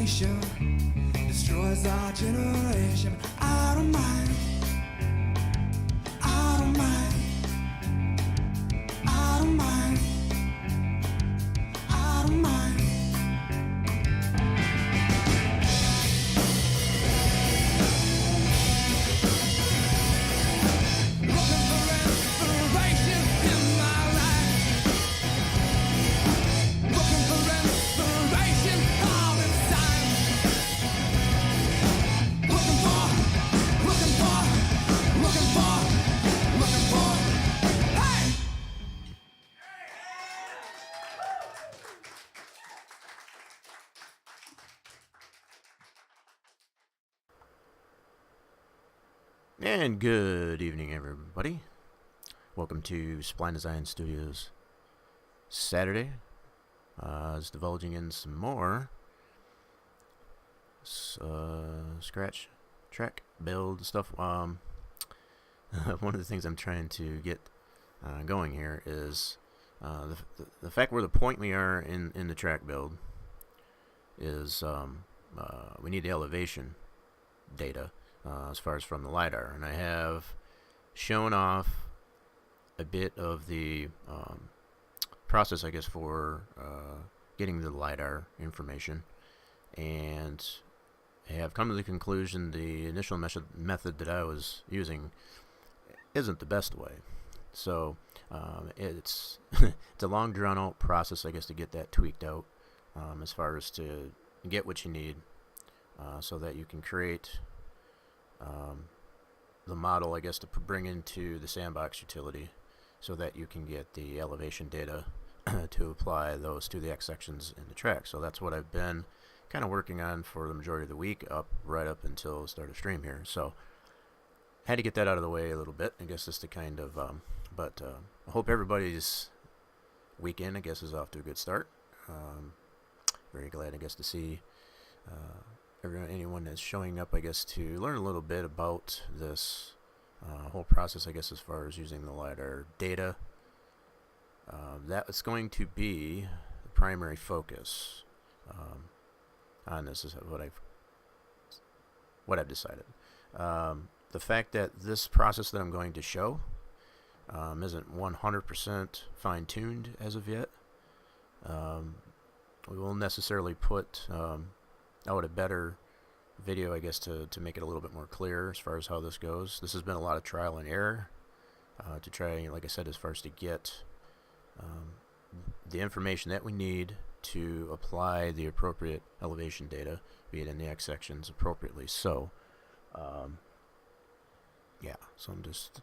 nation, destroys our generation. I don't mind, I don't mind, I don't mind, I don't mind. Looking for inspiration in my life. Looking for inspiration all the time. Looking for, looking for, looking for, looking for. Hey! And good evening, everybody. Welcome to Spline Design Studios Saturday. It's divulging in some more scratch, track, build stuff. One of the things I'm trying to get going here is the fact where the point we are in the track build is we need the elevation data as far as from the LiDAR, and I have shown off a bit of the process, I guess, for getting the LiDAR information, and I have come to the conclusion the initial method that I was using isn't the best way. So it's it's a long drawn out process, I guess, to get that tweaked out as far as to get what you need so that you can create the model, I guess, to bring into the sandbox utility so that you can get the elevation data to apply those to the X sections in the track. So that's what I've been kind of working on for the majority of the week, right up until the start of stream here. So had to get that out of the way a little bit, I guess, just to kind of but I hope everybody's weekend, I guess, is off to a good start. Very glad, I guess, to see anyone that's showing up, I guess, to learn a little bit about this whole process, I guess, as far as using the LiDAR data. That is going to be the primary focus on this, is what I've decided. The fact that this process that I'm going to show isn't 100% fine-tuned as of yet. We will necessarily put out a better video, I guess, to make it a little bit more clear as far as how this goes. This has been a lot of trial and error to try, like I said, as far as to get the information that we need to apply the appropriate elevation data, be it in the X sections, appropriately. So yeah, so I'm just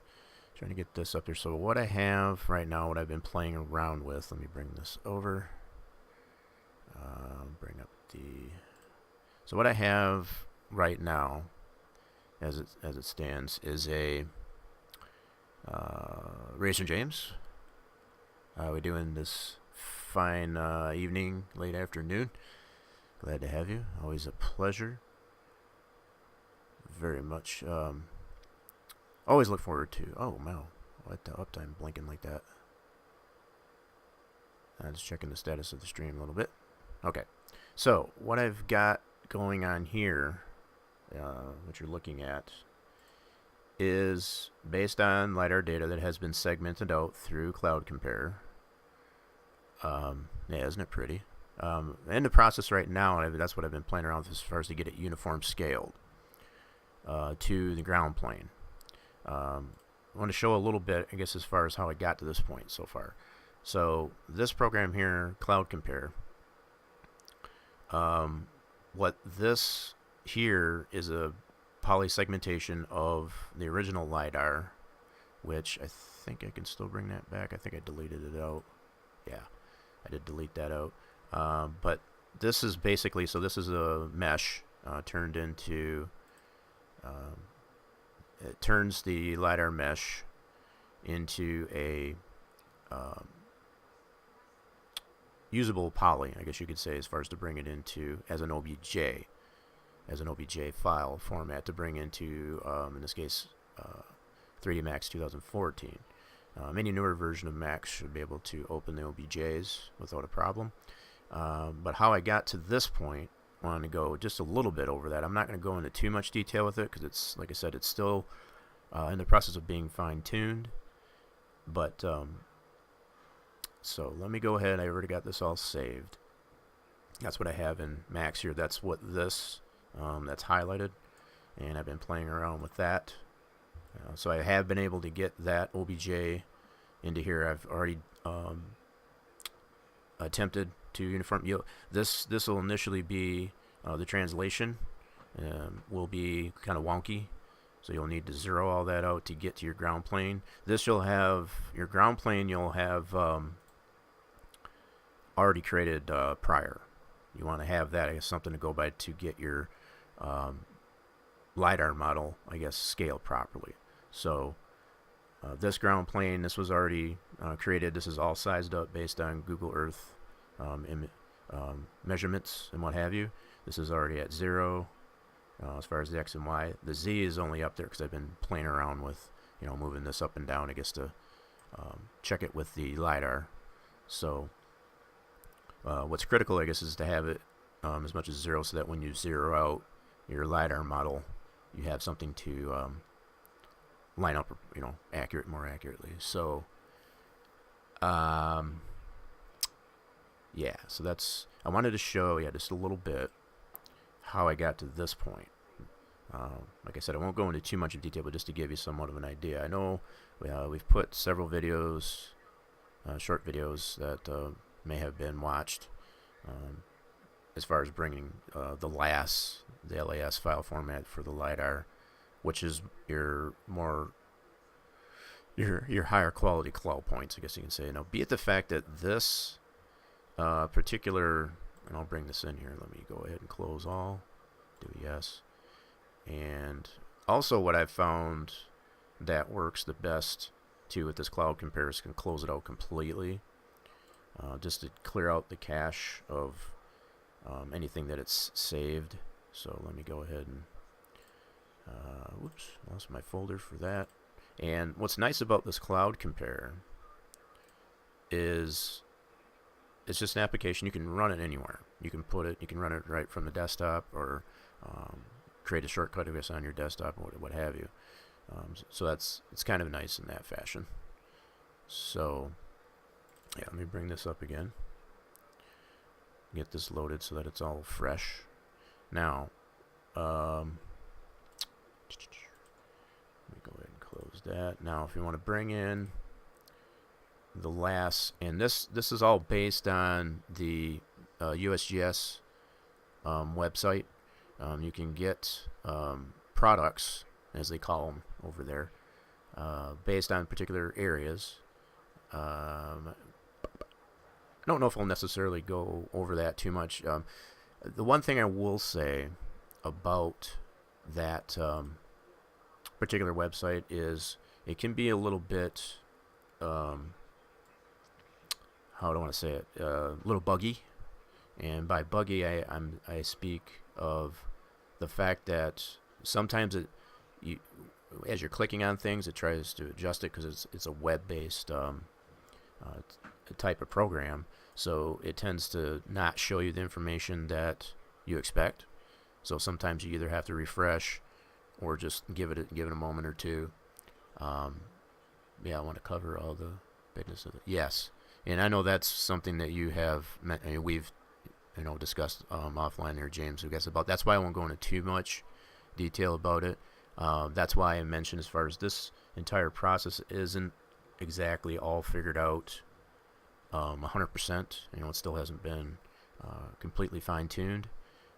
trying to get this up there. So what I have right now, what I've been playing around with, let me bring this over, bring up the... So what I have right now, as it stands, is a Racer James. We're doing this fine evening, late afternoon. Glad to have you. Always a pleasure. Very much. Always look forward to. Oh wow, what the uptime blinking like that? Just checking the status of the stream a little bit. Okay, so what I've got going on here, what you're looking at, is based on LiDAR data that has been segmented out through CloudCompare. Yeah, isn't it pretty? In the process right now, that's what I've been playing around with as far as to get it uniform scaled to the ground plane. I want to show a little bit, I guess, as far as how I got to this point so far. So this program here, CloudCompare, what this here is a poly segmentation of the original LiDAR, which I think I can still bring that back. I think I deleted it out. Yeah, I did delete that out. But this is basically, so this is a mesh turned into, it turns the LiDAR mesh into a usable poly, I guess you could say, as far as to bring it into as an OBJ file format to bring into, in this case, 3D Max 2014. Any newer version of Max should be able to open the OBJs without a problem. But how I got to this point want to go just a little bit over that. I'm not going to go into too much detail with it because it's, like I said, it's still in the process of being fine-tuned. But so let me go ahead. I already got this all saved. That's what I have in Max here. That's what this that's highlighted, and I've been playing around with that. So I have been able to get that OBJ into here. I've already attempted to uniform. This will initially be the translation will be kind of wonky, so you'll need to zero all that out to get to your ground plane. This you'll have your ground plane. You'll have already created prior. You want to have that as something to go by to get your LiDAR model, I guess, scaled properly. So this ground plane, this was already created. This is all sized up based on Google Earth measurements and what have you. This is already at 0 as far as the X and Y. The Z is only up there because I've been playing around with, moving this up and down, I guess, to check it with the LiDAR. So what's critical, I guess, is to have it as much as 0 so that when you zero out your LiDAR model, you have something to line up, more accurately. So, yeah, so that's, I wanted to show you just a little bit how I got to this point. Like I said, I won't go into too much of detail, but just to give you somewhat of an idea. I know we've put several videos, short videos that may have been watched as far as bringing the LAS file format for the LiDAR, which is your higher quality cloud points, I guess you can say. Now, be it the fact that this particular, and I'll bring this in here. Let me go ahead and close all, do yes. And also what I've found that works the best too with this CloudCompare is can close it out completely, just to clear out the cache of anything that it's saved. So let me go ahead and whoops, lost my folder for that. And what's nice about this CloudCompare is it's just an application. You can run it anywhere. You can run it right from the desktop, or create a shortcut, I guess, on your desktop, or what have you. So it's kind of nice in that fashion. So yeah, let me bring this up again. Get this loaded so that it's all fresh. Now, let me go ahead and close that. Now, if you want to bring in the LAS, and this is all based on the USGS website. You can get products, as they call them over there, based on particular areas. I don't know if I'll necessarily go over that too much. The one thing I will say about that particular website is it can be a little bit, how do I want to say it, a little buggy. And by buggy, I speak of the fact that sometimes as you're clicking on things, it tries to adjust it because it's a web-based type of program. So it tends to not show you the information that you expect. So sometimes you either have to refresh or just give it a moment or two. Yeah, I want to cover all the business of it. Yes, and I know that's something that you have. We've discussed offline there, James. I guess about that's why I won't go into too much detail about it. That's why I mentioned as far as this entire process isn't exactly all figured out 100%. It still hasn't been completely fine-tuned,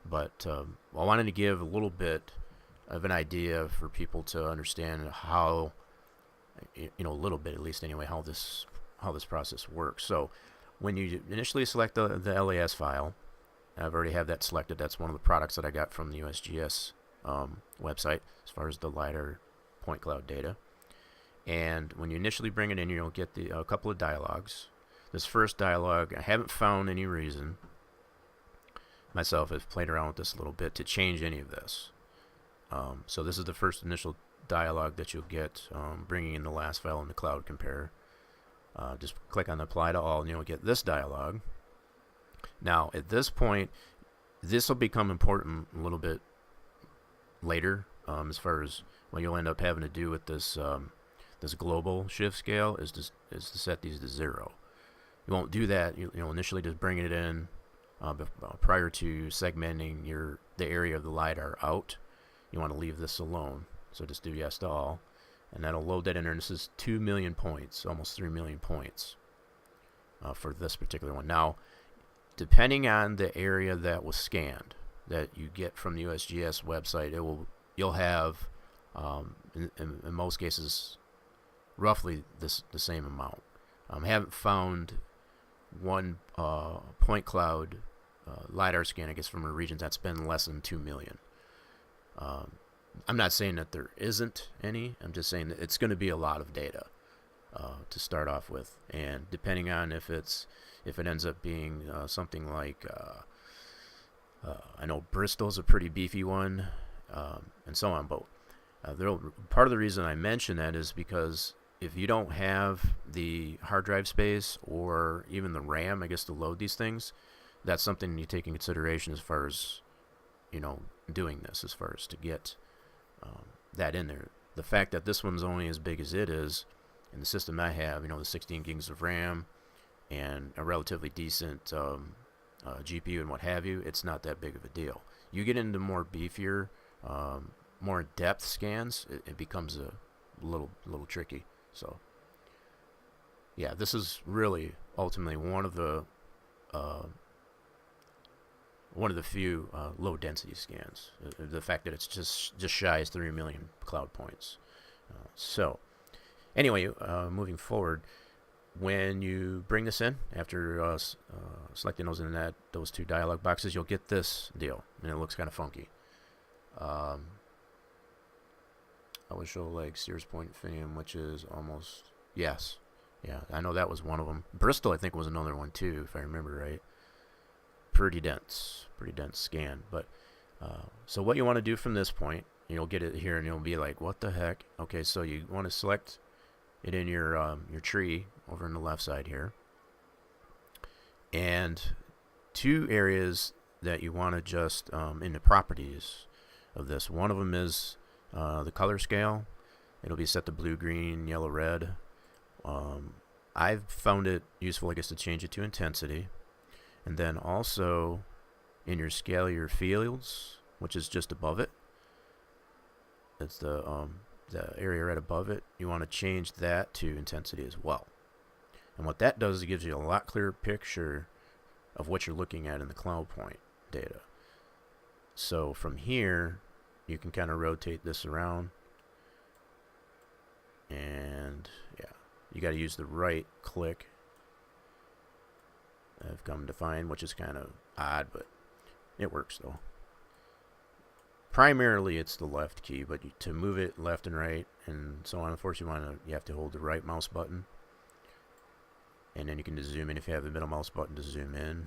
but I wanted to give a little bit of an idea for people to understand how, a little bit at least anyway, how this process works. So when you initially select the LAS file, I've already have that selected. That's one of the products that I got from the USGS website as far as the LiDAR point cloud data. And when you initially bring it in, you'll get a couple of dialogues. This first dialogue, I haven't found any reason myself, I've played around with this a little bit, to change any of this. So this is the first initial dialogue that you'll get bringing in the LAS file in the CloudCompare. Just click on apply to all and you'll get this dialogue. Now at this point, This will become important a little bit later, as far as what you'll end up having to do with this global shift scale is to set these to 0. You won't do that. You'll initially just bring it in prior to segmenting the area of the LiDAR out. You want to leave this alone. So just do yes to all. And that'll load that in there. And this is 2 million points, almost 3 million points for this particular one. Now, depending on the area that was scanned that you get from the USGS website, you'll have, in most cases, roughly the same amount. I haven't found one point cloud LiDAR scan, I guess, from a region that's been less than 2 million. I'm not saying that there isn't any. I'm just saying that it's going to be a lot of data to start off with, and depending on if it ends up being something like I know Bristol's a pretty beefy one, and so on. But part of the reason I mention that is because if you don't have the hard drive space or even the RAM, I guess, to load these things, that's something you take in consideration as far as, doing this, as far as to get that in there. The fact that this one's only as big as it is, in the system I have, the 16 gigs of RAM and a relatively decent GPU and what have you, it's not that big of a deal. You get into more beefier, more depth scans, it becomes a little tricky. So, yeah, this is really ultimately one of the few low density scans. The fact that it's just shy as 3 million cloud points. So, anyway, moving forward, when you bring this in after selecting those two dialog boxes, you'll get this deal, and it looks kind of funky. I would show like Sears Point Infinium, which is almost, yes. Yeah, I know that was one of them. Bristol, I think, was another one too, if I remember right. Pretty dense scan. But so what you want to do from this point, you'll get it here and you'll be like, what the heck? Okay, so you want to select it in your tree over on the left side here. And two areas that you want to just in the properties of this. One of them is the color scale. It'll be set to blue, green, yellow, red. I've found it useful, I guess, to change it to intensity. And then also in your scale, your fields, which is just above it. It's the area right above it. You want to change that to intensity as well. And what that does is it gives you a lot clearer picture of what you're looking at in the cloud point data. So from here, you can kind of rotate this around. And yeah, you got to use the right click. I've come to find, which is kind of odd, but it works though. Primarily it's the left key, but to move it left and right and so on, of course you have to hold the right mouse button, and then you can just zoom in if you have the middle mouse button to zoom in.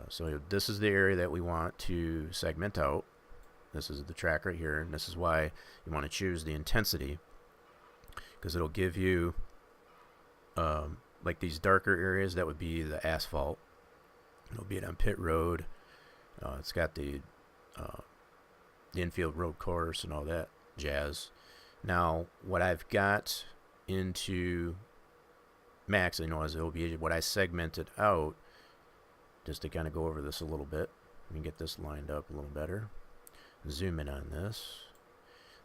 So this is the area that we want to segment out. This is the track right here, and this is why you want to choose the intensity, because it'll give you like these darker areas. That would be the asphalt. It'll be it on pit road. It's got the infield road course and all that jazz. Now, what I've got into max, as it'll be what I segmented out, just to kind of go over this a little bit. Let me get this lined up a little better. Zoom in on this.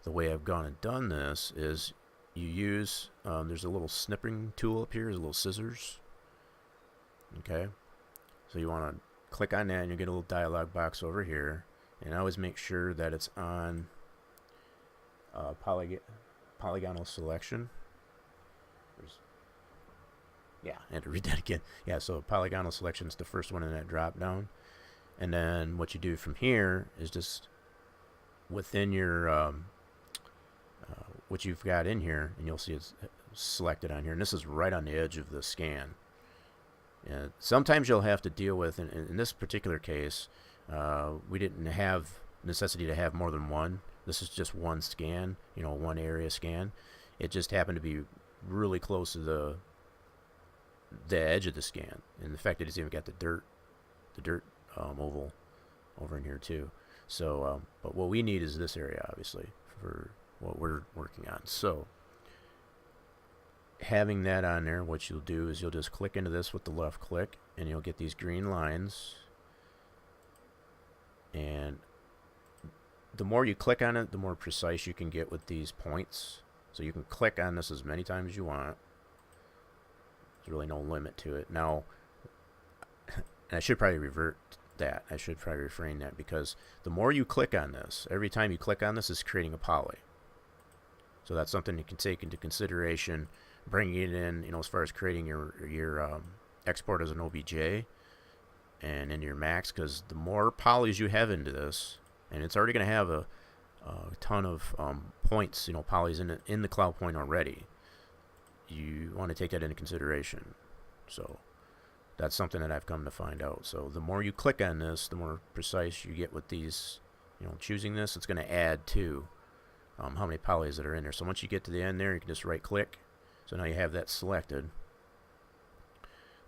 The way I've gone and done this is you use, there's a little snipping tool up here, there's a little scissors. Okay, so you want to click on that and you get a little dialog box over here, and always make sure that it's on polygonal selection. Yeah, I had to read that again. Yeah, so polygonal selection is the first one in that drop down, and then what you do from here is just within your what you've got in here, and you'll see it's selected on here, and this is right on the edge of the scan. And sometimes you'll have to deal with, in this particular case, we didn't have necessity to have more than one. This is just one scan, one area scan. It just happened to be really close to the edge of the scan, and the fact that it's even got the dirt oval over in here too. So, but what we need is this area, obviously, for what we're working on. So, having that on there, what you'll do is you'll just click into this with the left click, and you'll get these green lines. And the more you click on it, the more precise you can get with these points. So you can click on this as many times as you want. There's really no limit to it. Now, and I should probably revert that. I should probably refrain that, because the more you click on this, every time you click on this is creating a poly. So that's something you can take into consideration, bringing it in, you know, as far as creating your export as an OBJ and into your max, because the more polys you have into this, and it's already going to have a ton of points, you know, polys in the cloud point already. You want to take that into consideration. So that's something that I've come to find out. So the more you click on this, the more precise you get with these, you know, choosing this. It's going to add to how many polys that are in there. So once you get to the end there, you can just right click. So now you have that selected.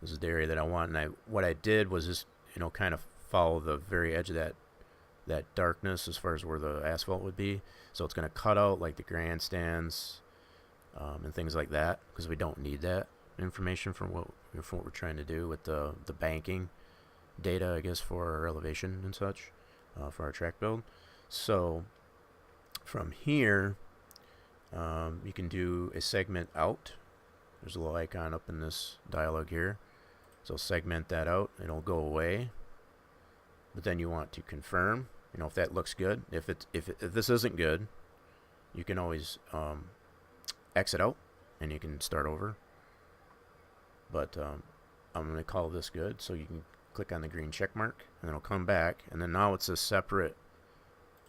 This is the area that I want, and what I did was just, you know, kind of follow the very edge of that darkness as far as where the asphalt would be. So it's going to cut out like the grandstands and things like that, because we don't need that information for what we're trying to do with the banking data, I guess, for our elevation and such, for our track build. So from here, you can do a segment out. There's a little icon up in this dialog here. So segment that out. It'll go away. But then you want to confirm, you know, if that looks good. If this isn't good, you can always exit out and you can start over. But I'm going to call this good, so you can click on the green check mark, and then it'll come back, and then now it's a separate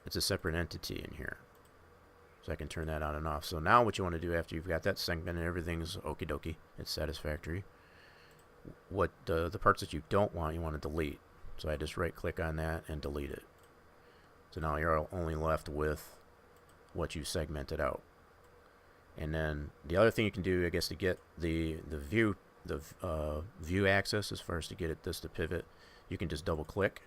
entity in here. So I can turn that on and off. So now what you want to do after you've got that segment and everything's okie dokie, it's satisfactory. What the parts that you don't want, you want to delete. So I just right click on that and delete it. So now you're only left with what you segmented out. And then the other thing you can do, I guess, to get the view axis, as far as to get this to pivot, you can just double click.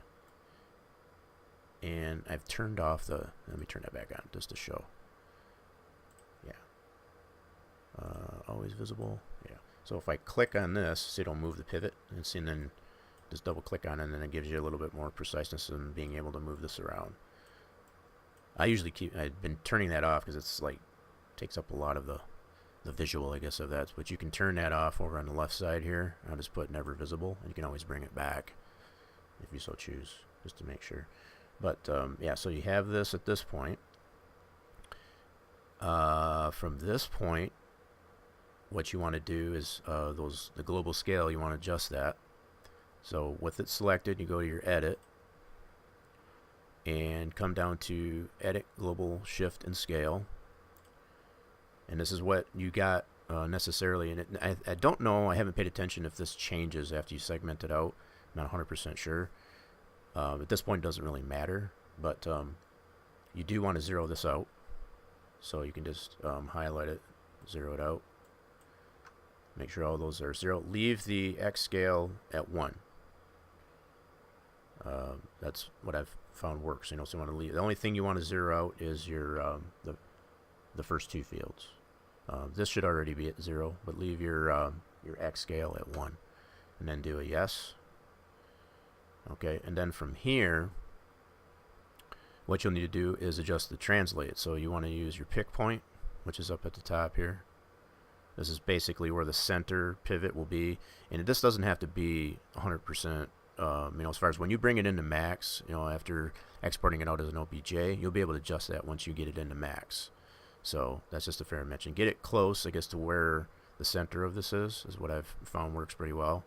And I've turned off let me turn that back on just to show. Yeah. Always visible. Yeah. So if I click on this, see, it'll move the pivot, and then just double click on it, and then it gives you a little bit more preciseness in being able to move this around. I've been turning that off because it's like takes up a lot of the visual, I guess, of that. But you can turn that off over on the left side here. I'll just put never visible, and you can always bring it back if you so choose, just to make sure. But yeah, so you have this at this point. From this point, what you want to do is the global scale, you want to adjust that. So with it selected, you go to your edit and come down to edit global shift and scale. And this is what you got necessarily. And I don't know, I haven't paid attention if this changes after you segment it out. I'm not 100% sure. At this point, it doesn't really matter. But you do want to zero this out. So you can just highlight it, zero it out. Make sure all those are zero. Leave the X scale at 1. That's what I've found works. You know, so you want to leave. The only thing you want to zero out is your the first two fields. This should already be at 0, but leave your X scale at 1, and then do a yes. Okay, and then from here, what you'll need to do is adjust the translate. So you want to use your pick point, which is up at the top here. This is basically where the center pivot will be, and this doesn't have to be 100%. You know, as far as when you bring it into max, you know, after exporting it out as an OBJ, you'll be able to adjust that once you get it into max. So that's just a fair mention. Get it close, I guess, to where the center of this is what I've found works pretty well.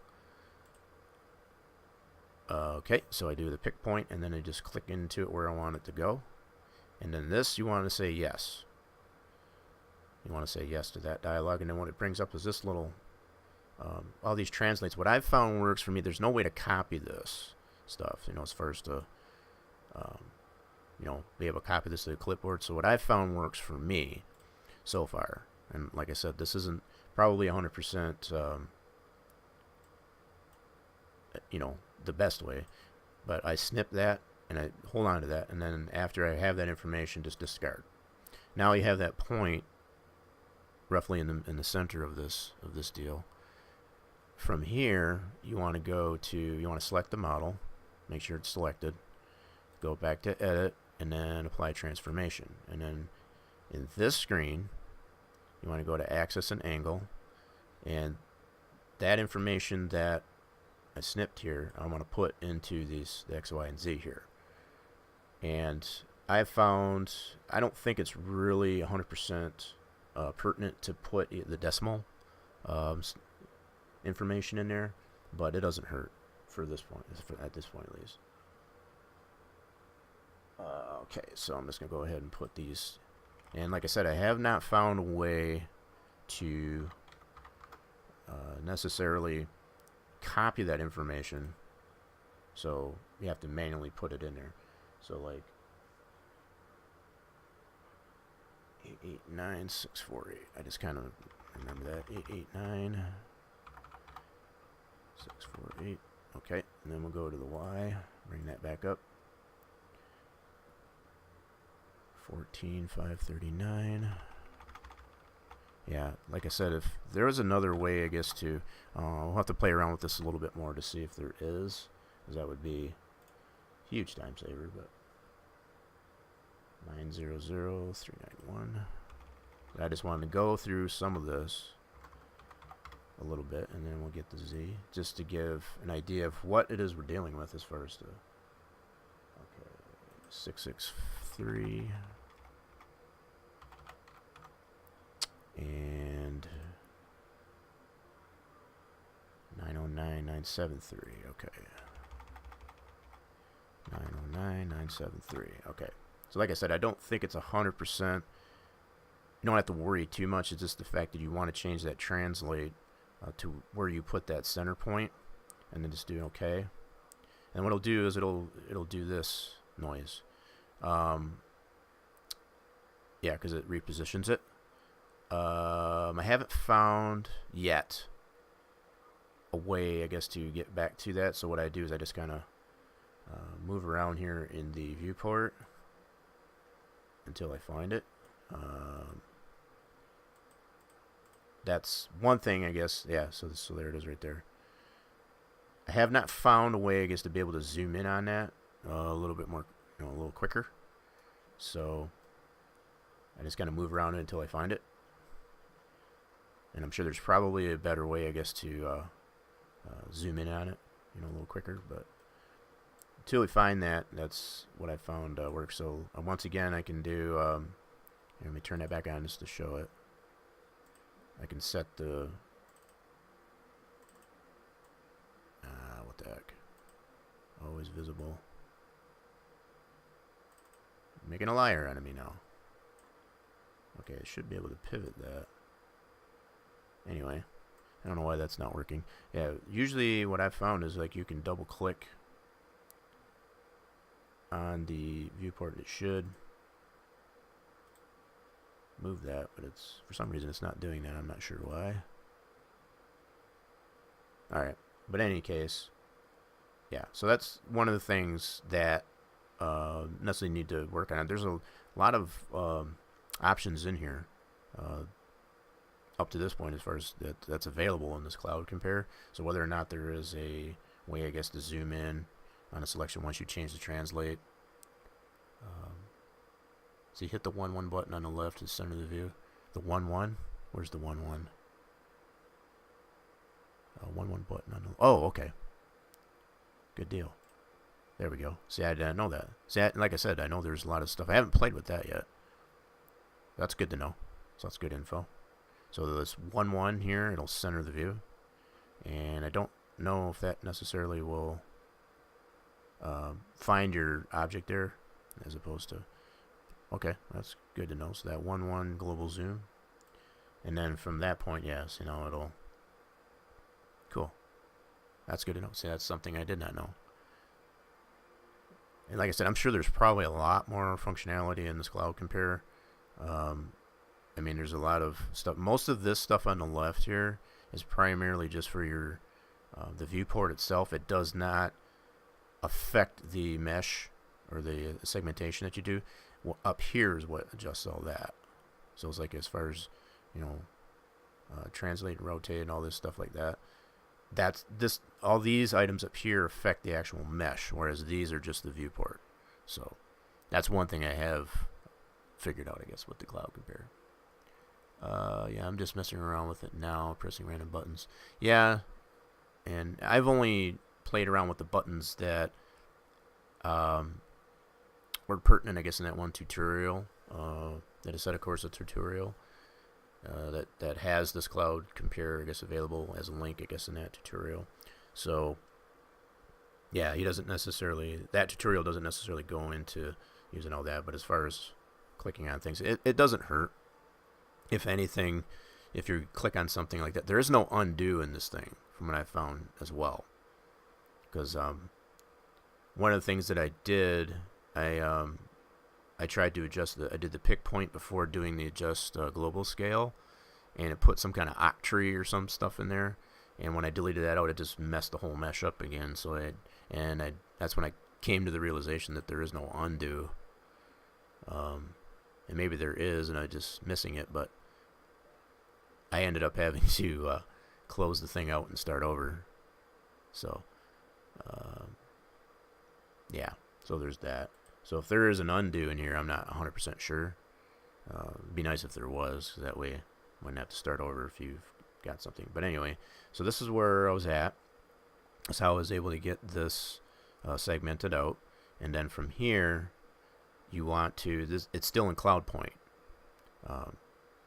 Okay, so I do the pick point, and then I just click into it where I want it to go. And then this, you want to say yes. You want to say yes to that dialog, and then what it brings up is this little, all these translates. What I've found works for me, there's no way to copy this stuff, you know, as far as to, you know, be able to copy this to the clipboard. So what I've found works for me so far, and like I said, this isn't probably 100%, you know, the best way, But I snip that and I hold on to that, and then after I have that information, just discard. Now you have that point roughly in the center of this deal. From here, you want to select the model, make sure it's selected, go back to edit, and then apply transformation. And then in this screen, you want to go to axis and angle, and that information that I snipped here, I want to put into the X, Y, and Z here. And I've found, I don't think it's really 100% pertinent to put the decimal information in there, but it doesn't hurt for this point, at this point at least. Okay, so I'm just going to go ahead and put these, and like I said, I have not found a way to necessarily copy that information, so you have to manually put it in there. So like 889648, I just kind of remember that, 889648. Okay, and then we'll go to the Y, bring that back up, 14539. Yeah, like I said, if there is another way, I guess, to we'll have to play around with this a little bit more to see if there is, because that would be a huge time saver. But 900391. I just wanted to go through some of this a little bit, and then we'll get the Z, just to give an idea of what it is we're dealing with as far as the, okay, 663 and 909973. Okay, 909973. Okay, so like I said, I don't think it's 100%. You don't have to worry too much. It's just the fact that you want to change that translate to where you put that center point, and then just do OK. And what it'll do is it'll do this noise. Yeah, because it repositions it. I haven't found yet a way, I guess, to get back to that. So what I do is I just kind of move around here in the viewport until I find it. That's one thing, I guess. Yeah, so there it is right there. I have not found a way, I guess, to be able to zoom in on that a little bit more, a little quicker. So I just kind of move around it until I find it. And I'm sure there's probably a better way, I guess, to zoom in on it, a little quicker. But until we find that, that's what I found works. So once again, I can do, let me turn that back on just to show it. I can set the, what the heck, always visible. I'm making a liar out of me now. Okay, I should be able to pivot that. Anyway, I don't know why that's not working. Yeah, usually what I've found is like you can double click on the viewport. It should move that, but it's, for some reason, it's not doing that. I'm not sure why. Alright, but in any case, yeah, so that's one of the things that necessarily need to work on. There's a lot of options in here up to this point as far as that's available in this CloudCompare. So whether or not there is a way, I guess, to zoom in on a selection once you change the translate. So you hit the 1-1 button on the left to center the view. The 1-1? Where's the 1-1? 1-1 button on the... Oh, okay. Good deal. There we go. See, I didn't know that. See, like I said, I know there's a lot of stuff. I haven't played with that yet. That's good to know. So that's good info. So this 1-1 here, it'll center the view. And I don't know if that necessarily will find your object there as opposed to... Okay, that's good to know. So that 1-1 global zoom. And then from that point, yes, it'll... Cool. That's good to know. See, that's something I did not know. And like I said, I'm sure there's probably a lot more functionality in this CloudCompare. I mean, there's a lot of stuff. Most of this stuff on the left here is primarily just for your the viewport itself. It does not affect the mesh or the segmentation that you do, well, up here is what adjusts all that. So it's like as far as, you know, translate and rotate and all this stuff like that. All these items up here affect the actual mesh, whereas these are just the viewport. So that's one thing I have figured out, I guess, with the CloudCompare. Yeah, I'm just messing around with it now, pressing random buttons. Yeah, and I've only played around with the buttons that were pertinent, I guess, in that one tutorial. That is set, of course, a tutorial that has this CloudCompare, I guess, available as a link, I guess, in that tutorial. So, yeah, that tutorial doesn't necessarily go into using all that, but as far as clicking on things, it doesn't hurt. If anything, if you click on something like that, there is no undo in this thing, from what I found as well. Because one of the things that I did, I tried to adjust I did the pick point before doing the adjust global scale, and it put some kind of octree or some stuff in there. And when I deleted that out, it just messed the whole mesh up again. So that's when I came to the realization that there is no undo. And maybe there is, and I'm just missing it. But I ended up having to close the thing out and start over. So, yeah. So there's that. So if there is an undo in here, I'm not 100% sure. It'd be nice if there was, 'cause that way I wouldn't have to start over if you've got something. But anyway, so this is where I was at. That's how I was able to get this segmented out. And then from here, you want to, it's still in CloudPoint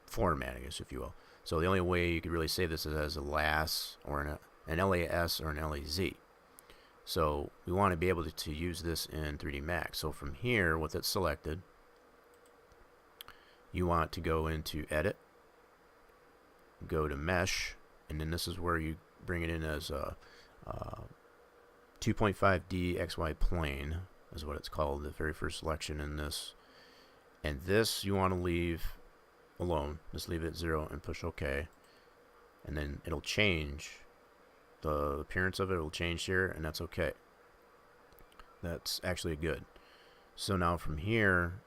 format, I guess, if you will. So the only way you could really save this is as a LAS or an LAS or an LAZ. So we want to be able to use this in 3D Max. So from here, with it selected, you want to go into Edit, go to Mesh, and then this is where you bring it in as a 2.5D XY plane, is what it's called, the very first selection in this. And this you want to leave alone. Just leave it at 0 and push OK. And then it'll change. The appearance of it will change here, and that's okay. That's actually good. So now from here,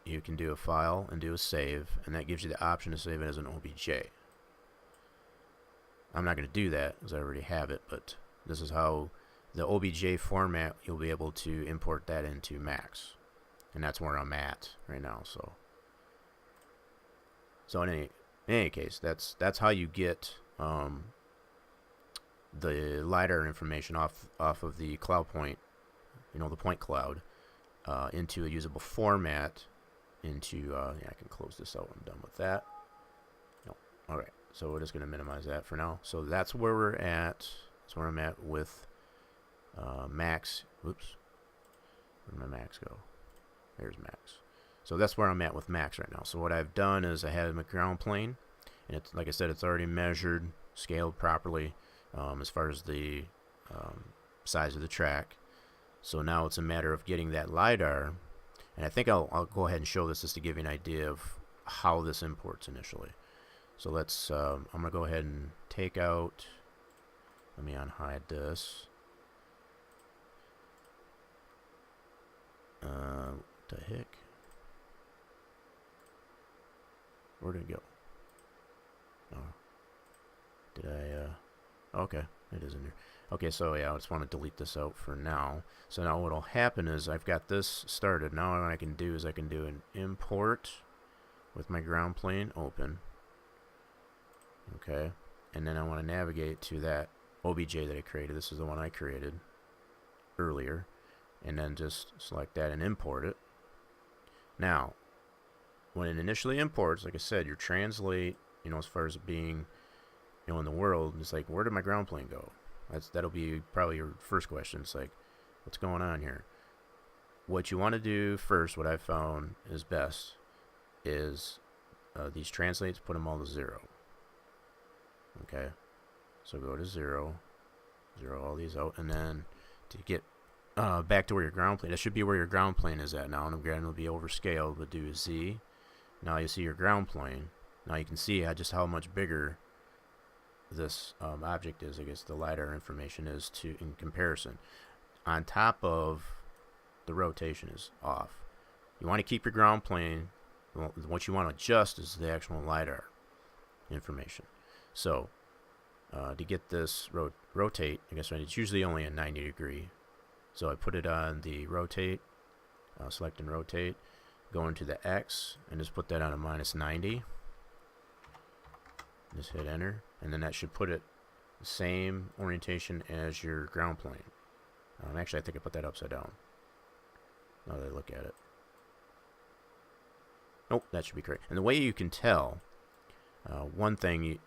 you can do a file and do a save, and that gives you the option to save it as an OBJ. I'm not going to do that because I already have it, but this is how the OBJ format, you'll be able to import that into Max. And that's where I'm at right now. So in any case, that's how you get the LiDAR information off of the CloudPoint, the point cloud, into a usable format. Yeah, I can close this out. I'm done with that. No. All right. So we're just going to minimize that for now. So that's where we're at. That's where I'm at with Max. Whoops. Where did my Max go? There's Max. So that's where I'm at with Max right now. So what I've done is I have my ground plane, and it's, like I said, it's already measured, scaled properly as far as the size of the track. So now it's a matter of getting that LiDAR, and I think I'll go ahead and show this just to give you an idea of how this imports initially. So let's, I'm going to go ahead and take out, let me unhide this. What the heck? Where did it go? Oh, did I, okay, it is in there. Okay, so yeah, I just want to delete this out for now. So now what'll happen is I've got this started. Now what I can do is I can do an import with my ground plane open. Okay, and then I want to navigate to that OBJ that I created. This is the one I created earlier. And then just select that and import it. Now, when it initially imports, like I said, your translate, as far as it being, in the world, it's like, where did my ground plane go? That'll be probably your first question. It's like, what's going on here? What you want to do first, what I've found is best, is these translates, put them all to 0. Okay, so go to 0, 0 all these out, and then to get back to where your ground plane, that should be where your ground plane is at now, and again it'll be overscaled, but do Z. Now you see your ground plane. Now you can see just how much bigger this object is, I guess the LiDAR information is in comparison. on top of the rotation is off. You want to keep your ground plane. Well, what you want to adjust is the actual LiDAR information. So to get this rotate, I guess it's usually only a 90 degree. So I put it on the rotate, select and rotate, go into the X, and just put that on a -90. Just hit enter, and then that should put it the same orientation as your ground plane. Actually, I think I put that upside down. Now that I look at it. Nope, that should be correct. And the way you can tell, one thing,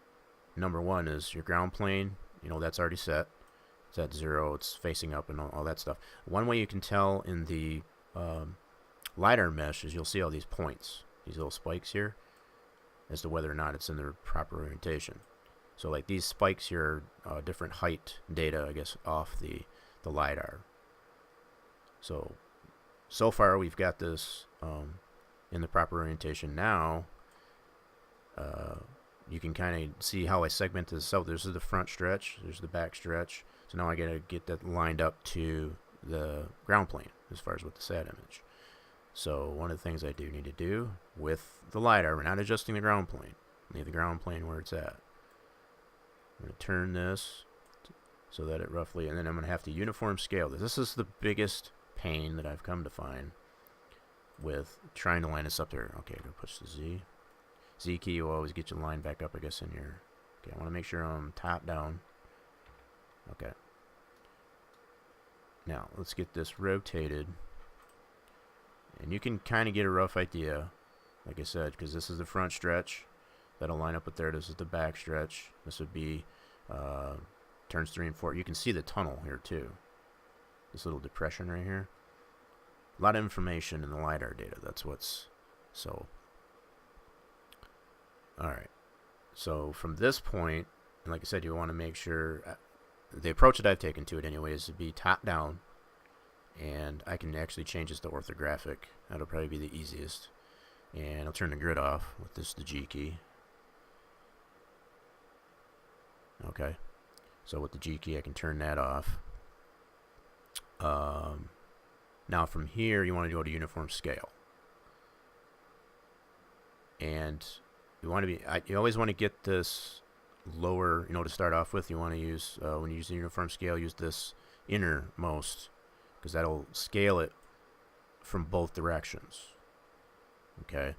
number one is your ground plane, that's already set. It's at 0, it's facing up and all that stuff. One way you can tell in the LiDAR mesh is you'll see all these points, these little spikes here, as to whether or not it's in the proper orientation. So like these spikes here are different height data, I guess, off the LiDAR. So far we've got this in the proper orientation. Now you can kind of see how I segment this out. This is the front stretch, there's the back stretch. So now I gotta get that lined up to the ground plane as far as with the sat image. So one of the things I do need to do with the LiDAR, we're not adjusting the ground plane. Leave the ground plane where it's at. I'm going to turn this so that it roughly, and then I'm going to have to uniform scale this. This is the biggest pain that I've come to find with trying to line this up there. Okay, I'm going to push the Z. Z key will always get you lined back up, I guess, in here. Okay, I want to make sure I'm top down. Okay. Now, let's get this rotated. And you can kind of get a rough idea, like I said, because this is the front stretch. That'll line up with there. This is the back stretch. This would be turns 3 and 4. You can see the tunnel here, too. This little depression right here. A lot of information in the LiDAR data. That's what's so. Alright. So from this point, and like I said, you want to make sure, the approach that I've taken to it anyway is to be top down. And I can actually change this to orthographic. That'll probably be the easiest. And I'll turn the grid off with the G key. Okay. So with the G key I can turn that off. Now from here you want to go to uniform scale. And you want to be, you always want to get this lower, to start off with. You want to use, when you use the uniform scale, use this innermost, because that'll scale it from both directions. Okay.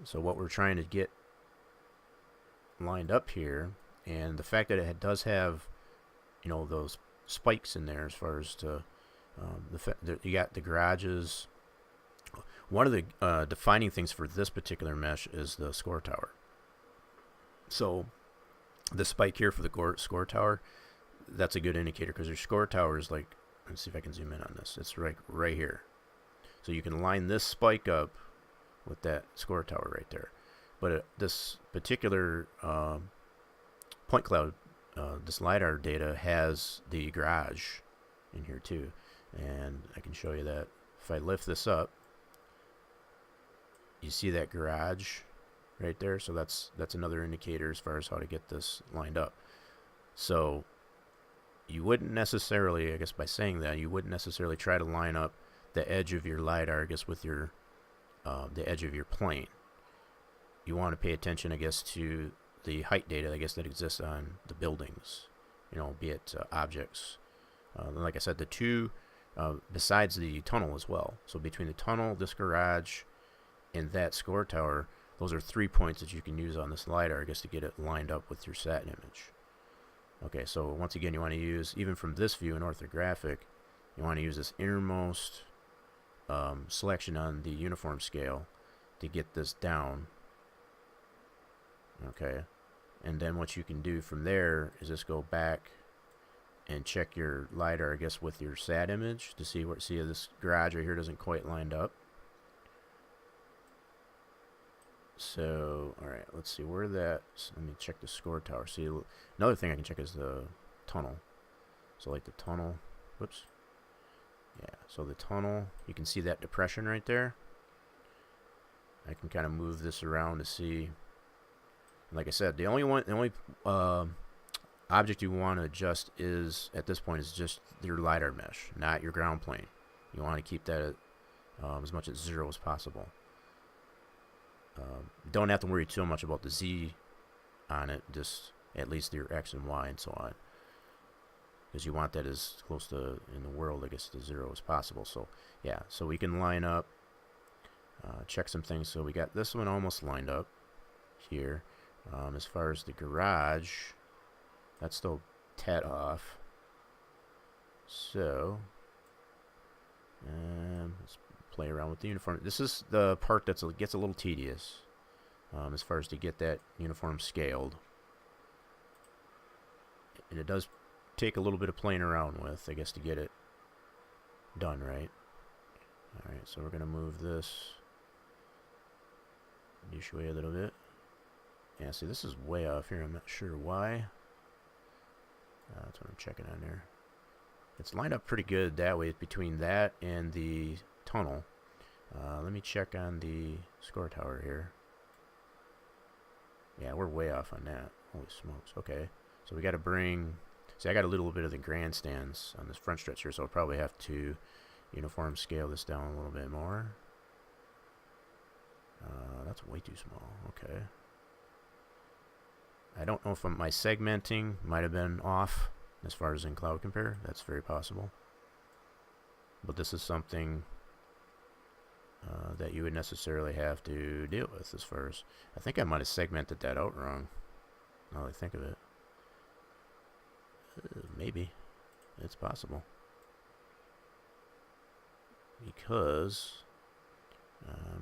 So what we're trying to get lined up here, and the fact that it does have, those spikes in there as far as to you got the garages. One of the defining things for this particular mesh is the score tower. So the spike here for the score tower, that's a good indicator, because your score tower is like, let's see if I can zoom in on this. It's right here. So you can line this spike up with that score tower right there. But this particular point cloud, this LiDAR data has the garage in here too. And I can show you that. If I lift this up, you see that garage right there. So that's another indicator as far as how to get this lined up. So you wouldn't necessarily, I guess by saying that, you wouldn't necessarily try to line up the edge of your LiDAR, I guess, with your the edge of your plane. You want to pay attention, I guess, to the height data, I guess, that exists on the buildings, be it objects. Like I said, the two, besides the tunnel as well. So between the tunnel, this garage, and that score tower, those are 3 points that you can use on this LiDAR, I guess, to get it lined up with your sat image. Okay, so once again, you want to use, even from this view in orthographic, you want to use this innermost selection on the uniform scale to get this down. Okay, and then what you can do from there is just go back and check your LiDAR, I guess, with your sat image to see if this garage right here doesn't quite lined up. So, alright, let's see where let me check the score tower. See, another thing I can check is the tunnel. So like the tunnel, whoops. Yeah, so the tunnel, you can see that depression right there. I can kind of move this around to see. Like I said, the only object you want to adjust is, at this point, is just your LiDAR mesh, not your ground plane. You want to keep that at, as much at 0 as possible. Don't have to worry too much about the Z on it, just at least your X and Y and so on, because you want that as close to, in the world, I guess, to 0 as possible. So yeah, so we can line up, check some things. So we got this one almost lined up here. As far as the garage, that's still tad off. So let's play around with the uniform. This is the part that gets a little tedious, as far as to get that uniform scaled. And it does take a little bit of playing around with, I guess, to get it done right. Alright, so we're going to move this way a little bit. Yeah, see, this is way off here. I'm not sure why. That's what I'm checking on there. It's lined up pretty good that way between that and the tunnel. Let me check on the score tower here. Yeah, we're way off on that. Holy smokes. Okay. So we got to bring... See, I got a little bit of the grandstands on this front stretch here, so I'll probably have to uniform scale this down a little bit more. That's way too small. Okay. I don't know if my segmenting might have been off as far as in CloudCompare. That's very possible. But this is something that you would necessarily have to deal with as far as... I think I might have segmented that out wrong, now that I think of it. Maybe. It's possible. Because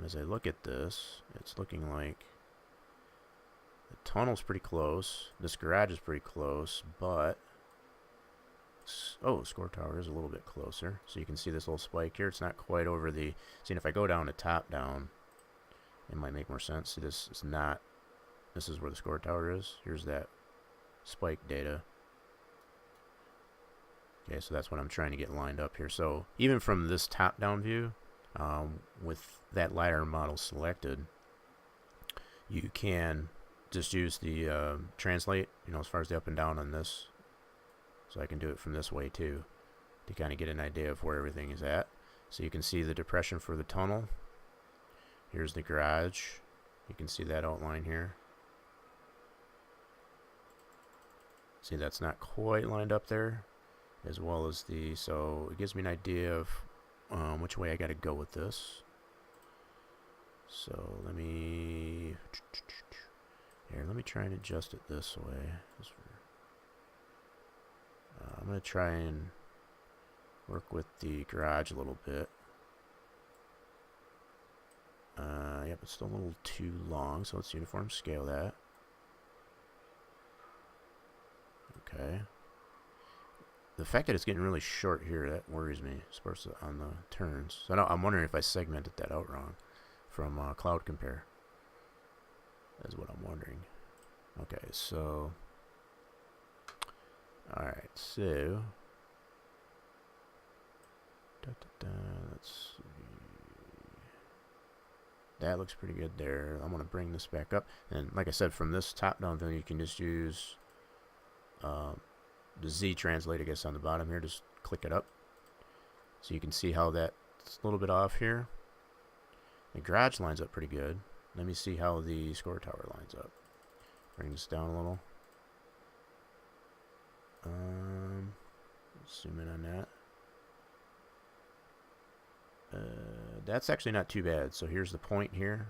as I look at this, it's looking like the tunnel's pretty close. This garage is pretty close, but... Oh, the score tower is a little bit closer. So you can see this little spike here. It's not quite over the... See, if I go down to top down, it might make more sense. See, this is not... This is where the score tower is. Here's that spike data. Okay, so that's what I'm trying to get lined up here. So even from this top-down view, with that LiDAR model selected, you can just use the translate, you know, as far as the up and down on this. So I can do it from this way too, to kind of get an idea of where everything is at. So you can see the depression for the tunnel. Here's the garage. You can see that outline here. See, that's not quite lined up there, as well as the... So it gives me an idea of which way I got to go with this. So let me... Here, let me try and adjust it this way. I'm going to try and work with the garage a little bit. Yep, it's still a little too long, so let's uniform scale that. Okay. The fact that it's getting really short here, that worries me, especially on the turns. So I'm wondering if I segmented that out wrong from CloudCompare. That's what I'm wondering. Okay, so... Alright, so... Let's see. That looks pretty good there. I'm going to bring this back up. And like I said, from this top-down view, you can just use the Z translate, I guess, on the bottom here. Just click it up. So you can see how that's a little bit off here. The garage lines up pretty good. Let me see how the score tower lines up. Bring this down a little. Zoom in on that. That's actually not too bad. So here's the point here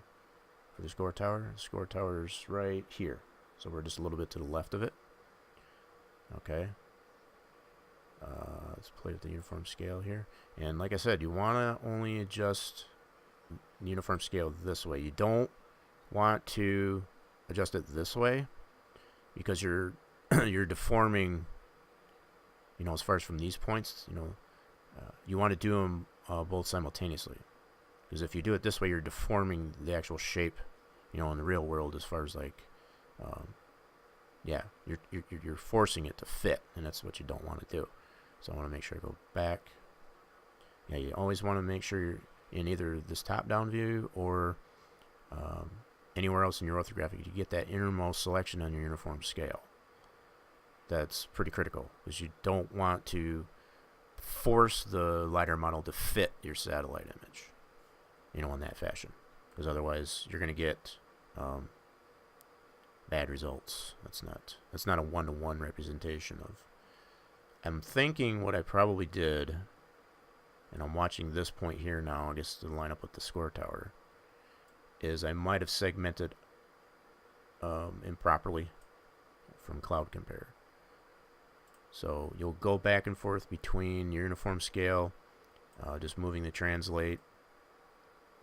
for the score tower. The score tower's right here. So we're just a little bit to the left of it. Okay. Let's play with the uniform scale here. And like I said, you want to only adjust the uniform scale this way. You don't want to adjust it this way because you're you're deforming, you know, as far as from these points, you know, you want to do them both simultaneously. Because if you do it this way, you're deforming the actual shape, you know, in the real world as far as like, yeah, you're forcing it to fit, and that's what you don't want to do. So I want to make sure I go back. Yeah, you always want to make sure you're in either this top-down view or anywhere else in your orthographic. You get that innermost selection on your uniform scale. that's pretty critical, because you don't want to force the LiDAR model to fit your satellite image, you know, in that fashion, because otherwise you're going to get bad results. That's not a one-to-one representation of. I'm thinking what I probably did, and I'm watching this point here now, I guess to line up with the score tower, is I might have segmented improperly from CloudCompare. So you'll go back and forth between your uniform scale, just moving the translate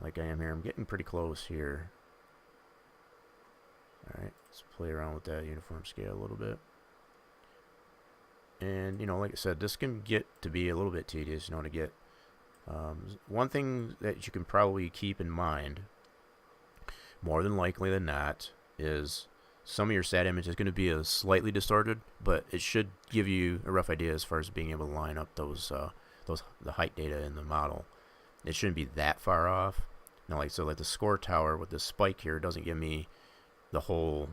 like I am here. I'm getting pretty close here. Alright, let's play around with that uniform scale a little bit. And, you know, like I said, this can get to be a little bit tedious, you know, to get. One thing that you can probably keep in mind, more than likely than not, is some of your sat image is going to be a slightly distorted, but it should give you a rough idea as far as being able to line up the height data in the model. It shouldn't be that far off. Now, like the score tower with this spike here doesn't give me the whole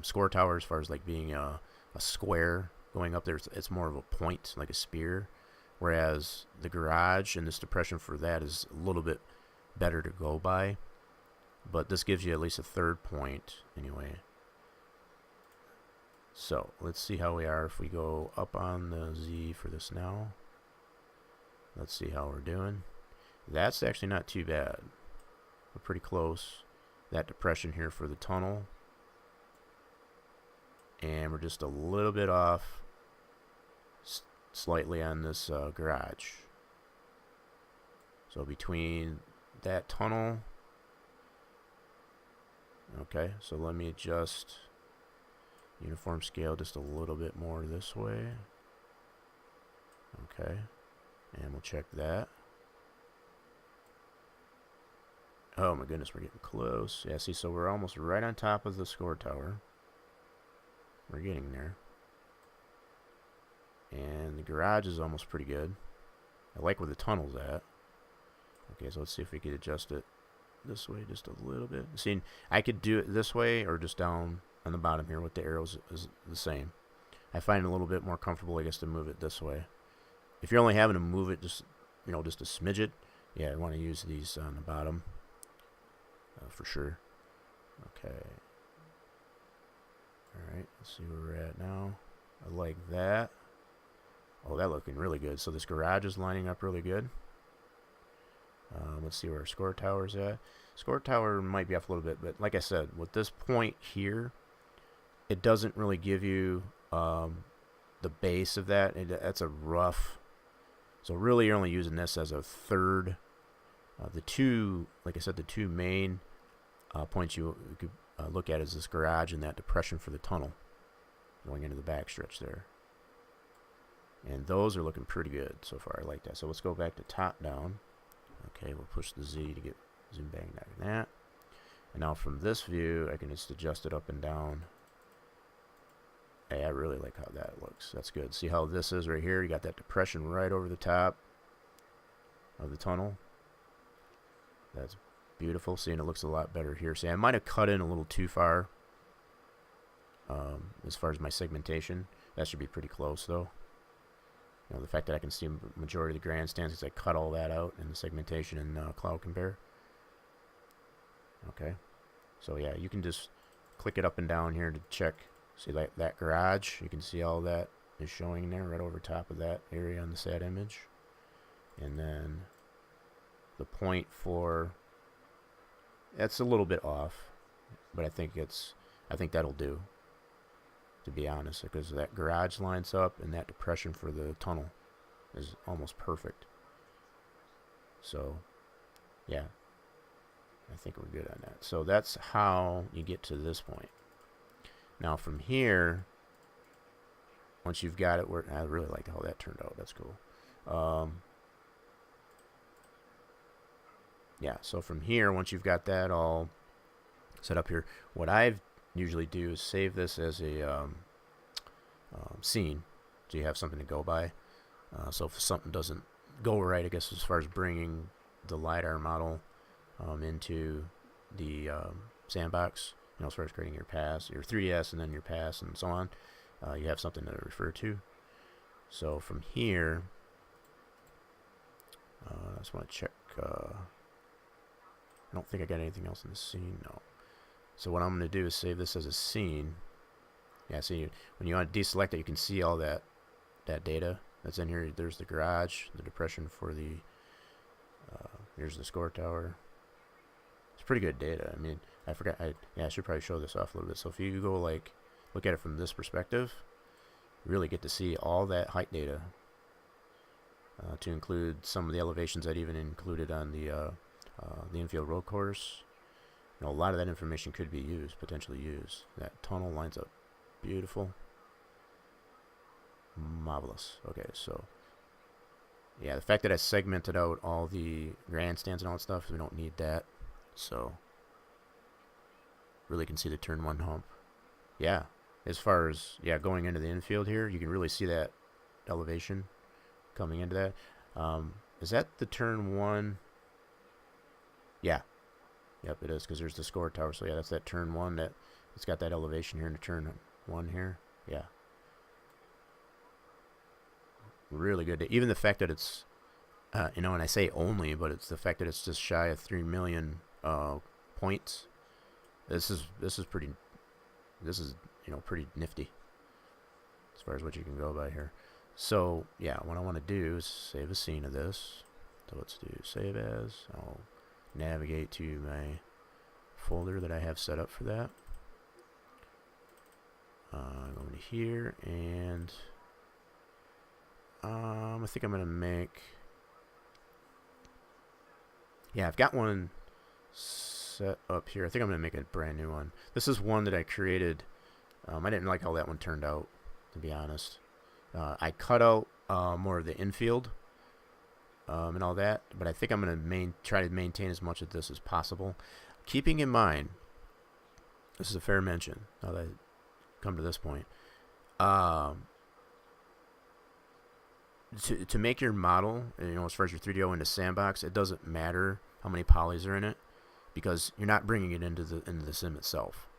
score tower as far as like being a square going up there. It's more of a point, like a spear, whereas the garage and this depression for that is a little bit better to go by. But this gives you at least a third point anyway. So let's see how we are if we go up on the Z for this now. Let's see how we're doing. That's actually not too bad. We're pretty close. That depression here for the tunnel. And we're just a little bit off slightly on this garage. So between that tunnel. Okay, so let me adjust uniform scale just a little bit more this way. Okay, and we'll check that. Oh my goodness, we're getting close. Yeah, see, so we're almost right on top of the score tower. We're getting there. And the garage is almost pretty good. I like where the tunnel's at. Okay, so let's see if we could adjust it this way just a little bit. See, I could do it this way or just down on the bottom here with the arrows is the same. I find it a little bit more comfortable, I guess, to move it this way. If you're only having to move it just, you know, just a smidget, yeah, I want to use these on the bottom for sure. Okay. Alright, let's see where we're at now. I like that. Oh, that looking really good. So this garage is lining up really good. Let's see where our score tower's at. Score tower might be off a little bit, but like I said, with this point here, it doesn't really give you the base of that. That's a rough. So really, you're only using this as a third. The two, like I said, the two main points you could look at is this garage and that depression for the tunnel going into the back stretch there. And those are looking pretty good so far. I like that. So let's go back to top down. Okay, we'll push the Z to get zoom bang back in that. And now from this view, I can just adjust it up and down. Hey, I really like how that looks. That's good. See how this is right here? You got that depression right over the top of the tunnel. That's beautiful. See, and it looks a lot better here. See, I might have cut in a little too far as far as my segmentation. That should be pretty close, though. You know, the fact that I can see the majority of the grandstands because I cut all that out in the segmentation in CloudCompare. Okay. So, yeah, you can just click it up and down here to check. See that garage? You can see all that is showing there right over top of that area on the SAT image. And then the point for... That's a little bit off, but I think that'll do, to be honest, because that garage lines up and that depression for the tunnel is almost perfect. So, yeah, I think we're good on that. So that's how you get to this point. Now from here, once you've got it, I really like how that turned out. That's cool. Yeah, so from here, once you've got that all set up here, what I usually do is save this as a scene, so you have something to go by. So if something doesn't go right, I guess as far as bringing the LiDAR model into the sandbox, you know, as far as creating your pass, your 3DS, and then your pass, and so on, you have something to refer to. So from here, I just want to check. I don't think I got anything else in the scene. No. So what I'm going to do is save this as a scene. Yeah, see, when you want to deselect it, you can see all that data that's in here. There's the garage, the depression for the, here's the score tower. It's pretty good data. I mean, I forgot, I should probably show this off a little bit. So if you go like, look at it from this perspective, you really get to see all that height data, to include some of the elevations that even included on the infield road course. You know, a lot of that information could be used, potentially used. That tunnel lines up beautiful. Marvelous. Okay, so yeah, the fact that I segmented out all the grandstands and all that stuff, we don't need that. So really can see the turn one hump. Yeah, as far as going into the infield here, you can really see that elevation coming into that. Is that the turn one? Yeah. Yep, it is, because there's the score tower. So yeah, that's that turn one. That it's got that elevation here in the turn one here. Yeah. Really good. Even the fact that it's, and I say only, but it's the fact that it's just shy of 3 million points. This is pretty nifty as far as what you can go by here. So yeah, what I want to do is save a scene of this. So let's do save as. I'll navigate to my folder that I have set up for that. Go into here, and I think I'm gonna make. Yeah, I've got one set up here. I think I'm gonna make a brand new one. This is one that I created. I didn't like how that one turned out, to be honest. I cut out more of the infield and all that, but I think I'm gonna try to maintain as much of this as possible, keeping in mind, this is a fair mention. Now that I come to this point, to make your model, as far as your 3DO into sandbox, it doesn't matter how many polys are in it, because you're not bringing it into the sim itself.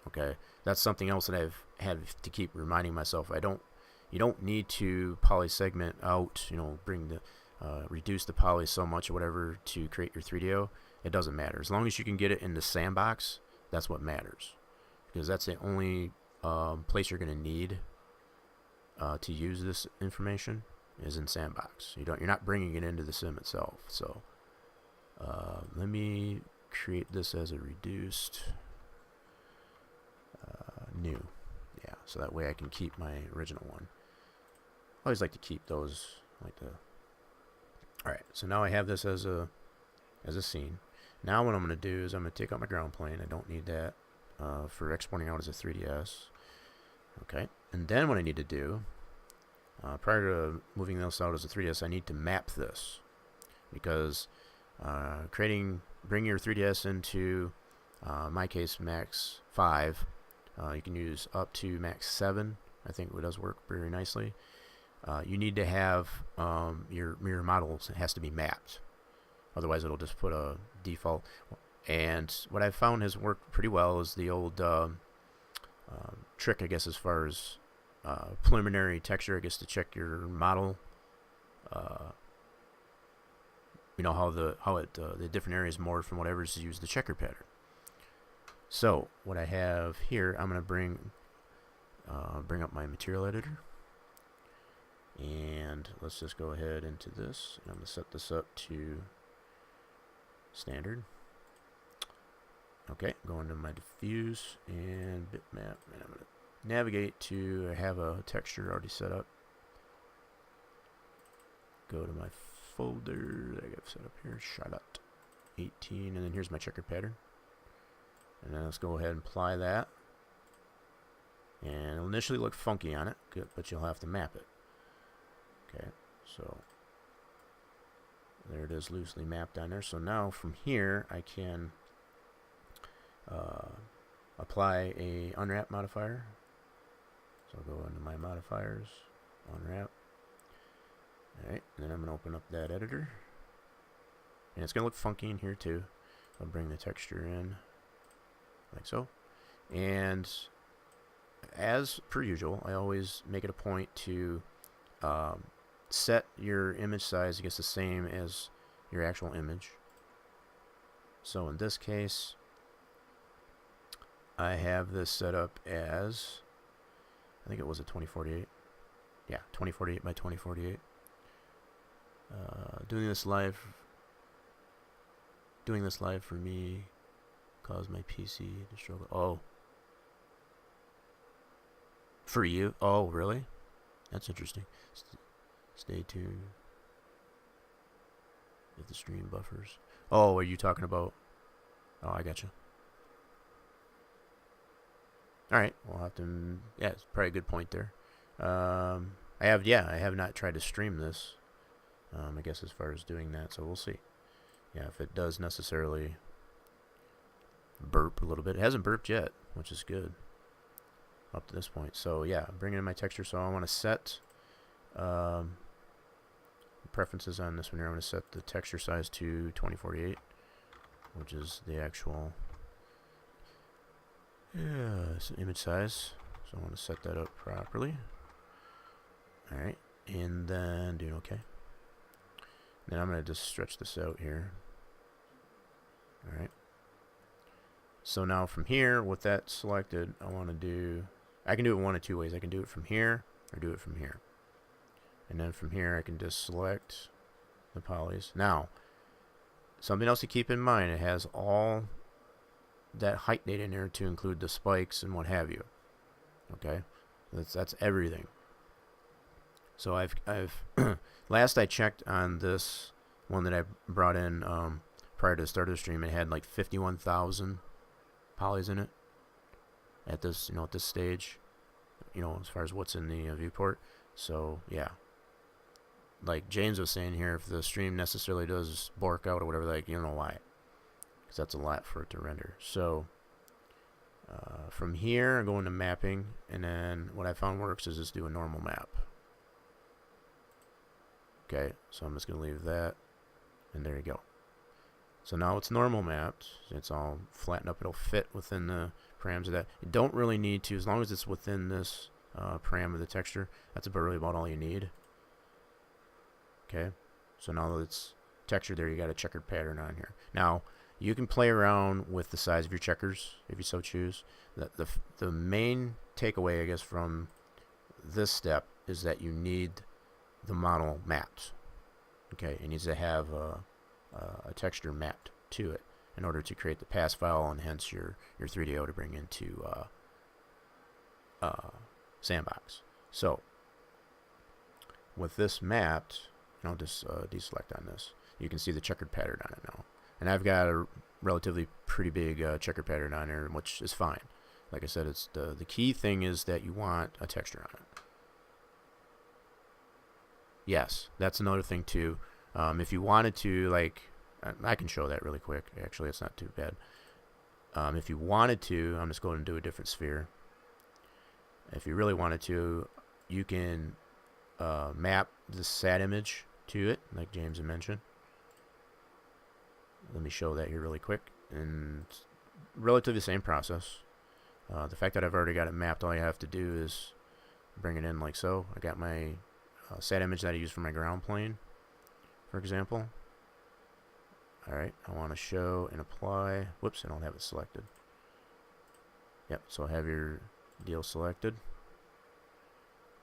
Okay, that's something else that I've had to keep reminding myself. You don't need to poly segment out. Bring the reduce the poly so much or whatever to create your 3DO. It doesn't matter as long as you can get it in the sandbox. That's what matters, because that's the only place you're going to need to use this information is in sandbox. You're not bringing it into the sim itself. So let me create this as a reduced new. Yeah, so that way I can keep my original one. I always like to keep those Alright, so now I have this as a scene. Now what I'm going to do is I'm going to take out my ground plane. I don't need that for exporting out as a 3DS. Okay, and then what I need to do, prior to moving this out as a 3DS, I need to map this, because bring your 3DS into, my case, max 5. You can use up to max 7. I think it does work very nicely. You need to have your mirror models. It has to be mapped. Otherwise, it'll just put a default. And what I've found has worked pretty well is the old trick, I guess, as far as preliminary texture, I guess, to check your model. How the different areas morph from whatever is use the checker pattern. So what I have here, I'm going to bring up my material editor, and let's just go ahead into this, and I'm going to set this up to standard. Okay, go into my diffuse and bitmap, and I'm going to navigate to, I have a texture already set up. Go to my folder that I got set up here, Charlotte 18, and then here's my checker pattern. And then let's go ahead and apply that. And it'll initially look funky on it, good, but you'll have to map it. Okay, so there it is, loosely mapped on there. So now from here I can apply a unwrap modifier. So I'll go into my modifiers, unwrap. Alright, and then I'm going to open up that editor. And it's going to look funky in here too. I'll bring the texture in like so. And as per usual, I always make it a point to set your image size against the same as your actual image. So in this case, I have this set up as, I think it was a 2048. Yeah, 2048 by 2048. Doing this live for me caused my PC to struggle. Oh. For you? Oh, really? That's interesting. Stay tuned. If the stream buffers. Oh, are you talking about? Oh, I gotcha. Alright, we'll have to... Yeah, it's probably a good point there. I have not tried to stream this. I guess as far as doing that, so we'll see. Yeah, if it does necessarily burp a little bit. It hasn't burped yet, which is good. Up to this point. So yeah, I'm bringing in my texture. So I want to set preferences on this one here. I'm going to set the texture size to 2048, which is the actual image size. So I want to set that up properly. Alright, and then doing OK. Then I'm going to just stretch this out here. Alright. So now from here, with that selected, I can do it one of two ways. I can do it from here or do it from here. And then from here, I can just select the polys. Now, something else to keep in mind, it has all that height data in there to include the spikes and what have you. Okay? That's everything. So I've last I checked on this one that I brought in prior to the start of the stream, it had like 51,000 polys in it at this stage, as far as what's in the viewport. So yeah, like James was saying here, if the stream necessarily does bork out or whatever, like, you don't know why, because that's a lot for it to render. So from here, I go into mapping, and then what I found works is just do a normal map. Okay, so I'm just going to leave that, and there you go. So now it's normal mapped. It's all flattened up. It'll fit within the params of that. You don't really need to, as long as it's within this param of the texture. That's really about all you need. Okay, so now that it's textured there, you got a checkered pattern on here. Now, you can play around with the size of your checkers if you so choose. The main takeaway, I guess, from this step is that you need the model mapped. Okay, it needs to have a texture mapped to it in order to create the pass file and hence your 3DO to bring into sandbox. So with this mapped, I'll just deselect on this. You can see the checkered pattern on it now, and I've got a relatively pretty big checkered pattern on there, which is fine. Like I said, it's the key thing is that you want a texture on it. Yes, that's another thing too. If you wanted to, like, I can show that really quick. Actually, it's not too bad. If you wanted to, I'm just going to do a different sphere. If you really wanted to, you can map the SAT image to it, like James had mentioned. Let me show that here really quick. And relatively the same process. The fact that I've already got it mapped, all you have to do is bring it in like so. I got my SAT image that I use for my ground plane, for example. Alright, I want to show and apply. Whoops, I don't have it selected. Yep, so have your deal selected.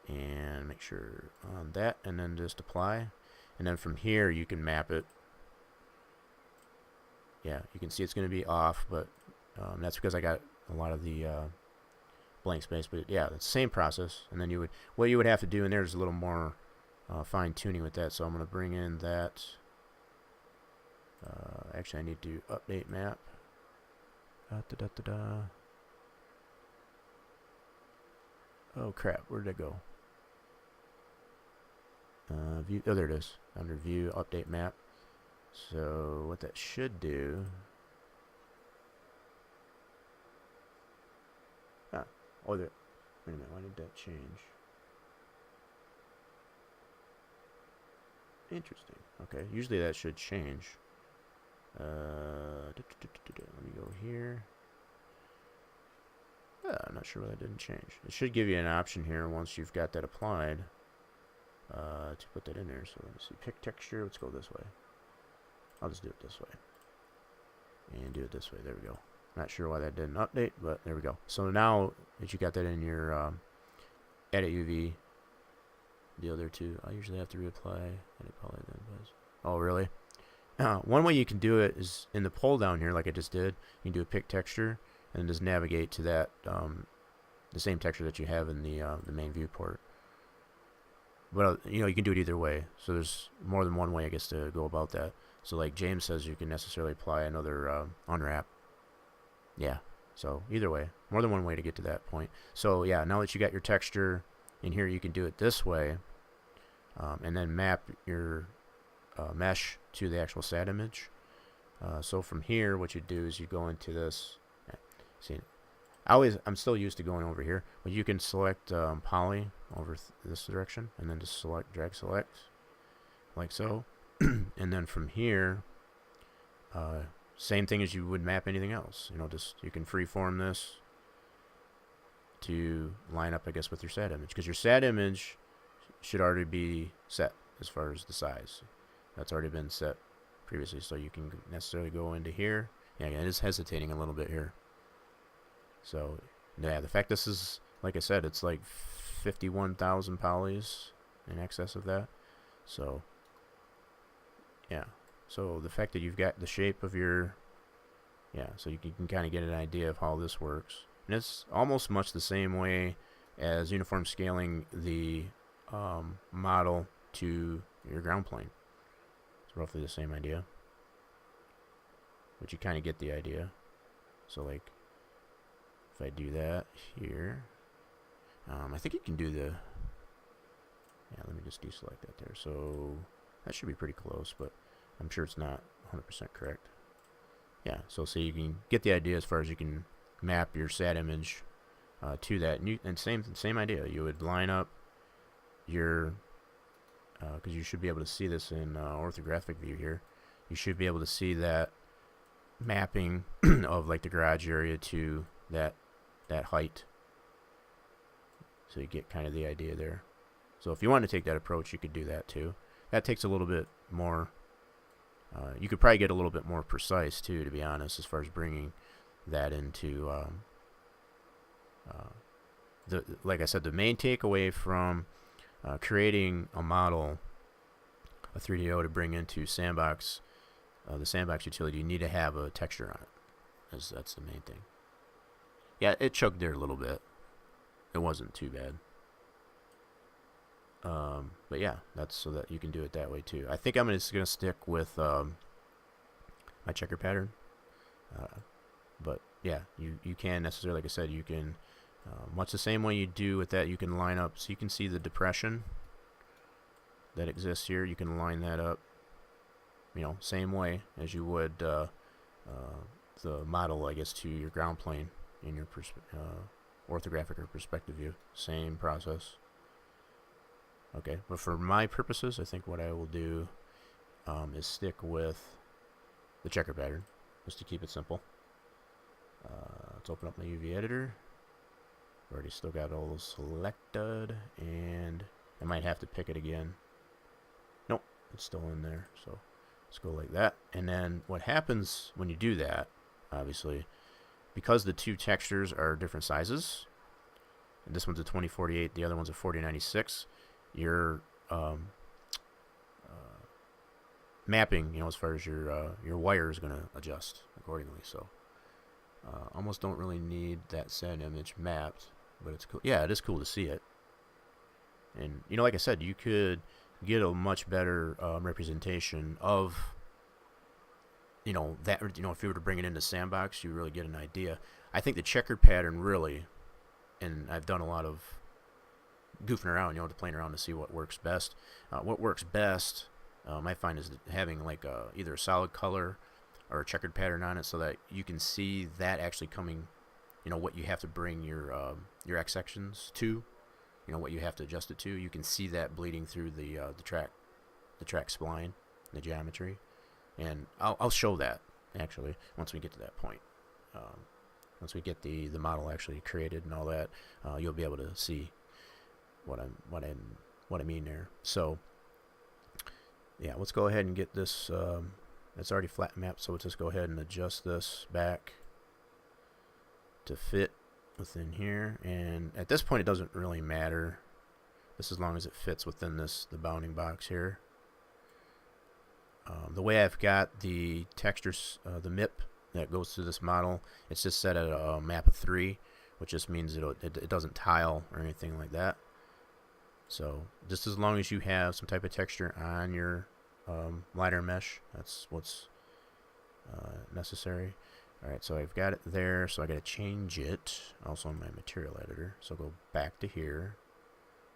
And make sure on that, and then just apply. And then from here, you can map it. Yeah, you can see it's going to be off, but that's because I got a lot of the blank space. But yeah, it's the same process. And then what you would have to do in there is a little more fine tuning with that. So I'm going to bring in that. Actually, I need to update map. Oh crap, where did it go? View. Oh, there it is. Under view, update map. So what that should do. Oh, there. Wait a minute. Why did that change? Interesting. Okay. Usually that should change. Let me go here. I'm not sure why that didn't change. It should give you an option here once you've got that applied to put that in there. So let me see. Pick texture. Let's go this way. I'll just do it this way. And do it this way. There we go. Not sure why that didn't update, but there we go. So now that you got that in your edit UV deal there too, I usually have to reapply edit poly then. Oh, really? One way you can do it is in the pull down here, like I just did. You can do a pick texture and just navigate to that the same texture that you have in the main viewport. But you know, you can do it either way. So there's more than one way, I guess, to go about that. So like James says, you can necessarily apply another unwrap. Yeah. So either way, more than one way to get to that point. So yeah, now that you got your texture in here, you can do it this way, and then map your mesh to the actual SAT image. So from here, what you do is you go into this. See, I'm still used to going over here, but you can select poly over this direction, and then just drag select, like so. And then from here, same thing as you would map anything else. You know, just you can freeform this to line up, I guess, with your SAT image, because your SAT image should already be set as far as the size. That's already been set previously, so you can necessarily go into here. Yeah, it is hesitating a little bit here. So yeah, the fact this is, like I said, it's like 51,000 polys in excess of that. So yeah, so the fact that you've got the shape of your, yeah, so you can kind of get an idea of how this works. And it's almost much the same way as uniform scaling the model to your ground plane. It's roughly the same idea, but you kind of get the idea. So like, if I do that here, I think you can do the, yeah, let me just deselect that there. So that should be pretty close, but I'm sure it's not 100% correct. Yeah, so see, you can get the idea as far as you can map your SAT image to that. And same idea. You would line up your, because you should be able to see this in orthographic view here. You should be able to see that mapping of like the garage area to that height. So you get kind of the idea there. So if you want to take that approach, you could do that too. That takes a little bit more. You could probably get a little bit more precise too, to be honest, as far as bringing that into. Like I said, the main takeaway from creating a model, a 3DO to bring into Sandbox, the Sandbox utility, you need to have a texture on it. That's the main thing. Yeah, it chugged there a little bit. It wasn't too bad. But yeah, that's so that you can do it that way too. I think I'm just going to stick with my checker pattern. But yeah, you can necessarily, like I said, you can, much the same way you do with that, you can line up, so you can see the depression that exists here. You can line that up, you know, same way as you would the model, I guess, to your ground plane in your orthographic or perspective view. Same process. Okay, but for my purposes, I think what I will do is stick with the checker pattern, just to keep it simple. Let's open up my UV editor. Already still got all those selected, and I might have to pick it again. Nope, it's still in there, so let's go like that. And then what happens when you do that, obviously, because the two textures are different sizes, and this one's a 2048, the other one's a 4096, your mapping, you know, as far as your wire is going to adjust accordingly. So almost don't really need that SAT image mapped, but it's cool. Yeah, it is cool to see it. And you know, like I said, you could get a much better representation of, you know, that, you know, if you were to bring it into Sandbox, you really get an idea. I think the checkered pattern really, and I've done a lot of goofing around, you know, to playing around to see what works best. What works best, I find, is having like either a solid color or a checkered pattern on it, so that you can see that actually coming, you know, what you have to bring your X sections to, you know, what you have to adjust it to. You can see that bleeding through the track spline, the geometry, and I'll show that actually once we get to that point. once we get the model actually created and all that, you'll be able to see what I mean there. So yeah, let's go ahead and get this. It's already flat mapped, so let's just go ahead and adjust this back to fit within here. And at this point, it doesn't really matter, just as long as it fits within the bounding box here. The way I've got the textures, the MIP that goes through this model, it's just set at a map of 3, which just means it doesn't tile or anything like that. So just as long as you have some type of texture on your LiDAR mesh, that's what's necessary. Alright, so I've got it there, so I got to change it also in my material editor. So go back to here,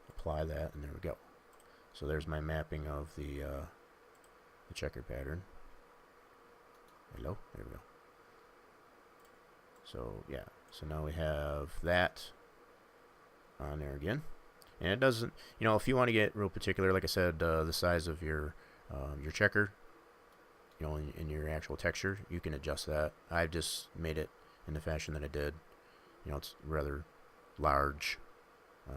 apply that, and there we go. So there's my mapping of the checker pattern. Hello, there we go. So yeah, so now we have that on there again. And it doesn't, if you want to get real particular, like I said, the size of your checker, in your actual texture, you can adjust that. I've just made it in the fashion that I did. It's rather large.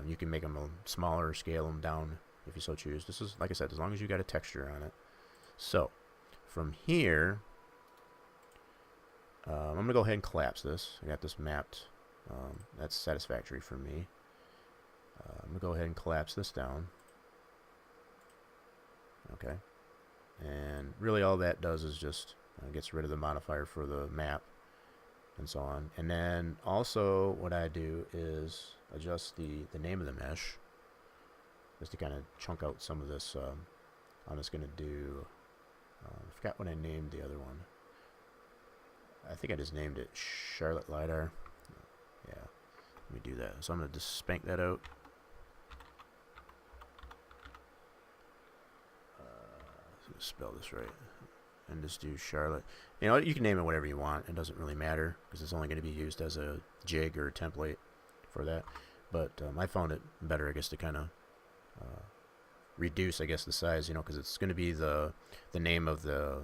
You can make them smaller, scale them down if you so choose. This is, like I said, as long as you got a texture on it. So from here, I'm going to go ahead and collapse this. I got this mapped. That's satisfactory for me. I'm going to go ahead and collapse this down. Okay. And really all that does is just gets rid of the modifier for the map and so on. And then also what I do is adjust the name of the mesh just to kind of chunk out some of this. I'm just going to do, I forgot what I named the other one. I think I just named it Charlotte LiDAR. Yeah, let me do that. So I'm going to just spank that out. Spell this right and just do Charlotte. You can name it whatever you want. It doesn't really matter because it's only going to be used as a jig or a template for that. But I found it better, I guess, to kind of reduce, I guess, the size, because it's going to be the name of the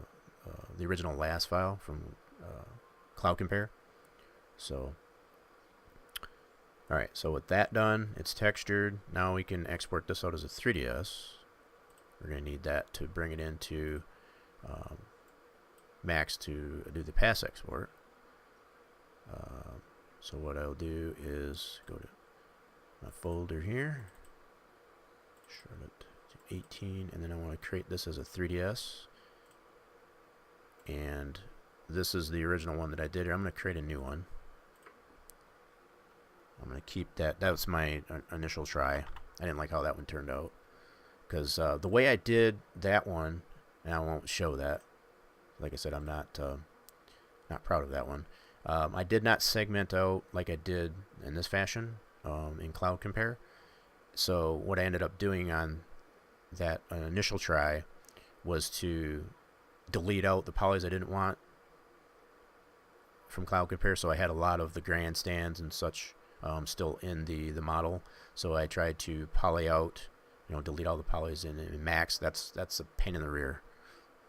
original LAS file from CloudCompare. So alright, so with that done, it's textured. Now we can export this out as a 3DS. We're going to need that to bring it into Max to do the pass export. So what I'll do is go to my folder here, Charlotte 18, and then I want to create this as a 3DS. And this is the original one that I did here. I'm going to create a new one. I'm going to keep that. That was my initial try. I didn't like how that one turned out. Because the way I did that one, and I won't show that. Like I said, I'm not proud of that one. I did not segment out like I did in this fashion in CloudCompare. So what I ended up doing on that initial try was to delete out the polys I didn't want from CloudCompare. So I had a lot of the grandstands and such still in the model. So I tried to poly out, delete all the polys in Max. That's a pain in the rear.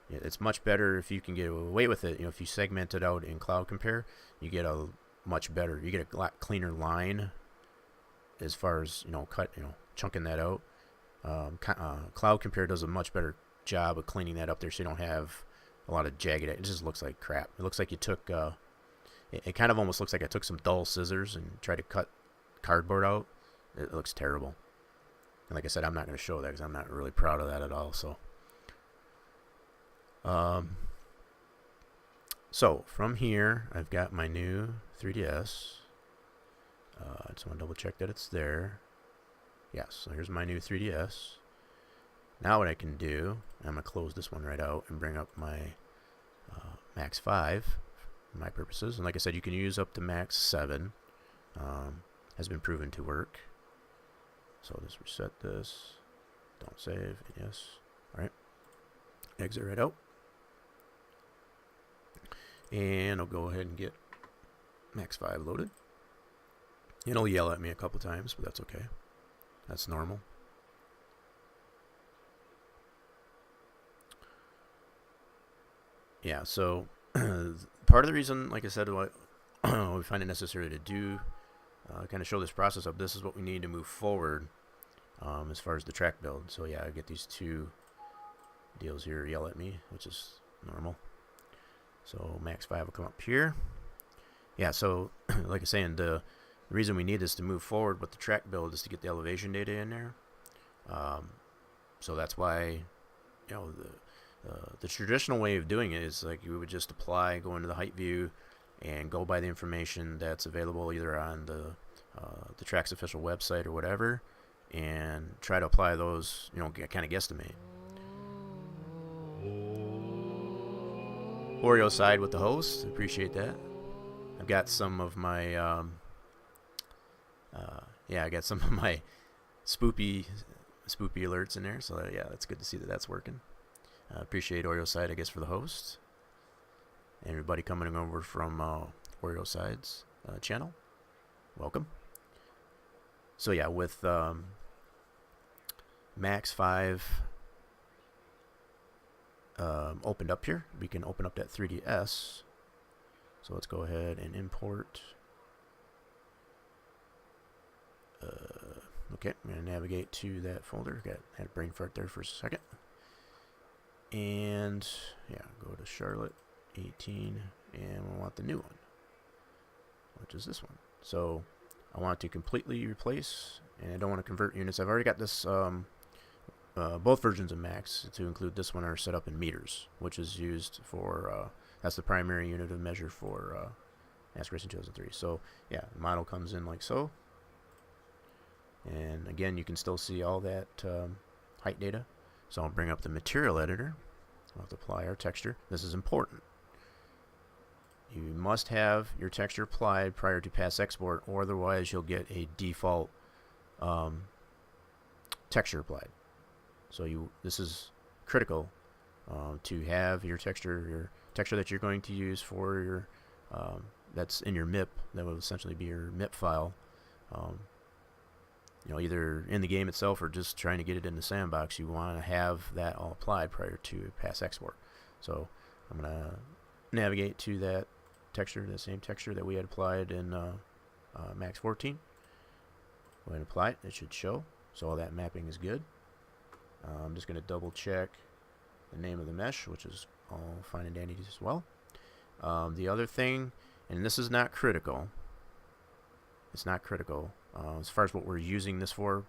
It's much better if you can get away with it. If you segment it out in CloudCompare, you get a much better. You get a lot cleaner line as far as chunking that out. CloudCompare does a much better job of cleaning that up there, so you don't have a lot of jagged. It just looks like crap. It looks like you took. It kind of almost looks like I took some dull scissors and tried to cut cardboard out. It looks terrible. And like I said, I'm not going to show that because I'm not really proud of that at all. So from here, I've got my new 3DS. I just want to double check that it's there. Yes, so here's my new 3DS. Now what I can do, I'm going to close this one right out and bring up my Max 5 for my purposes. And like I said, you can use up to Max 7. Has been proven to work. So I'll just reset this. Don't save. Yes. Alright. Exit right out. And I'll go ahead and get Max 5 loaded. It'll yell at me a couple times, but that's okay. That's normal. Yeah, so part of the reason, like I said, we find it necessary to do, kind of show this process of this is what we need to move forward as far as the track build. So yeah, I get these two deals here yell at me, which is normal. So max 5 will come up here. Yeah, so like I was saying, the reason we need this to move forward with the track build is to get the elevation data in there. So that's why, the traditional way of doing it is like you would just apply, go into the height view, and go by the information that's available either on the track's official website or whatever, and try to apply those, kind of guesstimate. Oreo side with the host, appreciate that. I've got some of my I got some of my spoopy alerts in there, so yeah, that's good to see that that's working. Appreciate Oreo side, I guess, for the host. Everybody coming over from Oreo side's channel, welcome. So yeah, with max 5 opened up here, we can open up that 3ds. So let's go ahead and import. Okay, I'm going to navigate to that folder. Had a brain fart there for a second. And yeah, go to Charlotte 18, and we want the new one, which is this one. So I want to completely replace, and I don't want to convert units. I've already got this, both versions of Max to include this one are set up in meters, which is used for, that's the primary unit of measure for NASCAR Racing 2003. So yeah, the model comes in like so. And again, you can still see all that height data. So I'll bring up the material editor. I'll have to apply our texture. This is important. You must have your texture applied prior to pass export, or otherwise you'll get a default texture applied. So this is critical to have your texture that you're going to use for your that's in your MIP. That will essentially be your MIP file. Either in the game itself or just trying to get it in the sandbox, you want to have that all applied prior to pass export. So I'm going to navigate to that texture, the same texture that we had applied in Max 14. Go ahead and apply it. It should show. So all that mapping is good. I'm just going to double check the name of the mesh, which is all fine and dandy as well. The other thing, and this is not critical, it's not critical as far as what we're using this for.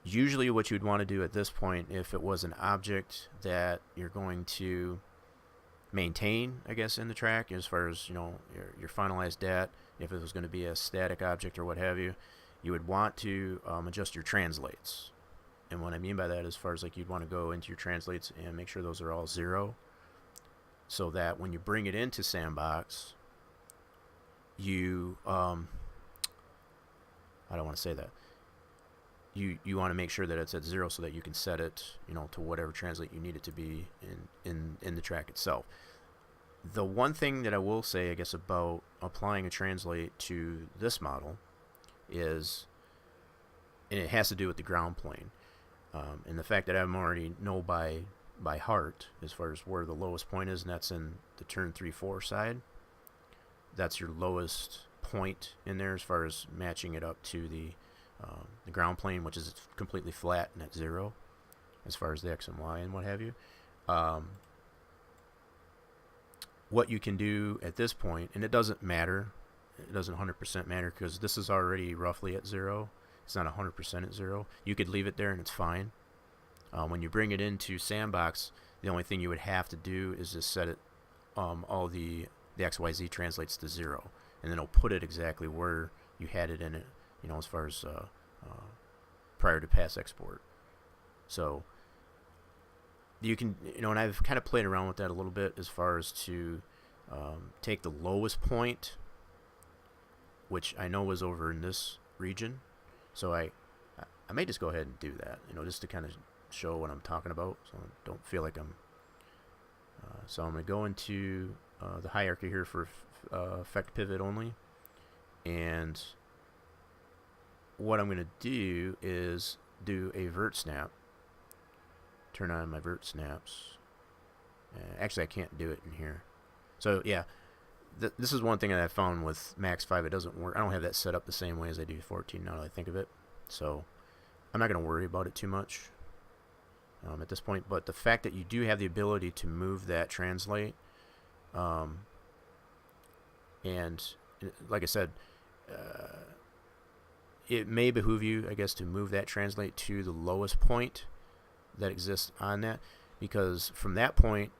Usually what you'd want to do at this point, if it was an object that you're going to maintain, I guess, in the track, as far as your finalized DAT, if it was going to be a static object or what have you, you would want to adjust your translates. And what I mean by that, as far as like you'd want to go into your translates and make sure those are all 0, so that when you bring it into Sandbox, you I don't want to say that. You want to make sure that it's at 0 so that you can set it, to whatever translate you need it to be in the track itself. The one thing that I will say, I guess, about applying a translate to this model is, and it has to do with the ground plane, and the fact that I already know by heart as far as where the lowest point is, and that's in the turn 3-4 side. That's your lowest point in there as far as matching it up to the ground plane, which is completely flat and at 0 as far as the X and Y and what have you. What you can do at this point, and it doesn't matter, it doesn't 100% matter because this is already roughly at 0. It's not 100% at 0. You could leave it there and it's fine. When you bring it into Sandbox, the only thing you would have to do is just set it, all the XYZ translates to 0, and then it'll put it exactly where you had it in it, as far as prior to pass export. So you can, and I've kind of played around with that a little bit as far as to take the lowest point, which I know was over in this region. So I may just go ahead and do that, just to kind of show what I'm talking about, so I don't feel like I'm. So I'm going to go into the hierarchy here for effect pivot only, and what I'm going to do is do a vert snap. Turn on my vert snaps. Actually, I can't do it in here. So yeah, this is one thing that I found with Max 5. It doesn't work. I don't have that set up the same way as I do 14 now that I think of it. So I'm not going to worry about it too much at this point. But the fact that you do have the ability to move that translate, and like I said, it may behoove you, I guess, to move that translate to the lowest point that exists on that, because from that point,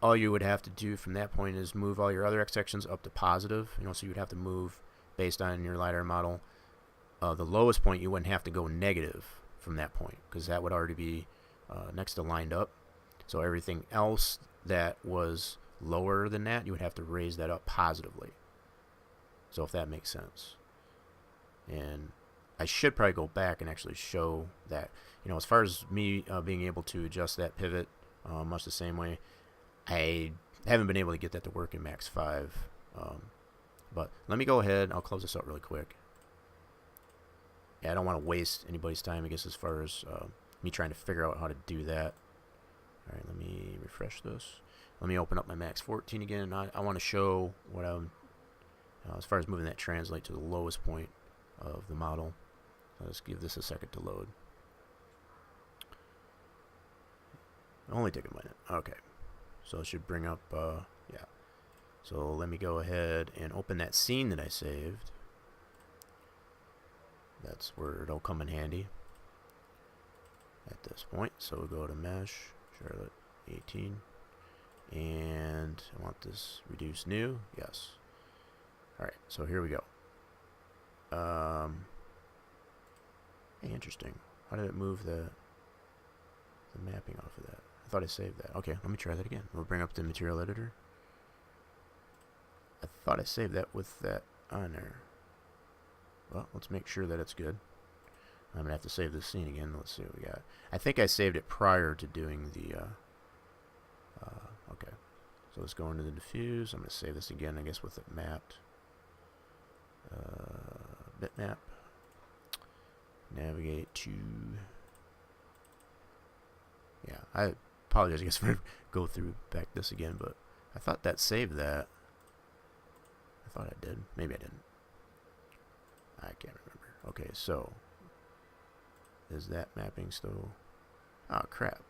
all you would have to do from that point is move all your other X sections up to positive. So you would have to move based on your LiDAR model. The lowest point, you wouldn't have to go negative from that point, because that would already be next to lined up. So everything else that was lower than that, you would have to raise that up positively. So if that makes sense. And I should probably go back and actually show that. As far as me being able to adjust that pivot much the same way, I haven't been able to get that to work in Max 5. But let me go ahead. I'll close this out really quick. Yeah, I don't want to waste anybody's time, I guess, as far as me trying to figure out how to do that. All right, let me refresh this. Let me open up my Max 14 again. I want to show what I'm, as far as moving that translate to the lowest point of the model. Let's give this a second to load. It'll only take a minute. Okay. So it should bring up, yeah. So let me go ahead and open that scene that I saved. That's where it'll come in handy at this point. So we'll go to Mesh, Charlotte 18, and I want this reduce new. Yes. Alright, so here we go. Hey, interesting. How did it move the mapping off of that? I thought I saved that. Okay, let me try that again. We'll bring up the material editor. I thought I saved that with that on there. Well, let's make sure that it's good. I'm going to have to save this scene again. Let's see what we got. I think I saved it prior to doing the... okay. So let's go into the diffuse. I'm going to save this again, I guess, with it mapped. Bitmap. Navigate to... Yeah, I apologize, I guess, for go through back this again, but I thought that saved that. I thought I did. Maybe I didn't. I can't remember. Okay, so is that mapping still? Oh, crap.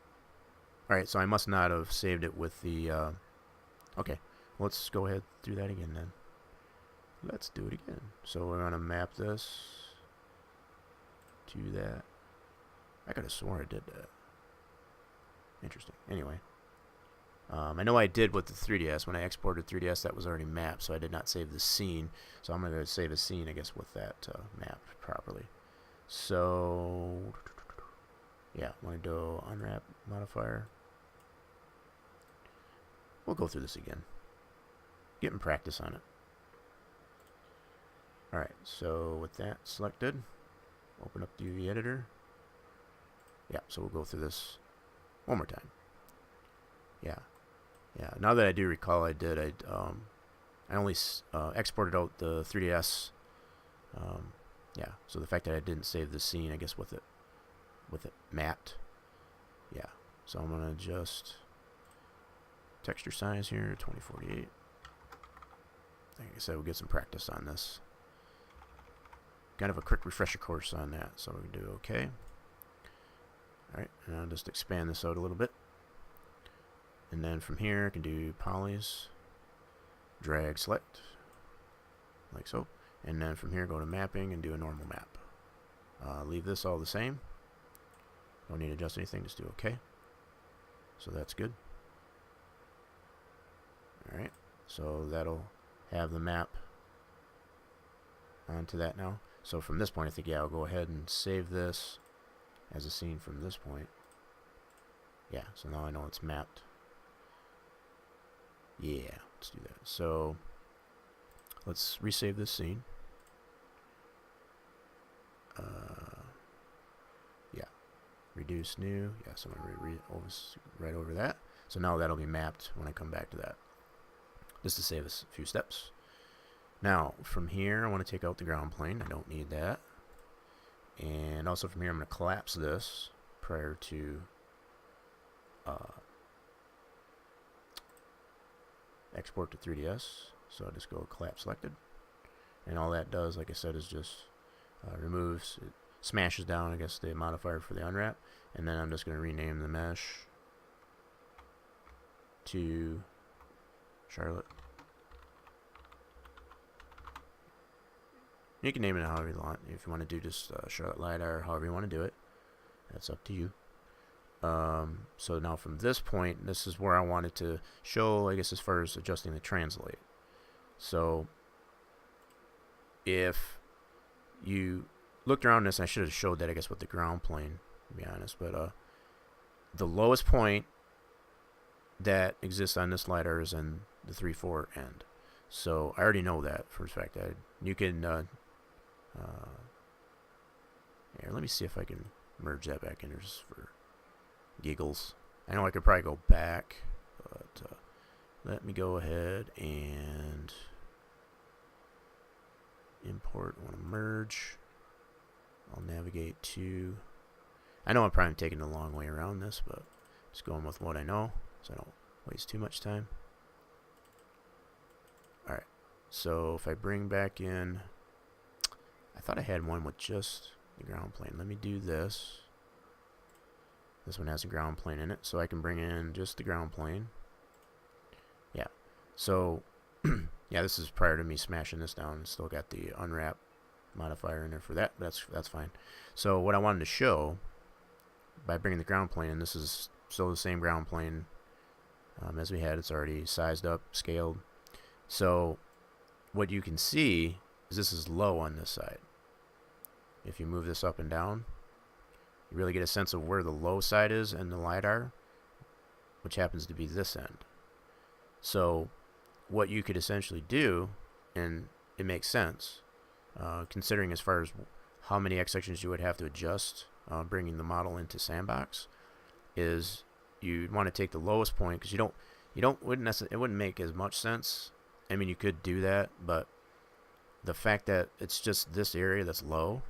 Alright, so I must not have saved it with the... okay, let's go ahead through that again then. Let's do it again. So we're going to map this to that. I could have sworn I did that. Interesting. Anyway. I know I did with the 3DS. When I exported 3DS, that was already mapped, so I did not save the scene. So I'm going to save a scene, I guess, with that mapped properly. So, yeah, I'm going to do unwrap modifier. We'll go through this again. Getting practice on it. Alright, so with that selected, open up the UV editor. Yeah, so we'll go through this one more time. Yeah. Yeah, now that I do recall, I only exported out the 3DS. Yeah, so the fact that I didn't save the scene, I guess, with it mapped. Yeah, so I'm gonna adjust texture size here, 2048. Like I said, we'll get some practice on this. Kind of a quick refresher course on that, so we can do okay. Alright, and I'll just expand this out a little bit. And then from here, I can do polys, drag select, like so. And then from here, go to mapping and do a normal map. Leave this all the same. Don't need to adjust anything, just do OK. So that's good. Alright, so that'll have the map onto that now. So from this point, I think, yeah, I'll go ahead and save this as a scene from this point. Yeah, so now I know it's mapped. Yeah, let's do that. So let's resave this scene. Yeah, reduce new. Yeah, so I'm going to right over that. So now that'll be mapped when I come back to that. Just to save us a few steps. Now, from here, I want to take out the ground plane. I don't need that. And also from here, I'm going to collapse this prior to export to 3ds. So I just go collapse selected, and all that does, like I said, is just removes, it smashes down, I guess, the modifier for the unwrap, and then I'm just going to rename the mesh to Charlotte. You can name it however you want. If you want to do just Charlotte LiDAR, however you want to do it, that's up to you. So now from this point, this is where I wanted to show, I guess, as far as adjusting the translate. So if you looked around this, I should have showed that, I guess, with the ground plane, to be honest, but the lowest point that exists on this LiDAR is in the 3-4 end. So I already know that for a fact. You can here, let me see if I can merge that back in just for giggles. I know I could probably go back, but let me go ahead and import. I want to merge. I'll navigate to, I know I'm probably taking the long way around this, but just going with what I know so I don't waste too much time. Alright, so if I bring back in, I thought I had one with just the ground plane. Let me do this. This one has a ground plane in it, so I can bring in just the ground plane. Yeah, so yeah, this is prior to me smashing this down. Still got the unwrap modifier in there for that. That's fine. So what I wanted to show by bringing the ground plane in, this is still the same ground plane as we had. It's already sized up, scaled. So what you can see is this is low on this side. If you move this up and down, you really get a sense of where the low side is in the LiDAR, which happens to be this end. So what you could essentially do, and it makes sense, considering as far as how many X sections you would have to adjust bringing the model into sandbox, is you want to take the lowest point, because it wouldn't make as much sense. I mean, you could do that, but the fact that it's just this area that's low,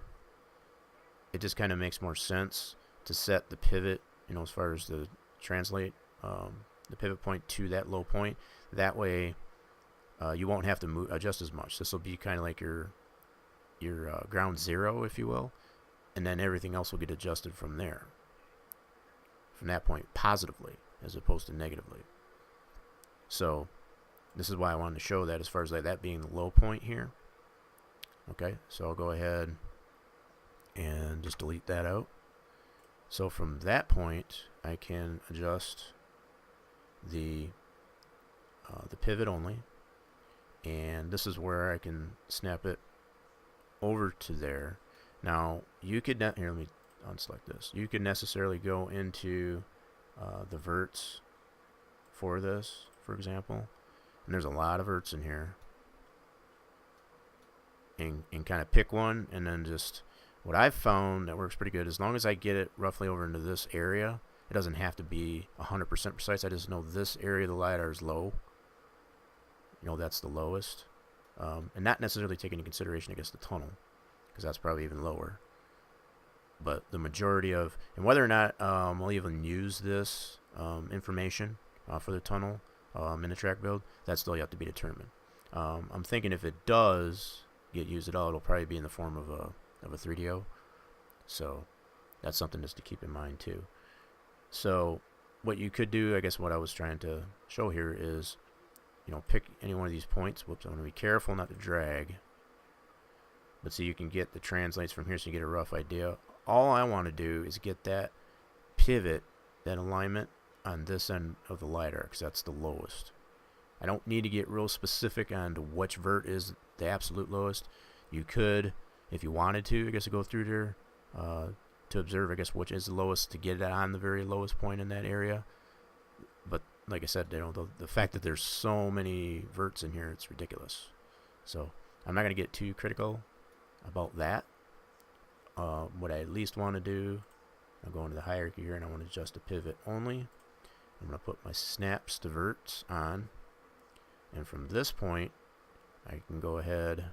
it just kind of makes more sense to set the pivot, as far as the translate the pivot point to that low point. That way you won't have to adjust as much. This will be kind of like your ground zero, if you will, and then everything else will get adjusted from there, from that point, positively as opposed to negatively. So this is why I wanted to show that, as far as like that being the low point here. Okay, so I'll go ahead and just delete that out. So from that point, I can adjust the pivot only, and this is where I can snap it over to there. Now you could here, let me unselect this. You could necessarily go into the verts for this, for example, and there's a lot of verts in here, and kind of pick one, and then just, what I've found that works pretty good, as long as I get it roughly over into this area, it doesn't have to be 100% precise. I just know this area of the LiDAR is low. That's the lowest. And not necessarily taking into consideration, I guess, the tunnel, because that's probably even lower. But the majority of, and whether or not I'll even use this information for the tunnel in the track build, that's still yet to be determined. I'm thinking if it does get used at all, it'll probably be in the form of a 3DO. So that's something just to keep in mind too. So what you could do, I guess what I was trying to show here is, pick any one of these points. Whoops, I'm going to be careful not to drag. But so you can get the translates from here, so you get a rough idea. All I want to do is get that pivot, that alignment on this end of the LiDAR, because that's the lowest. I don't need to get real specific on to which vert is the absolute lowest. You could, if you wanted to, I guess, go through there to observe, I guess, which is the lowest, to get it on the very lowest point in that area. But like I said, the fact that there's so many verts in here, it's ridiculous. So I'm not going to get too critical about that. What I at least want to do, I'll go into the hierarchy here, and I want to adjust the pivot only. I'm going to put my snaps to verts on, and from this point I can go ahead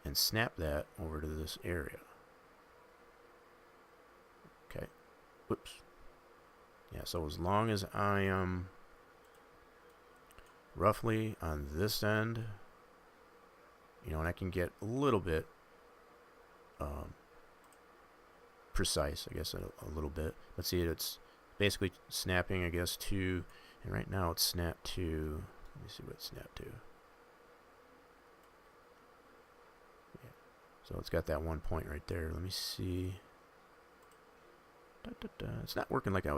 and snap that over to this area. Okay, whoops. Yeah, so as long as I am roughly on this end, and I can get a little bit precise, I guess, a little bit. Let's see, it's basically snapping, I guess, to, and right now it's snapped to, let me see what it's snapped to. Yeah. So it's got that 1 point right there. Let me see. It's not working like it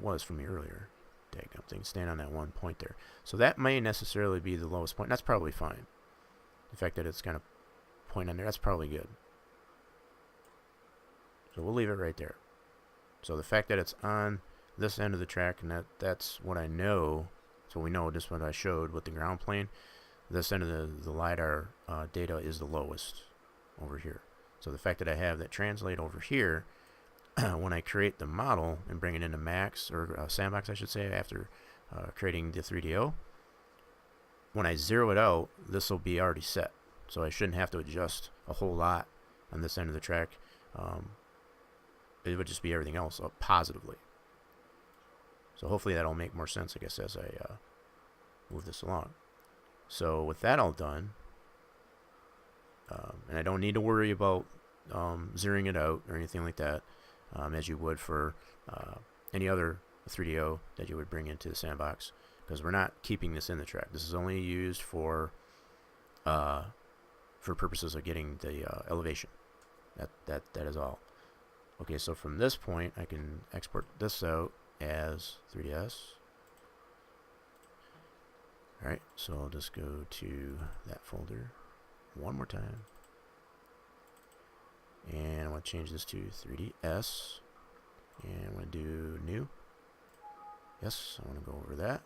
was for me earlier. Daggum thing, stand on that 1 point there. So that may necessarily be the lowest point. That's probably fine. The fact that it's kind of point on there, that's probably good. So we'll leave it right there. So the fact that it's on this end of the track, and that's what I know. So we know just what I showed with the ground plane. This end of the LiDAR data is the lowest over here. So the fact that I have that translate over here, when I create the model and bring it into Max, or Sandbox I should say, after creating the 3DO, when I zero it out, this will be already set. So I shouldn't have to adjust a whole lot on this end of the track. It would just be everything else up positively. So hopefully that'll make more sense, I guess, as I move this along. So with that all done, and I don't need to worry about zeroing it out or anything like that, as you would for any other 3DO that you would bring into the sandbox, because we're not keeping this in the track. This is only used for purposes of getting the elevation. That is all. Okay, so from this point, I can export this out as 3ds. Alright, so I'll just go to that folder one more time. And I want to change this to 3ds. And I want to do new. Yes, I want to go over that.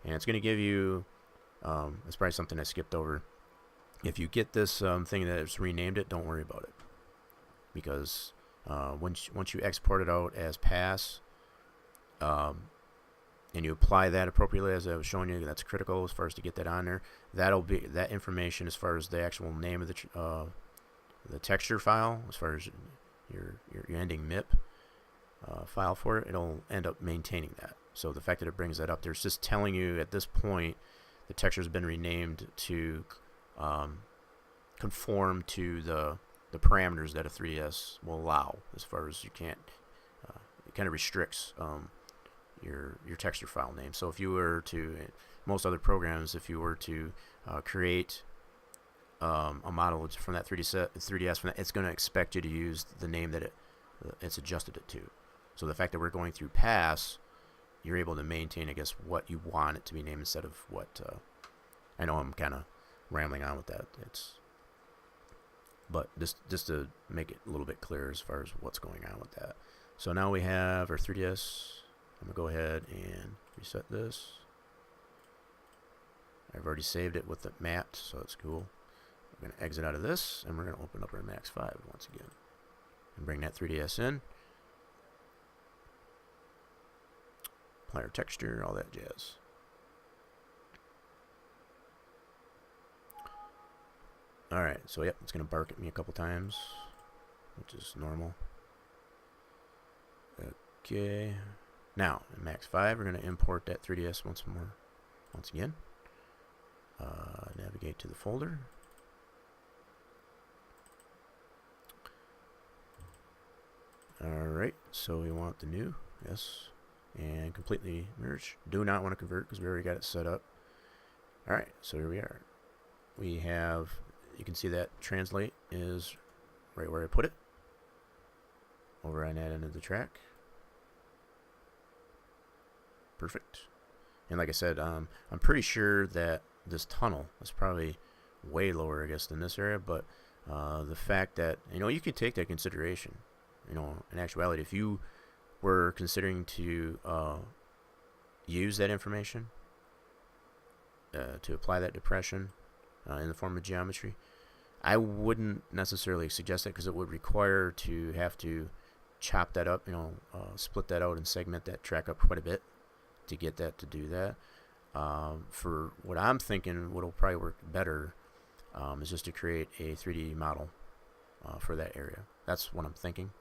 And it's going to give you, it's probably something I skipped over. If you get this thing that's renamed it, don't worry about it. Because once you export it out as pass, and you apply that appropriately, as I was showing you, that's critical as far as to get that on there. That'll be that information as far as the actual name of the texture file, as far as your ending MIP file for it. It'll end up maintaining that. So the fact that it brings that up there is just telling you at this point the texture has been renamed to conform to the parameters that a 3DS will allow, as far as you can't. It kind of restricts your texture file name. So if you were to, most other programs, if you were to create a model from that 3DS, from that, it's going to expect you to use the name that it's adjusted it to. So the fact that we're going through pass, you're able to maintain, I guess, what you want it to be named instead of what. I know I'm kind of rambling on with that. But just to make it a little bit clearer as far as what's going on with that. So now we have our 3DS. I'm going to go ahead and reset this. I've already saved it with it mapped, so that's cool. We're going to exit out of this, and we're going to open up our Max 5 once again. And bring that 3DS in. Apply our texture, all that jazz. Alright, so yep, it's going to bark at me a couple times, which is normal. Okay. Now, in Max 5, we're going to import that 3DS once again. Navigate to the folder. Alright, so we want the new, yes, and completely merge. Do not want to convert because we already got it set up. Alright, so here we are. We have, you can see that translate is right where I put it, over on that end of the track. Perfect. And like I said, I'm pretty sure that this tunnel is probably way lower, I guess, than this area, but the fact that, you could take that consideration. In actuality, if you were considering to use that information to apply that depression in the form of geometry, I wouldn't necessarily suggest that, because it would require to have to chop that up, split that out and segment that track up quite a bit to get that to do that. For what I'm thinking, what'll probably work better is just to create a 3D model for that area. That's what I'm thinking.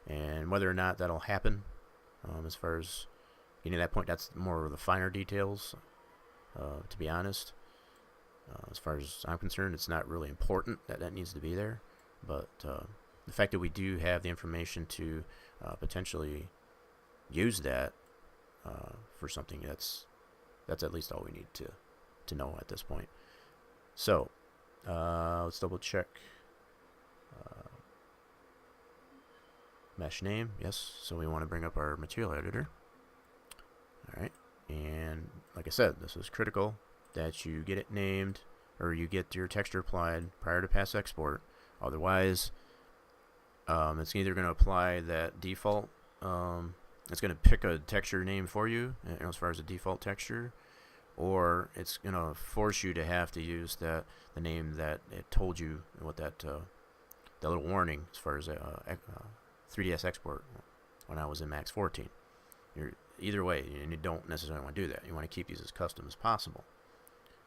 And whether or not that'll happen, as far as getting to that point, that's more of the finer details. to be honest. As far as I'm concerned, it's not really important that that needs to be there, but the fact that we do have the information to potentially use that for something, that's at least all we need to know at this point. So let's double check. Mesh name, yes. So we want to bring up our material editor. All right, and like I said, this is critical that you get it named or you get your texture applied prior to pass export. Otherwise, it's either going to apply that default. It's going to pick a texture name for you, as far as a default texture, or it's going to force you to have to use the name that it told you, what that little warning as far as 3ds export when I was in Max 14. Either way, you don't necessarily want to do that. You want to keep these as custom as possible.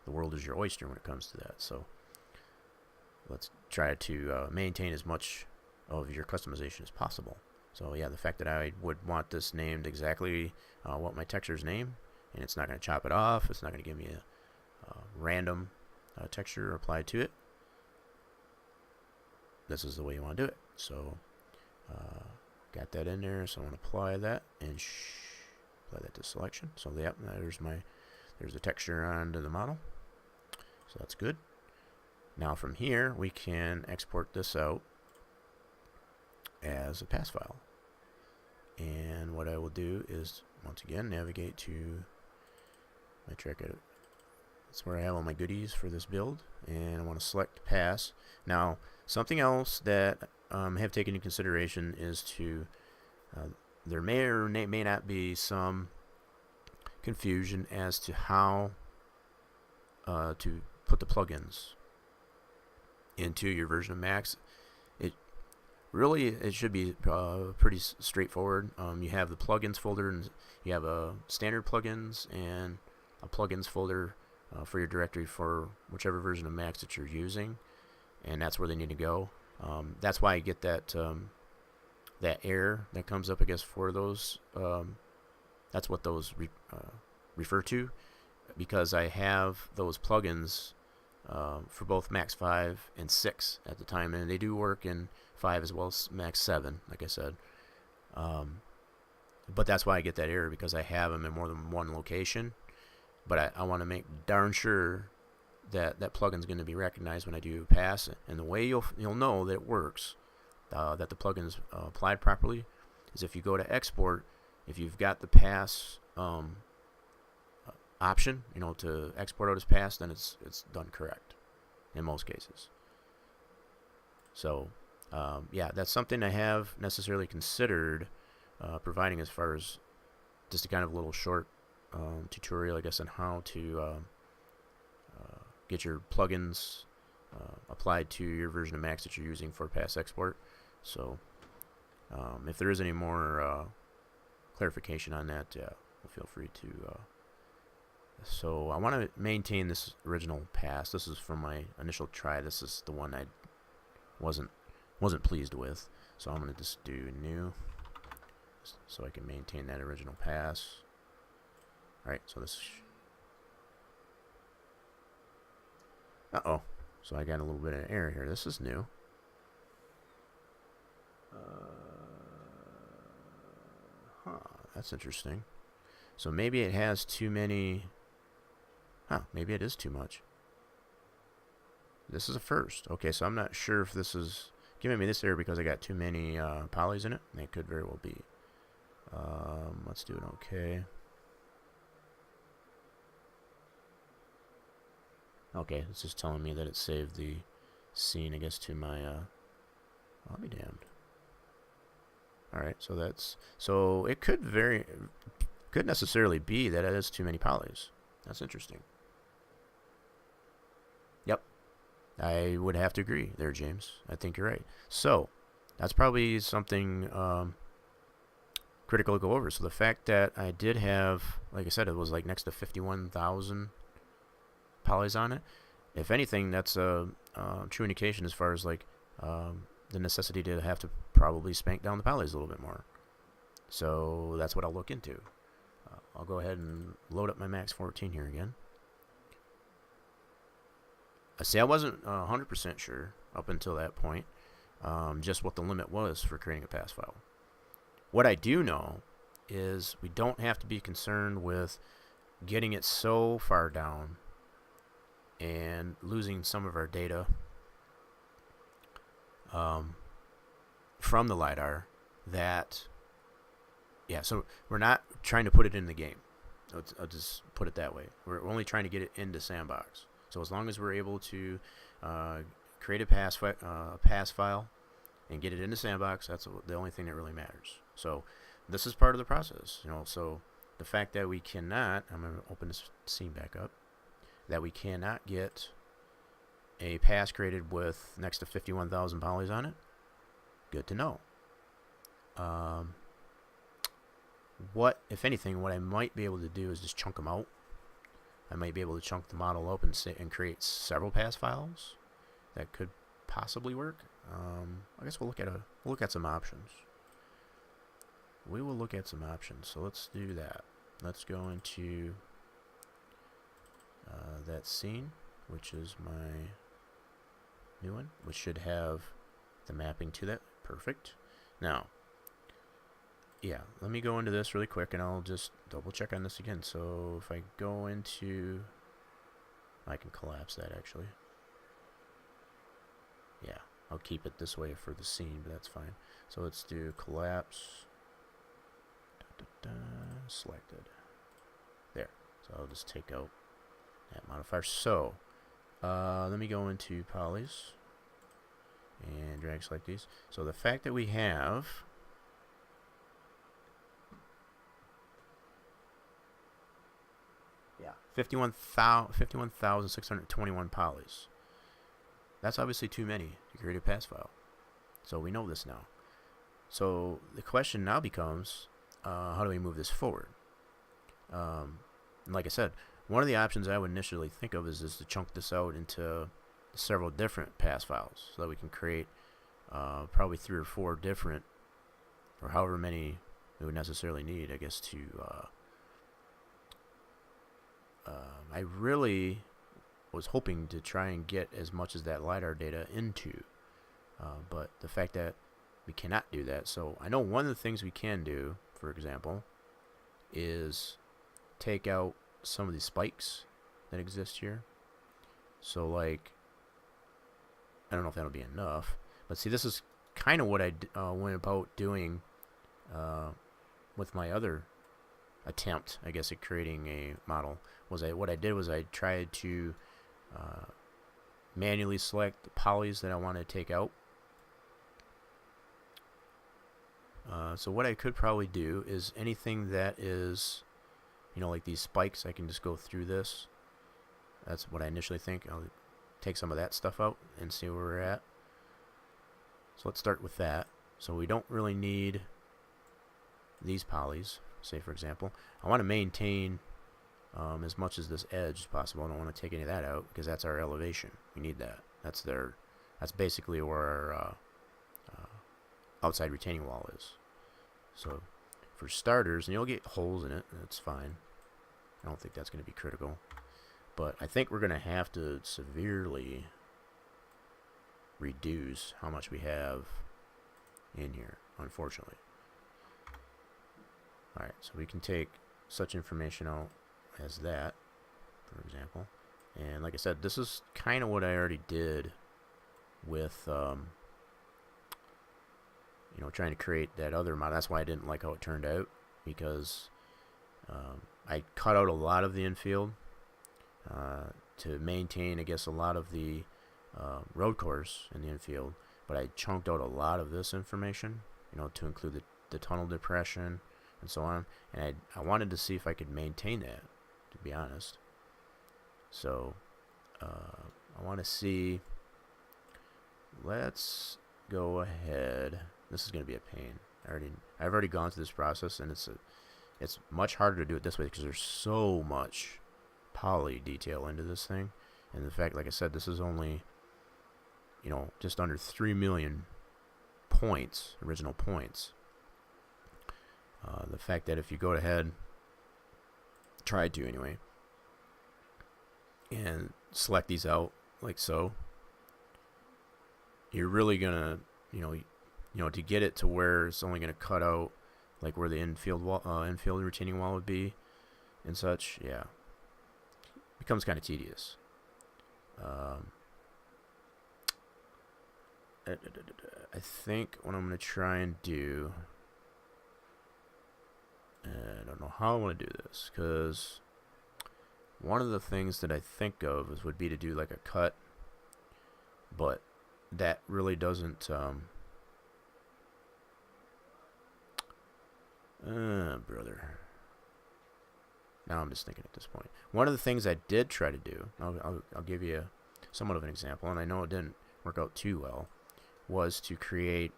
The world is your oyster when it comes to that. So let's try to maintain as much of your customization as possible. So yeah, the fact that I would want this named exactly what my texture's name, and it's not going to chop it off, it's not going to give me a random texture applied to it. This is the way you want to do it. So got that in there, so I want to apply that and apply that to selection. So yep, there's the texture onto the model. So that's good. Now from here we can export this out as a pass file. And what I will do is once again navigate to my track edit. That's where I have all my goodies for this build, and I want to select pass. Now something else that I have taken into consideration is to there may or may not be some confusion as to how to put the plugins into your version of Max. It should be pretty straightforward. You have the plugins folder, and you have a standard plugins and a plugins folder for your directory for whichever version of Max that you're using, and that's where they need to go. That's why I get that that error that comes up, I guess, for those. That's what those refer to, because I have those plugins for both Max 5 and 6 at the time, and they do work in 5 as well as Max 7, like I said. But that's why I get that error, because I have them in more than one location. But I want to make darn sure that that plugin's going to be recognized when I do pass. And the way you'll know that it works, that the plugin's applied properly, is if you go to export, if you've got the pass option, to export out as pass, then it's done correct in most cases. So yeah, that's something I have necessarily considered providing, as far as just a kind of little short tutorial, I guess, on how to get your plugins applied to your version of Max that you're using for pass export. So if there is any more clarification on that, feel free to. So I want to maintain this original pass. This is from my initial try. This is the one I wasn't pleased with. So I'm going to just do new, so I can maintain that original pass. Alright, so this... Uh-oh. So I got a little bit of an error here. This is new. That's interesting. So maybe it has too many... maybe it is too much. This is a first. Okay, so I'm not sure if this is giving me this error because I got too many polys in it. It could very well be. Let's do it okay. Okay, it's just telling me that it saved the scene, I guess, to my, I'll be damned. Alright, so it could necessarily be that it has too many polys. That's interesting. Yep, I would have to agree there, James. I think you're right. So, that's probably something critical to go over. So the fact that I did have, like I said, it was like next to 51,000 polys on it. If anything, that's a true indication as far as like the necessity to have to probably spank down the polys a little bit more. So that's what I'll look into. I'll go ahead and load up my Max 14 here again. see, I wasn't 100% sure up until that point, just what the limit was for creating a pass file. What I do know is we don't have to be concerned with getting it so far down and losing some of our data from the LiDAR that, yeah, so we're not trying to put it in the game. I'll just put it that way. We're only trying to get it into Sandbox. So as long as we're able to create a pass file and get it into Sandbox, that's the only thing that really matters. So this is part of the process, you know. So the fact that we cannot, I'm going to open this scene back up, that we cannot get a pass created with next to 51,000 polys on it, good to know. What, if anything, what I might be able to do is just chunk them out. I might be able to chunk the model up and create several pass files. That could possibly work. I guess we'll look at some options. We will look at some options. So let's do that. Let's go into that scene, which is my new one, which should have the mapping to that. Perfect. Now, yeah, let me go into this really quick, and I'll just double check on this again. So if I go into, I can collapse that actually. Yeah, I'll keep it this way for the scene, but that's fine. So let's do collapse. Selected. There. So I'll just take out that modifier. So let me go into polys and drag select these. So the fact that we have 51,621 polys. That's obviously too many to create a pass file. So we know this now. So the question now becomes, how do we move this forward? And like I said, one of the options I would initially think of is to chunk this out into several different pass files so that we can create probably 3 or 4 different, or however many we would necessarily need, I guess, to I really was hoping to try and get as much as that LiDAR data into, but the fact that we cannot do that. So I know one of the things we can do, for example, is take out some of these spikes that exist here. So like, I don't know if that'll be enough, but see, this is kind of what I went about doing with my other attempt, I guess, at creating a model. What I did was I tried to manually select the polys that I wanted to take out. So what I could probably do is anything that is, you know, like these spikes, I can just go through this. That's what I initially think. I'll take some of that stuff out and see where we're at. So let's start with that. So we don't really need these polys, say for example. I want to maintain as much as this edge as possible. I don't want to take any of that out because that's our elevation. We need that. That's basically where our outside retaining wall is. So for starters, and you'll get holes in it, that's fine. I don't think that's going to be critical. But I think we're going to have to severely reduce how much we have in here, unfortunately. Alright, so we can take such information out as that, for example. And like I said, this is kind of what I already did with, you know, trying to create that other model. That's why I didn't like how it turned out, because I cut out a lot of the infield to maintain, I guess, a lot of the road course in the infield, but I chunked out a lot of this information, you know, to include the tunnel depression and so on, and I wanted to see if I could maintain that, to be honest. So I want to see, let's go ahead. This is going to be a pain. I've already gone through this process, and it's much harder to do it this way because there's so much poly detail into this thing. And the fact, like I said, this is only, you know, just under 3 million points, original points. The fact that if you go ahead, try to anyway, and select these out, like so, you're really gonna, to get it to where it's only gonna cut out like where the infield retaining wall would be and such. Yeah, becomes kind of tedious. I think what I'm gonna try and do, I don't know how I want to do this, because one of the things that I think of would be to do like a cut, but that really doesn't, brother. Now I'm just thinking at this point. One of the things I did try to do, I'll give you somewhat of an example, and I know it didn't work out too well, was to create,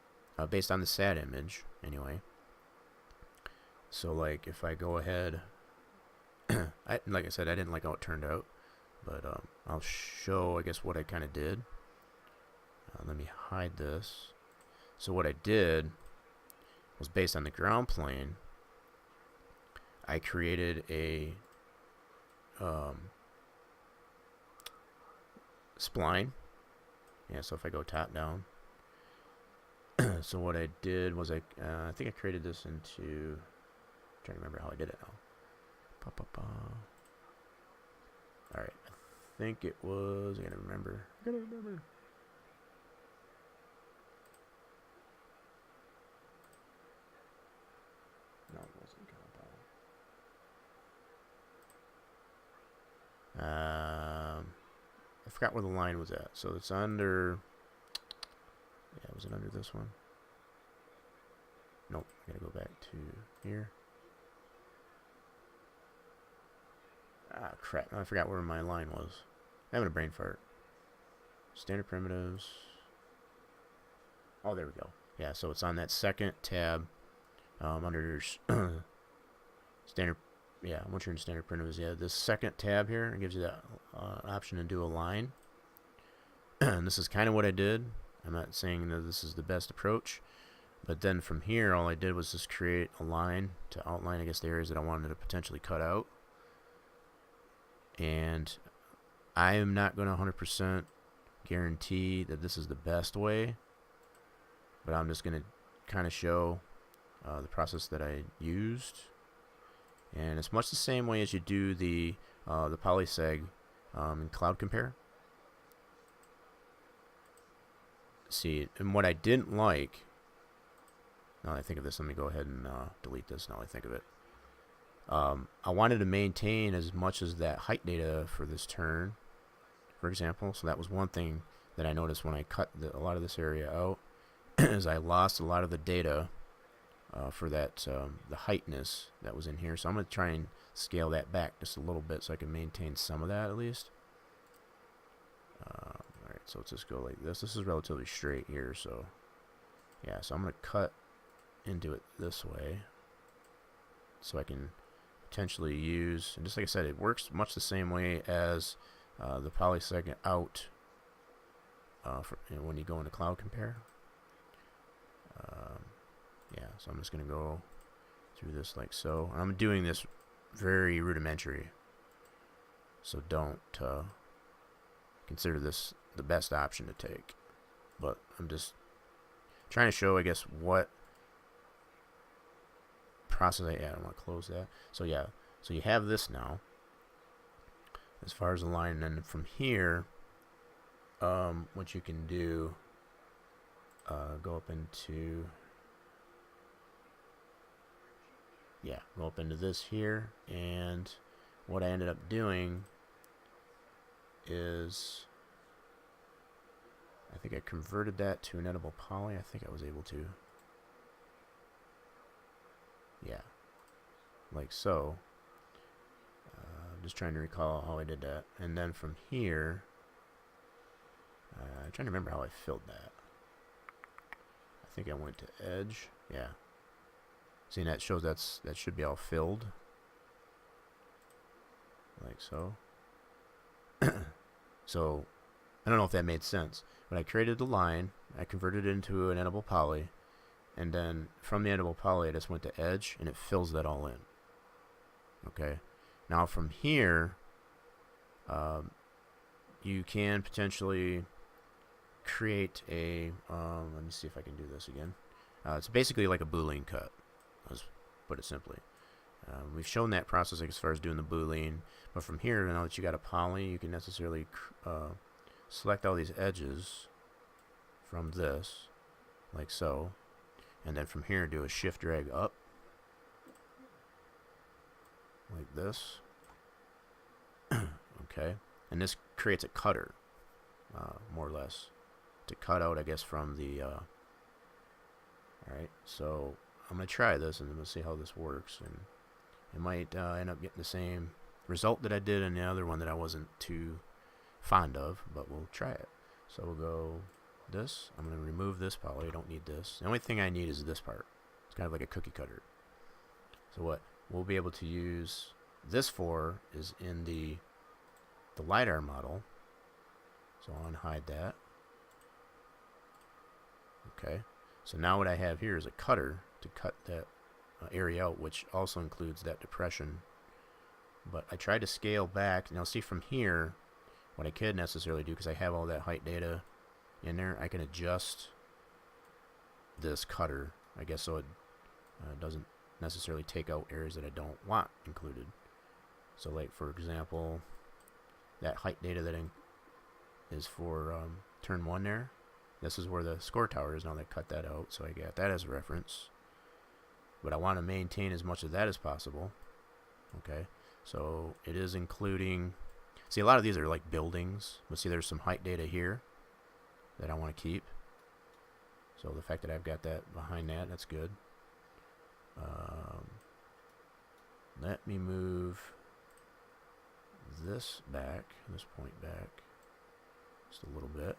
based on the SAT image, anyway. So, like, if I go ahead, like I said, I didn't like how it turned out, but I'll show, I guess, what I kind of did. Let me hide this. So what I did was, based on the ground plane, I created a spline. Yeah, so if I go top down. So what I did was I think I created this into, I'm trying to remember how I did it now. Alright, I think it was, I gotta remember. No, it wasn't compound. I forgot where the line was at. So it's under. Yeah, was it under this one? Nope. I gotta go back to here. Ah, crap. I forgot where my line was. I'm having a brain fart. Standard primitives. Oh, there we go. Yeah, so it's on that second tab. Under standard, yeah, once you're in standard primitives, yeah, this second tab here, it gives you that option to do a line. And this is kind of what I did. I'm not saying that this is the best approach, but then from here, all I did was just create a line to outline, I guess, the areas that I wanted to potentially cut out. And I am not going to 100% guarantee that this is the best way, but I'm just going to kind of show the process that I used. And it's much the same way as you do the polyseg in CloudCompare. See, and what I didn't like, now that I think of this, let me go ahead and delete this now I think of it. I wanted to maintain as much as that height data for this turn, for example. So that was one thing that I noticed when I cut a lot of this area out, is I lost a lot of the data for that the heightness that was in here. So I'm going to try and scale that back just a little bit so I can maintain some of that at least. Alright, so let's just go like this. This is relatively straight here, so yeah, so I'm going to cut into it this way so I can potentially use, and just like I said, it works much the same way as the polyseg out when you go into CloudCompare. Yeah, so I'm just going to go through this like so. And I'm doing this very rudimentary, so don't consider this the best option to take. But I'm just trying to show, I guess, what process I don't want to close that. So yeah, so you have this now as far as the line, and then from here, what you can do, go up into, yeah, go up into this here, and what I ended up doing is, I think I converted that to an editable poly. I think I was able to. Yeah, like so. I'm just trying to recall how I did that. And then from here, I'm trying to remember how I filled that. I think I went to edge. Yeah. See, that shows that should be all filled. Like so. So, I don't know if that made sense. But I created the line, I converted it into an editable poly, and then from the editable poly I just went to edge, and it fills that all in. Okay. Now from here, you can potentially create a, let me see if I can do this again. It's basically like a Boolean cut, let's put it simply. We've shown that process as far as doing the Boolean, but from here, now that you got a poly, you can necessarily select all these edges from this, like so, and then from here do a shift drag up, like this. Okay, and this creates a cutter, more or less, to cut out, I guess, from the, alright, so I'm going to try this and I'm going to see how this works, and it might end up getting the same result that I did in the other one that I wasn't too fond of, but we'll try it. So we'll go this, I'm going to remove this poly, I don't need this. The only thing I need is this part. It's kind of like a cookie cutter. So what we'll be able to use this for is in the LiDAR model. So I'll unhide that. Okay, so now what I have here is a cutter to cut that area out, which also includes that depression. But I tried to scale back. Now see, from here, what I could necessarily do, because I have all that height data in there, I can adjust this cutter, I guess, so it doesn't necessarily take out areas that I don't want included. So like, for example, that height data that is for turn 1 there, this is where the score tower is. Now they cut that out, so I got that as a reference. But I want to maintain as much of that as possible. Okay, so it is including, see, a lot of these are like buildings, but see, there's some height data here that I want to keep. So the fact that I've got that behind that, that's good. Let me move this back, this point back, just a little bit.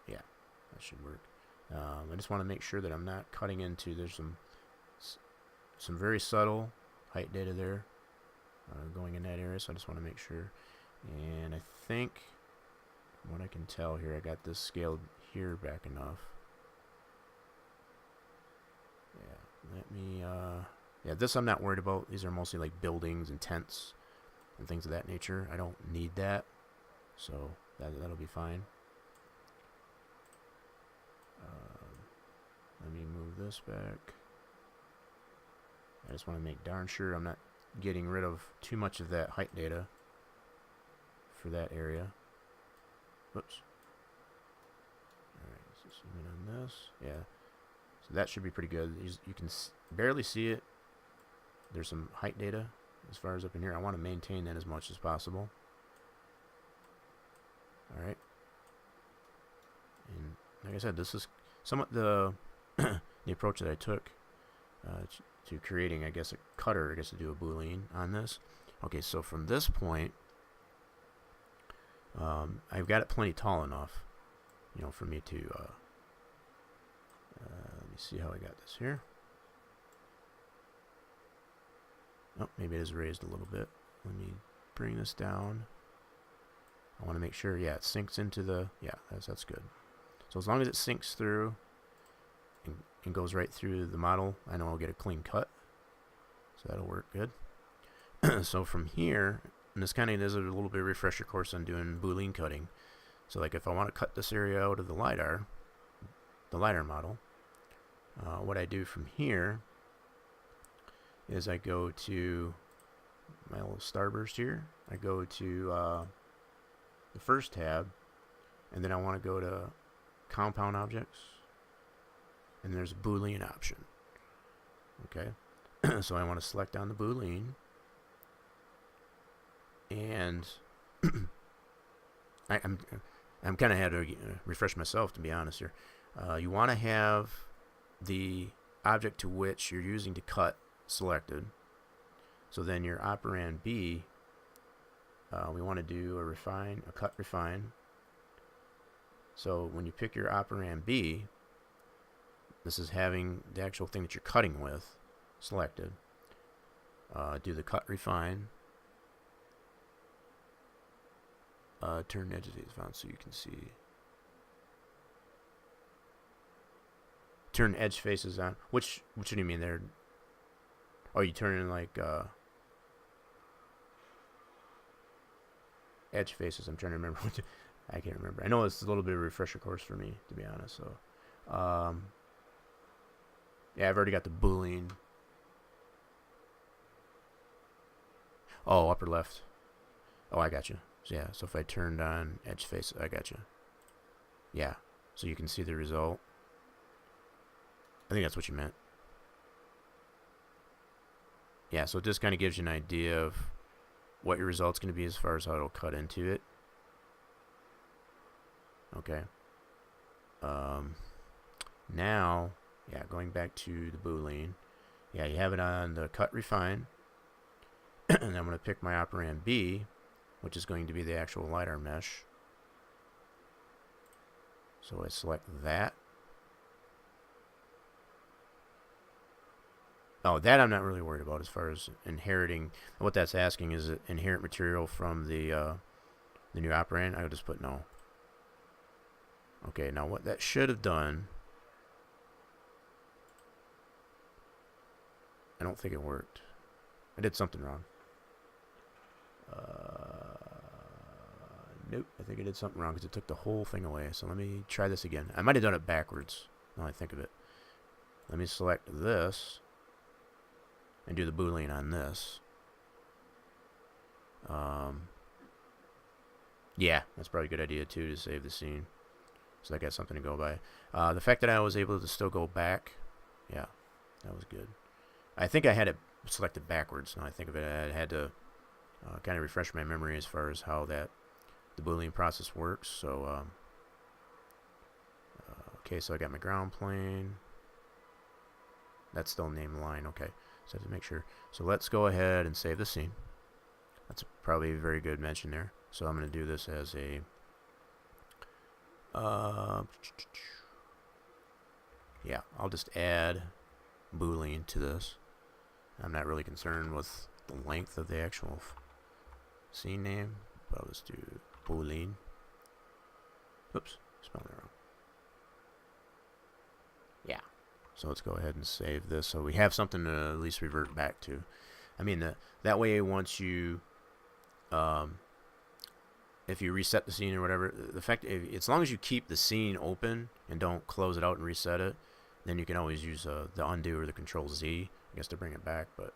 Yeah, that should work. I just want to make sure that I'm not cutting into, there's some very subtle height data there going in that area, so I just want to make sure. And I think, from what I can tell here, I got this scaled here back enough. Yeah, let me, yeah, this I'm not worried about. These are mostly like buildings and tents and things of that nature. I don't need that, so that'll be fine. Let me move this back. I just want to make darn sure I'm not getting rid of too much of that height data for that area. Whoops. Alright, let's just zoom in on this. Yeah. So that should be pretty good. You can barely see it. There's some height data as far as up in here. I want to maintain that as much as possible. Alright. And like I said, this is somewhat the the approach that I took to creating, I guess, a cutter, I guess, to do a Boolean on this. Okay, so from this point, I've got it plenty tall enough, you know, for me to, let me see how I got this here. Oh, maybe it is raised a little bit. Let me bring this down. I want to make sure, yeah, it sinks into the, yeah, that's good. So as long as it sinks through and goes right through the model, I know I'll get a clean cut. So that'll work good. So from here, and this kind of is a little bit of a refresher course on doing Boolean cutting. So like if I want to cut this area out of the LiDAR model, what I do from here is I go to my little starburst here. I go to the first tab, and then I want to go to compound objects, and there's a Boolean option. Okay, so I want to select on the Boolean, and I'm kind of had to refresh myself, to be honest here. You want to have the object to which you're using to cut selected. So then your operand B, we want to do a cut refine. So when you pick your operand B, this is having the actual thing that you're cutting with selected. Do the cut refine. Turn edge faces on so you can see. Turn edge faces on. Which do you mean there? Oh, you turn in like edge faces. I'm trying to remember I can't remember. I know it's a little bit of a refresher course for me, to be honest. So, yeah, I've already got the boolean. Oh, upper left. Oh, I got you. So, yeah, so if I turned on edge face, I got you. Yeah, so you can see the result. I think that's what you meant. Yeah, so it just kind of gives you an idea of what your result's going to be as far as how it'll cut into it. Okay. Now, yeah, going back to the boolean. Yeah, you have it on the cut refine. And I'm going to pick my operand B, which is going to be the actual LiDAR mesh. So I select that. Oh, that I'm not really worried about as far as inheriting. What that's asking is inherit material from the new operand. I would just put no. Okay, now what that should have done, I don't think it worked. I did something wrong. Nope, I think I did something wrong because it took the whole thing away. So let me try this again. I might have done it backwards, now I think of it. Let me select this and do the boolean on this. Yeah, that's probably a good idea too, to save the scene. So I got something to go by. The fact that I was able to still go back, yeah, that was good. I think I had it selected backwards. Now I think of it, I had to kind of refresh my memory as far as how the boolean process works. So, okay, so I got my ground plane. That's still named line. Okay, so I have to make sure. So let's go ahead and save the scene. That's probably a very good mention there. So I'm going to do this as a yeah, I'll just add boolean to this. I'm not really concerned with the length of the actual scene name, but I'll just do boolean. Oops, spelled it wrong. Yeah, so let's go ahead and save this so we have something to at least revert back to. I mean, that way once you if you reset the scene or whatever, the fact, as long as you keep the scene open and don't close it out and reset it, then you can always use the undo or the Control Z, I guess, to bring it back. But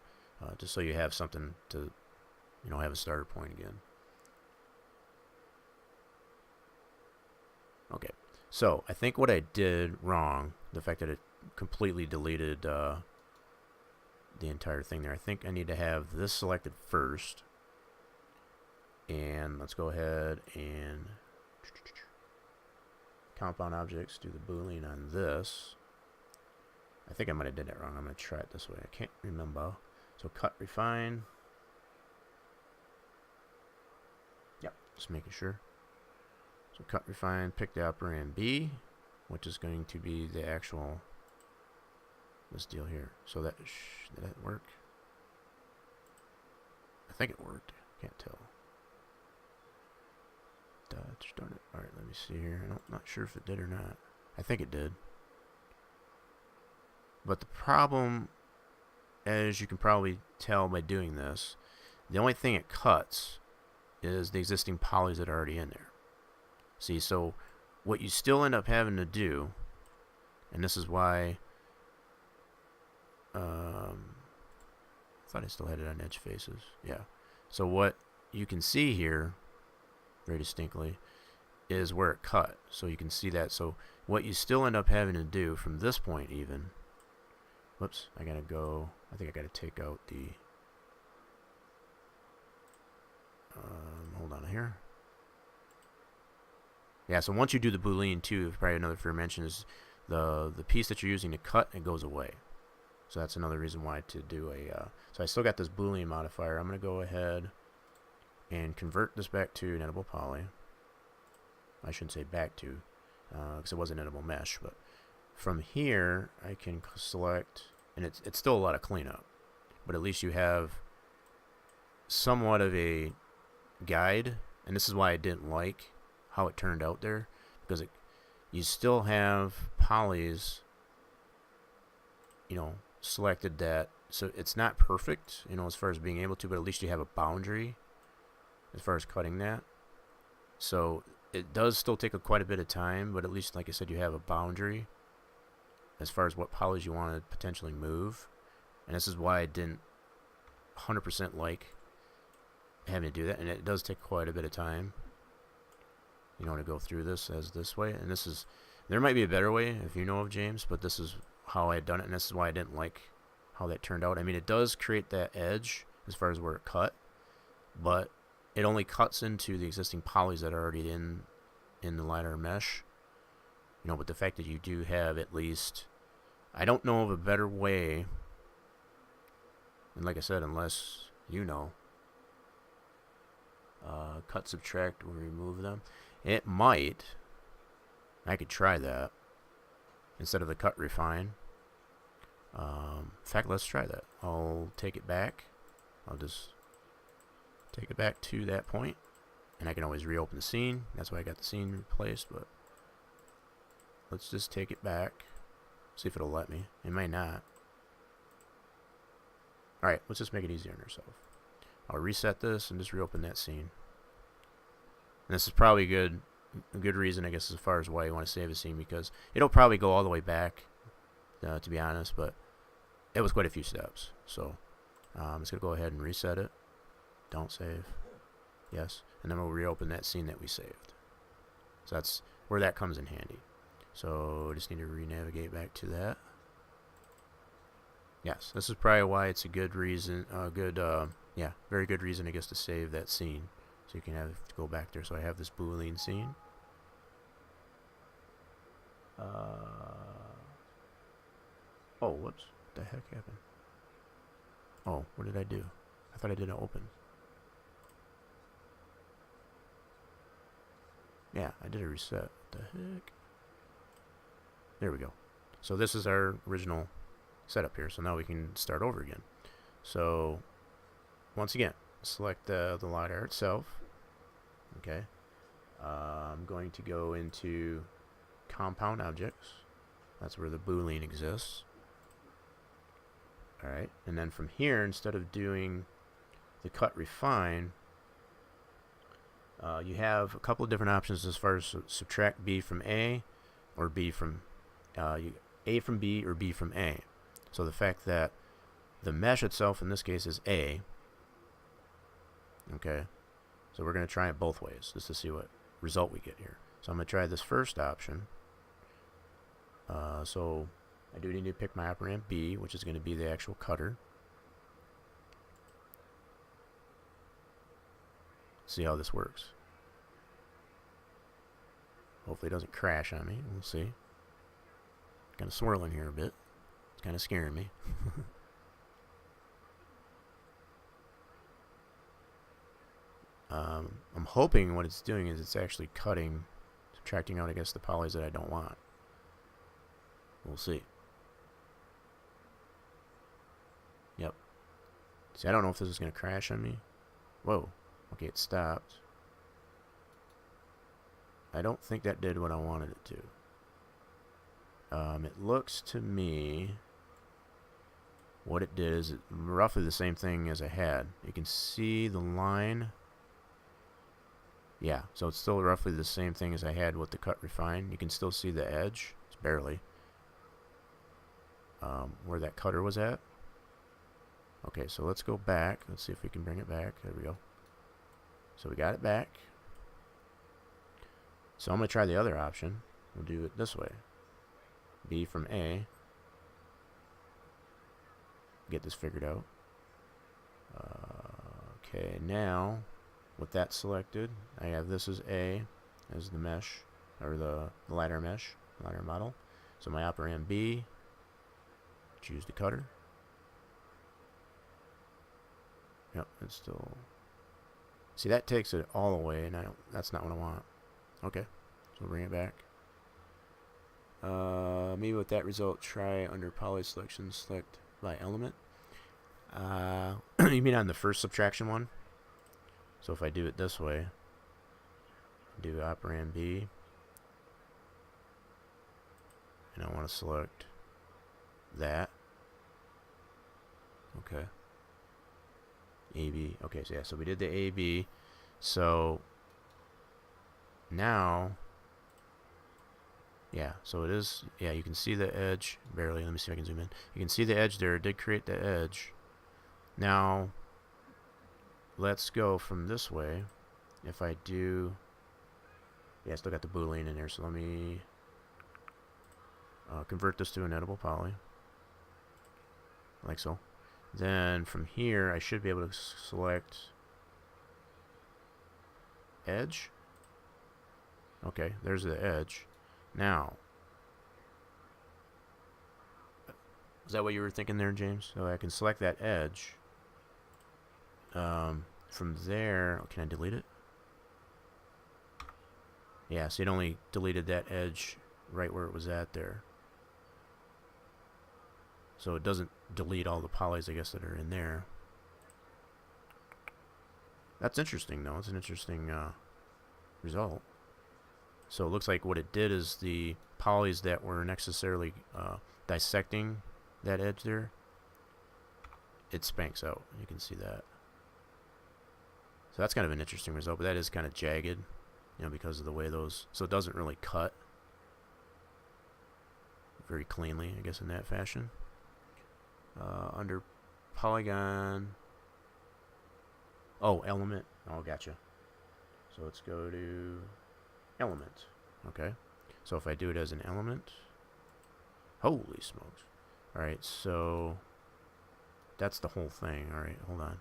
just so you have something to, have a starter point again. Okay, so I think what I did wrong, the fact that it completely deleted the entire thing there. I think I need to have this selected first. And let's go ahead and compound objects, do the boolean on this. I think I might have did that wrong. I'm going to try it this way. I can't remember. So cut, refine. Yep, just making sure. So cut, refine, pick the operand B, which is going to be the actual, this deal here. So that, did that work? I think it worked. Can't tell. Darn it. Alright, let me see here. I'm not sure if it did or not. I think it did. But the problem, as you can probably tell by doing this, the only thing it cuts is the existing polys that are already in there. See, so what you still end up having to do, and this is why I thought I still had it on edge faces. Yeah. So what you can see here very distinctly is where it cut, so you can see that. So what you still end up having to do from this point even, whoops, I think I gotta take out the hold on here. Yeah, so once you do the boolean too, probably another fair mention is the piece that you're using to cut, it goes away. So that's another reason why to do a so I still got this boolean modifier. I'm gonna go ahead and convert this back to an editable poly. I shouldn't say back to, because it was an editable mesh. But from here, I can select, and it's still a lot of cleanup, but at least you have somewhat of a guide. And this is why I didn't like how it turned out there, because you still have polys, selected that so it's not perfect, you know, as far as being able to, but at least you have a boundary as far as cutting that. So it does still take quite a bit of time, but at least, like I said, you have a boundary as far as what polys you want to potentially move. And this is why I didn't 100% like having to do that, and it does take quite a bit of time, you know, to go through this as this way. And this is, there might be a better way if you know of, James, but this is how I had done it, and this is why I didn't like how that turned out. I mean, it does create that edge as far as where it cut, but it only cuts into the existing polys that are already in the LiDAR mesh, you know. But the fact that you do have at least, I don't know of a better way, and like I said, unless you know, cut, subtract, or remove them. It might, I could try that instead of the cut, refine. In fact, let's try that. I'll take it back. I'll just take it back to that point, and I can always reopen the scene. That's why I got the scene replaced. But let's just take it back, see if it'll let me. It may not. Alright, let's just make it easier on ourselves. I'll reset this and just reopen that scene. And this is probably a good reason, I guess, as far as why you want to save a scene, because it'll probably go all the way back, to be honest, but it was quite a few steps. So I'm just going to go ahead and reset it. Don't save. Yes. And then we'll reopen that scene that we saved. So that's where that comes in handy. So I just need to re-navigate back to that. Yes, this is probably why it's a good reason, yeah, very good reason, I guess, to save that scene. So you can have to go back there. So I have this Boolean scene. Oh, whoops. What the heck happened? Oh, what did I do? I thought I did an open. Yeah, I did a reset. What the heck? There we go. So this is our original setup here. So now we can start over again. So once again, select the LiDAR itself. Okay. I'm going to go into compound objects. That's where the Boolean exists. Alright. And then from here, instead of doing the cut, refine, you have a couple of different options as far as subtract B from A, or B from A from B, or B from A. So the fact that the mesh itself in this case is A. Okay. So we're going to try it both ways just to see what result we get here. So I'm going to try this first option. So I do need to pick my operand B, which is going to be the actual cutter. See how this works. Hopefully it doesn't crash on me. We'll see. Kind of swirling here a bit. It's kind of scaring me. I'm hoping what it's doing is it's actually cutting, subtracting out, I guess, the polys that I don't want. We'll see. Yep. See, I don't know if this is going to crash on me. Whoa. Okay, it stopped. I don't think that did what I wanted it to. It looks to me, what it did is roughly the same thing as I had. You can see the line. Yeah, so it's still roughly the same thing as I had with the cut, refine. You can still see the edge. It's barely. Where that cutter was at. Okay, so let's go back. Let's see if we can bring it back. There we go. So we got it back. So I'm going to try the other option. We'll do it this way. B from A. Get this figured out. Okay, now with that selected, I have this as A, as the mesh, or the LiDAR mesh, LiDAR model. So my operand B, choose the cutter. Yep, it's still. See, that takes it all away, and that's not what I want. Okay, so we'll bring it back. Maybe with that result, try under poly selection, select by element. You mean on the first subtraction one? So if I do it this way, do operand B, and I want to select that. Okay. AB. Okay, so yeah, so we did the AB. So now, yeah, so it is, yeah, you can see the edge, barely, let me see if I can zoom in. You can see the edge there, it did create the edge. Now, let's go from this way. If I do, yeah, I still got the Boolean in there, so let me convert this to an editable poly, like so. Then from here, I should be able to select edge. Okay, there's the edge. Now, is that what you were thinking there, James? So I can select that edge. From there, can I delete it? Yeah, so it only deleted that edge right where it was at there. So it doesn't delete all the polys, I guess, that are in there. That's interesting, though. It's an interesting result. So it looks like what it did is the polys that were necessarily dissecting that edge there, it spanks out. You can see that. So that's kind of an interesting result, but that is kind of jagged, you know, because of the way those, so it doesn't really cut very cleanly, I guess, in that fashion. Under polygon, oh, element, oh, gotcha. So let's go to element. Okay, so if I do it as an element, holy smokes. Alright, so that's the whole thing. Alright, hold on.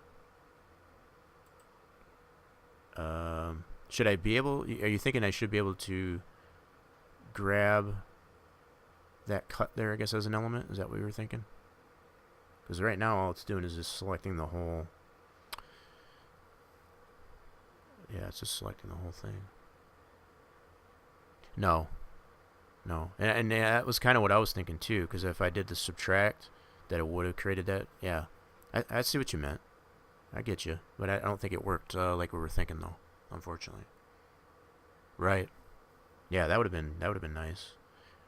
Should I be able, are you thinking I should be able to grab that cut there, I guess, as an element? Is that what you were thinking? Because right now all it's doing is just selecting the whole, yeah, it's just selecting the whole thing. No. And that was kind of what I was thinking too, because if I did the subtract, that it would have created that. Yeah, I see what you meant. I get you, but I don't think it worked like we were thinking, though, unfortunately. Right. Yeah, that would have been nice.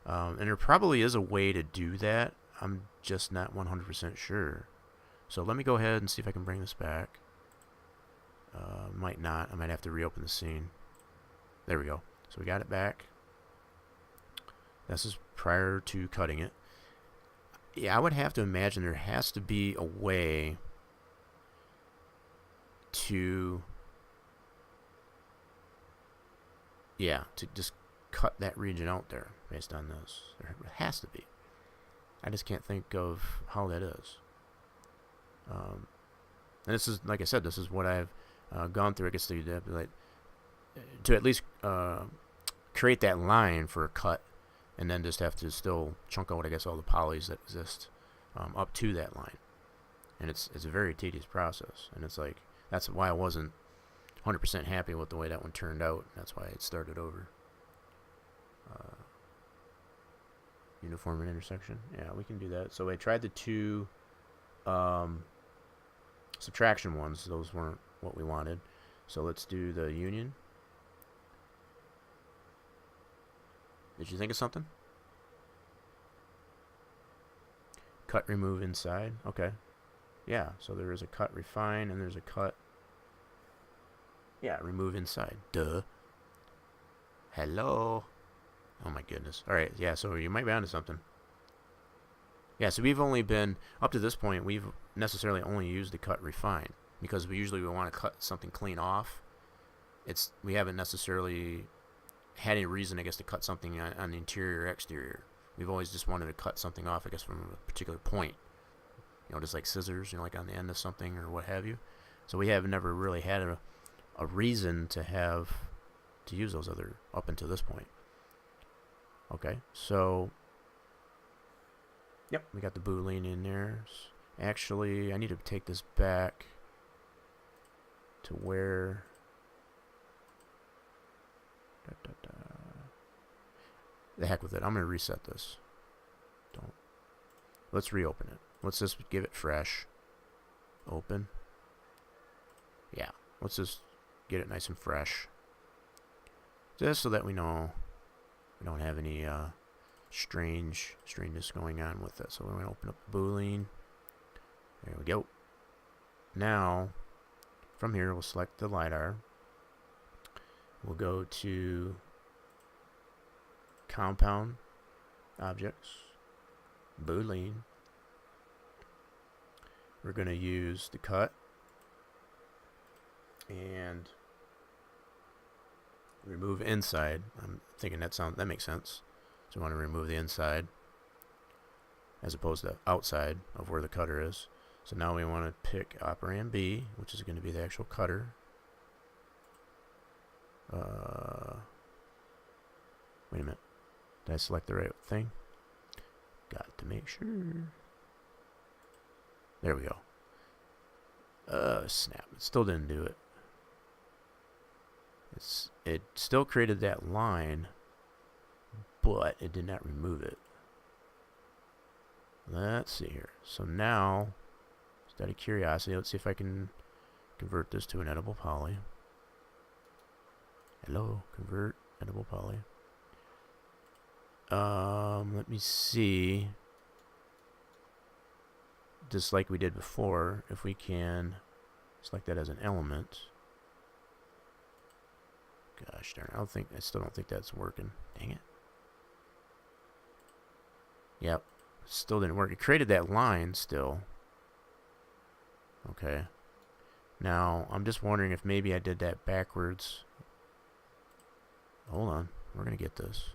And there probably is a way to do that. I'm just not 100% sure. So let me go ahead and see if I can bring this back. Might not. I might have to reopen the scene. There we go. So we got it back. This is prior to cutting it. Yeah, I would have to imagine there has to be a way to, yeah, to just cut that region out there based on this. There has to be. I just can't think of how that is. And this is, like I said, this is what I've gone through. I guess to at least create that line for a cut, and then just have to still chunk out, I guess, all the polys that exist up to that line. And it's a very tedious process. And it's like, that's why I wasn't 100% happy with the way that one turned out. That's why it started over. Uniform and intersection. Yeah, we can do that. So I tried the two subtraction ones. Those weren't what we wanted. So let's do the union. Did you think of something? Cut, remove inside. Okay. Yeah, so there is a cut, refine, and there's a cut. Yeah, remove inside. Duh. Hello. Oh my goodness. Alright, yeah, so you might be onto something. Yeah, so we've only been, up to this point, we've necessarily only used the cut, refine. Because we want to cut something clean off. We haven't necessarily had any reason, I guess, to cut something on the interior or exterior. We've always just wanted to cut something off, I guess, from a particular point. You know, just like scissors, you know, like on the end of something or what have you. So we have never really had a reason to use those other up until this point. Okay, so yep, we got the Boolean in there. Actually, I need to take this back to where the heck with it. I'm going to reset this. Let's reopen it. Let's just give it fresh. Open. Yeah, let's just get it nice and fresh. Just so that we know we don't have any strangeness going on with it. So we're going to open up the Boolean. There we go. Now, from here, we'll select the LiDAR. We'll go to Compound Objects, Boolean. We're going to use the cut and remove inside. I'm thinking that makes sense. So we want to remove the inside as opposed to outside of where the cutter is. So now we want to pick operand B, which is going to be the actual cutter. Wait a minute. Did I select the right thing? Got to make sure. There we go. Snap. It still didn't do it. It still created that line, but it did not remove it. Let's see here. So now, just out of curiosity, let's see if I can convert this to an edible poly. Hello, convert edible poly. Let me see. Just like we did before, if we can select that as an element. Gosh darn, I still don't think that's working. Dang it. Yep, still didn't work. It created that line still. Okay. Now, I'm just wondering if maybe I did that backwards. Hold on, we're gonna get this.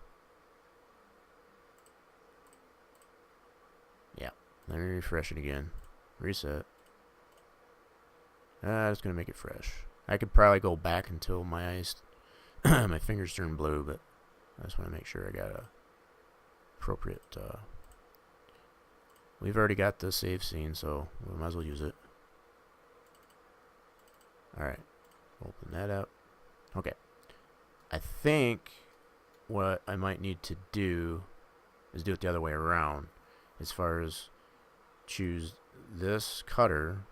Yeah, let me refresh it again. Reset. It's gonna make it fresh. I could probably go back until my eyes, my fingers turn blue, but I just want to make sure I got a appropriate. We've already got the save scene, so we might as well use it. All right, open that up. Okay. I think what I might need to do is do it the other way around, as far as choose this cutter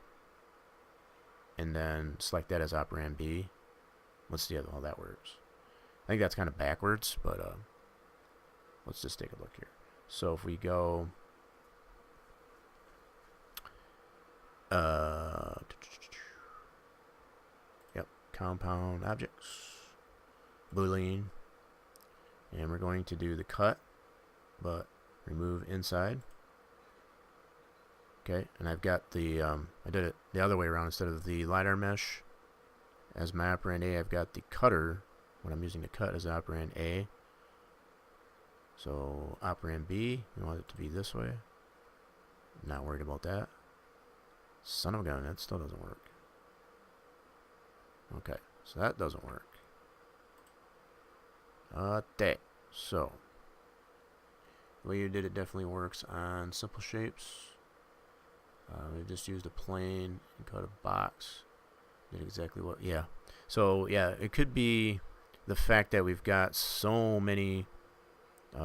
and then select that as operand B. Let's see how that works. I think that's kind of backwards, but let's just take a look here. So if we go yep, compound objects, Boolean, and we're going to do the cut, but remove inside. Okay, and I've got the I did it the other way around. Instead of the LiDAR mesh as my operand A, I've got the cutter. What I'm using to cut is operand A. So operand B, we want it to be this way. Not worried about that. Son of a gun, that still doesn't work. Okay, so that doesn't work. Okay, so the way you did it definitely works on simple shapes. We just used a plane and cut a box. Did exactly what, yeah. So yeah, it could be the fact that we've got so many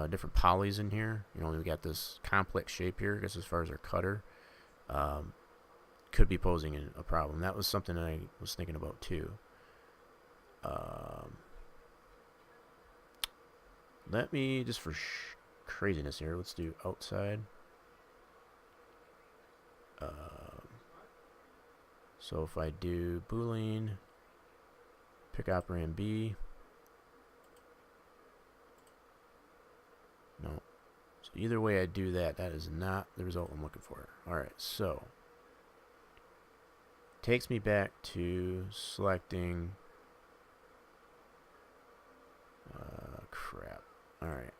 different polys in here. You know, we've got this complex shape here, I guess, as far as our cutter. Could be posing a problem. That was something I was thinking about too. Let me, just for craziness here, let's do outside. So if I do Boolean, pick operand B. No. So either way I do that, that is not the result I'm looking for. Alright, so takes me back to selecting crap. Alright.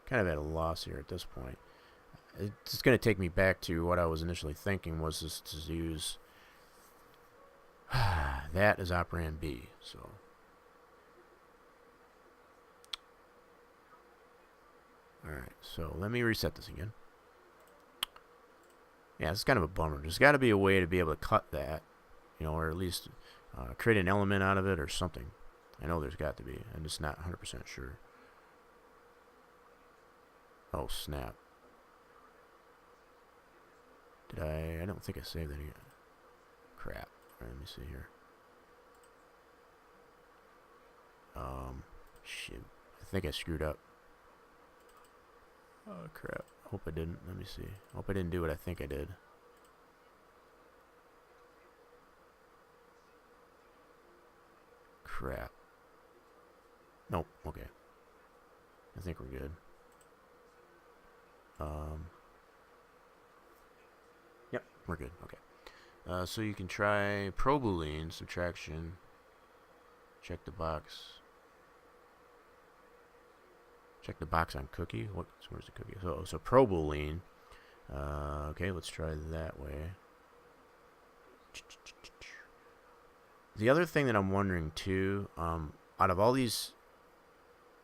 Kind of at a loss here at this point. It's going to take me back to what I was initially thinking, was just to use that as operand B. So alright, so let me reset this again. Yeah, it's kind of a bummer. There's got to be a way to be able to cut that, you know, or at least create an element out of it or something. I know there's got to be. I'm just not 100% sure. Oh, snap. Did I don't think I saved that yet. Crap. All right, let me see here. Shoot. I think I screwed up. Oh, crap. Hope I didn't. Let me see. Hope I didn't do what I think I did. crap. Nope, okay. I think we're good. Yep, we're good, okay. So you can try Boolean subtraction. Check the box. Check the box on cookie. Where's the cookie? So Boolean. Okay, let's try that way. The other thing that I'm wondering too, out of all these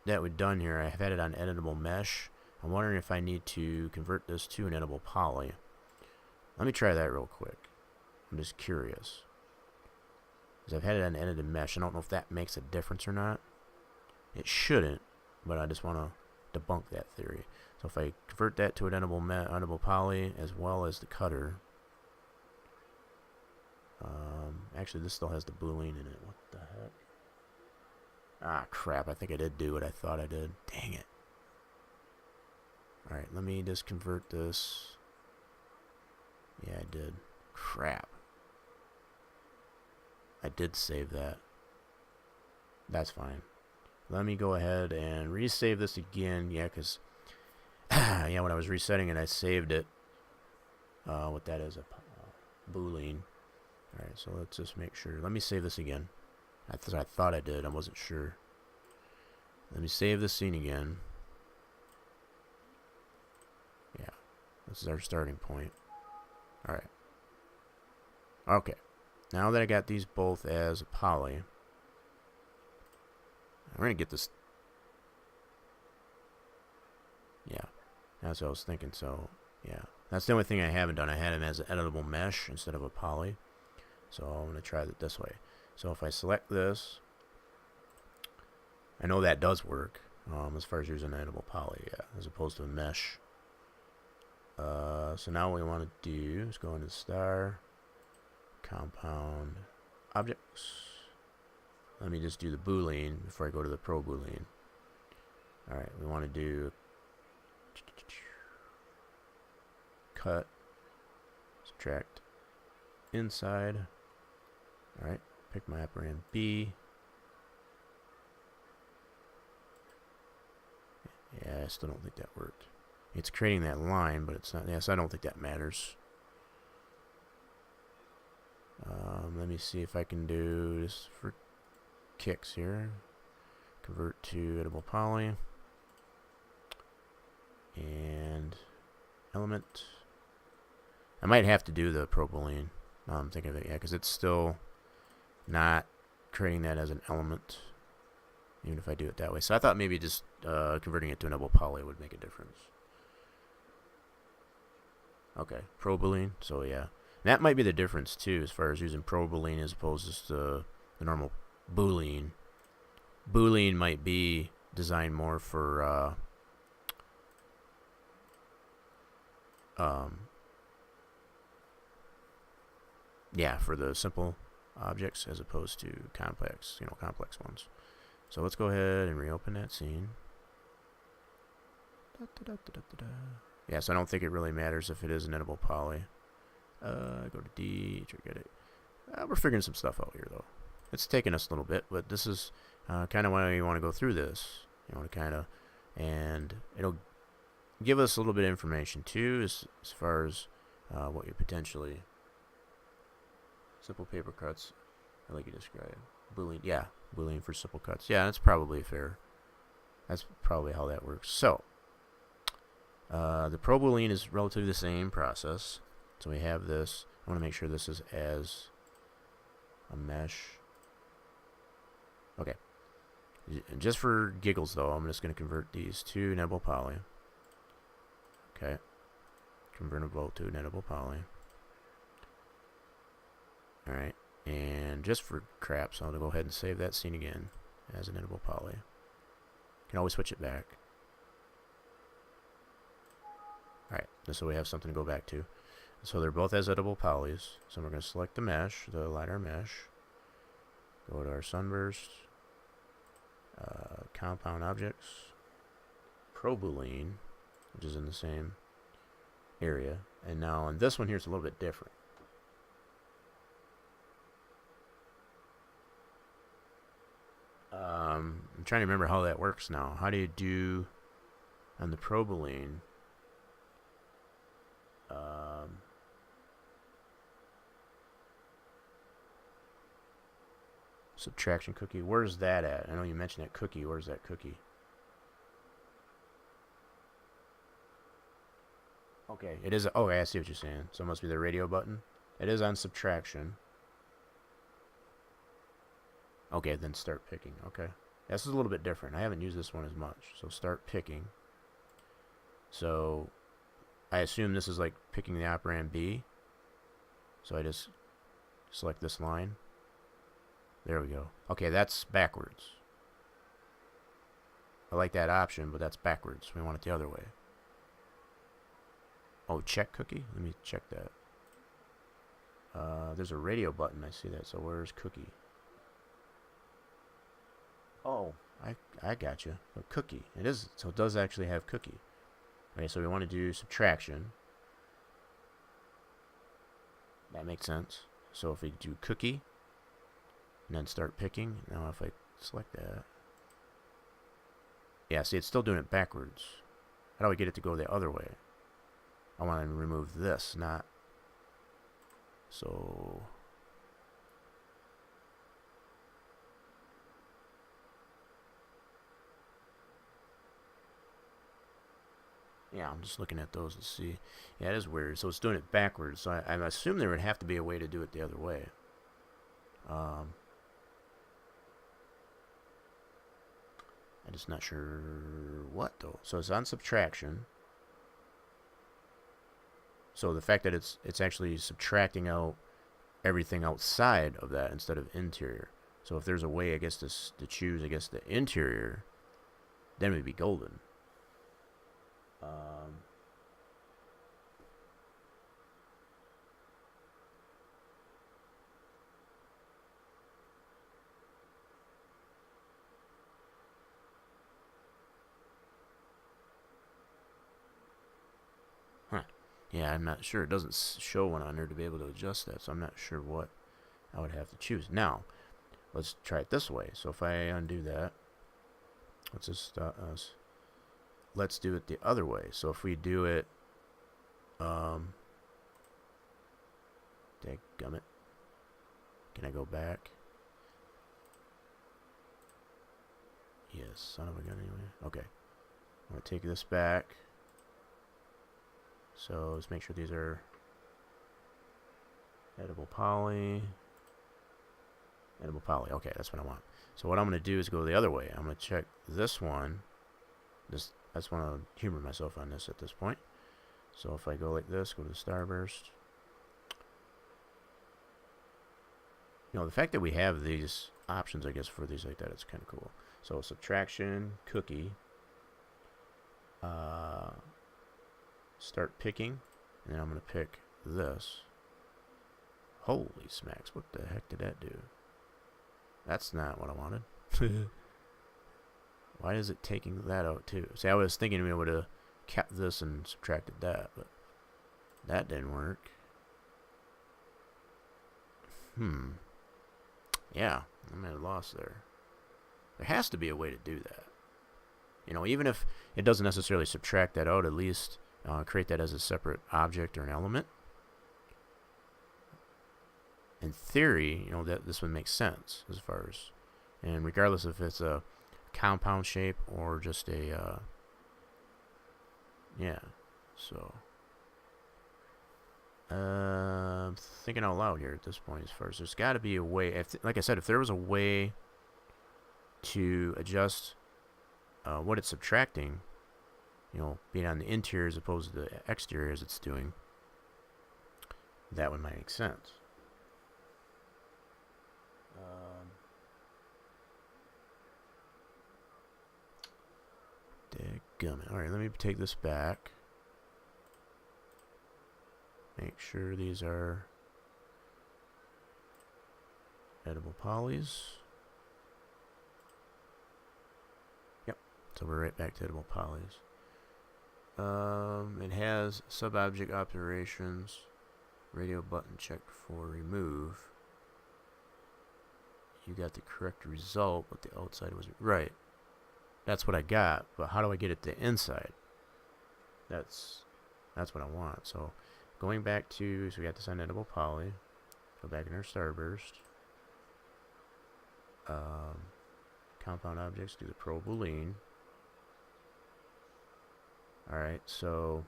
that we've done here, I've had it on editable mesh. I'm wondering if I need to convert this to an editable poly. Let me try that real quick. I'm just curious. Because I've had it on edited mesh. I don't know if that makes a difference or not. It shouldn't, but I just want to debunk that theory. So if I convert that to an editable poly as well as the cutter. Actually, this still has the Boolean in it. What the heck? Ah, crap. I think I did do what I thought I did. Dang it. Alright, let me just convert this. Yeah, I did. Crap. I did save that. That's fine. Let me go ahead and resave this again. Yeah, because yeah, when I was resetting it, I saved it. What that is, a Boolean. Alright, so let's just make sure. Let me save this again. I thought I did. I wasn't sure. Let me save this scene again. Yeah, this is our starting point. Alright. Okay. Now that I got these both as a poly, we're going to get this. Yeah, that's what I was thinking. So, yeah. That's the only thing I haven't done. I had them as an editable mesh instead of a poly. So I'm going to try it this way. So if I select this, I know that does work as far as using an editable poly, yeah, as opposed to a mesh. So now what we want to do is go into star, compound, objects. Let me just do the Boolean before I go to the Boolean. Alright, we want to do cut, subtract, inside. Alright, pick my operand B. Yeah, I still don't think that worked. It's creating that line, but it's not. Yes, I don't think that matters. Let me see if I can do this for kicks here. Convert to editable poly. And element. I might have to do the Boolean. I'm thinking of it, yeah, because it's still not creating that as an element, even if I do it that way. So I thought maybe just converting it to an editable poly would make a difference. Okay, Boolean. So yeah, that might be the difference too, as far as using Boolean as opposed to the normal Boolean. Boolean might be designed more for yeah, for the simple objects as opposed to complex, complex ones. So let's go ahead and reopen that scene. Yeah, so I don't think it really matters if it is an editable poly. Go to D, get it. We're figuring some stuff out here, though. It's taking us a little bit, but this is kind of why you want to go through this. You want to kind of, and it'll give us a little bit of information too, as far as what you potentially. Simple paper cuts, I like you described. Boolean, yeah, Boolean for simple cuts. Yeah, that's probably fair. That's probably how that works. So, the Boolean is relatively the same process. So we have this. I want to make sure this is as a mesh. Okay. And just for giggles, though, I'm just going to convert these to an editable poly. Okay. Convert them both to an editable poly. Alright, and just for crap, so I'll go ahead and save that scene again as an editable poly. You can always switch it back. Alright, just so we have something to go back to. So they're both as editable polys. So we're going to select the mesh, the LiDAR mesh. Go to our sunburst, compound objects, Boolean, which is in the same area. And now on this one here, it's a little bit different. I'm trying to remember how that works now. How do you do on the Proboline? Subtraction cookie. Where's that at? I know you mentioned that cookie. Where's that cookie? Okay, it is. Oh, I see what you're saying. So it must be the radio button. It is on subtraction. Okay, then start picking. Okay. This is a little bit different. I haven't used this one as much. So start picking. So I assume this is like picking the operand B. So I just select this line. There we go. Okay, that's backwards. I like that option, but that's backwards. We want it the other way. Oh, check cookie? Let me check that. There's a radio button. I see that. So where's cookie? Oh, I got you. A cookie. It is. So it does actually have cookie. Okay, so we want to do subtraction. That makes sense. So if we do cookie, and then start picking. Now if I select that. Yeah, see, it's still doing it backwards. How do I get it to go the other way? I want to remove this, not... So... Yeah, I'm just looking at those to see. Yeah, it is weird. So it's doing it backwards. So I assume there would have to be a way to do it the other way. I'm just not sure what, though. So it's on subtraction. So the fact that it's actually subtracting out everything outside of that instead of interior. So if there's a way, I guess, to choose, I guess, the interior, then we'd be golden. Huh. Yeah, I'm not sure. It doesn't show one on there to be able to adjust that, so I'm not sure what I would have to choose. Now, let's try it this way. So if I undo that, let's just let's do it the other way. So if we do it, dadgummit. Can I go back? Yes, son of a gun anyway. Okay. I'm going to take this back. So let's make sure these are edible poly. Edible poly. Okay, that's what I want. So what I'm going to do is go the other way. I'm going to check this one. I just want to humor myself on this at this point. So if I go like this, go to the starburst. You know, the fact that we have these options, I guess, for these like that, it's kind of cool. So subtraction, cookie, start picking, and then I'm going to pick this. Holy smacks, what the heck did that do? That's not what I wanted. Why is it taking that out too? See, I was thinking we would have kept this and subtracted that, but that didn't work. Yeah, I'm at a loss there. There has to be a way to do that. You know, even if it doesn't necessarily subtract that out, at least create that as a separate object or an element. In theory, you know, that this would make sense as far as, and regardless if it's a compound shape or just a, yeah, so, I'm thinking out loud here at this point as far as there's got to be a way, if, like I said, if there was a way to adjust what it's subtracting, you know, being on the interior as opposed to the exterior as it's doing, that would make sense. Dadgummit. Alright, let me take this back. Make sure these are edible polys. Yep, so we're right back to edible polys. It has sub-object operations, radio button checked for remove. you got the correct result, but the outside wasn't right. That's what I got, but how do I get it to inside? That's what I want. So going back to, so we got this uneditable poly. Go back in our starburst. Compound objects, do the pro boolean. Alright, so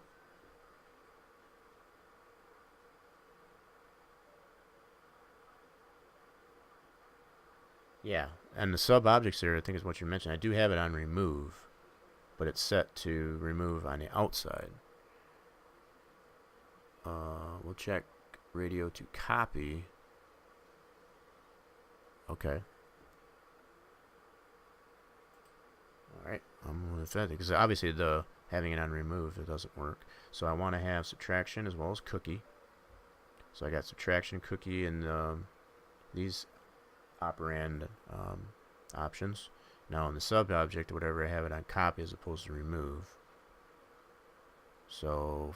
yeah, and the sub objects there, I think is what you mentioned. I do have it on remove, but it's set to remove on the outside. We'll check radio to copy. Okay. Alright, I'm with that because obviously the having it on remove, it doesn't work. So I want to have subtraction as well as cookie. So I got subtraction, cookie, and these operand options. Now in the sub object, whatever, I have it on copy as opposed to remove. So,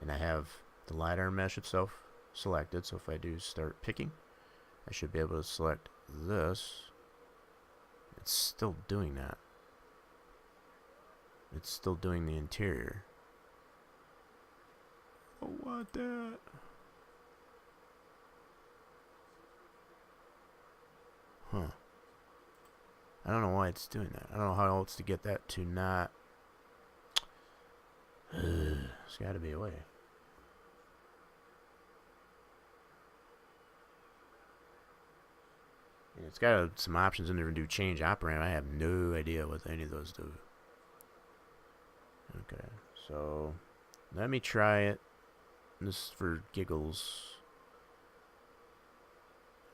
and I have the LiDAR mesh itself selected. So if I do start picking, I should be able to select this. It's still doing that. It's still doing the interior. Oh, what that? Huh. I don't know why it's doing that. I don't know how else to get that to not... There's got to be a way. And it's got some options in there to do change operand. I have no idea what any of those do. Okay, so let me try it. This is for giggles.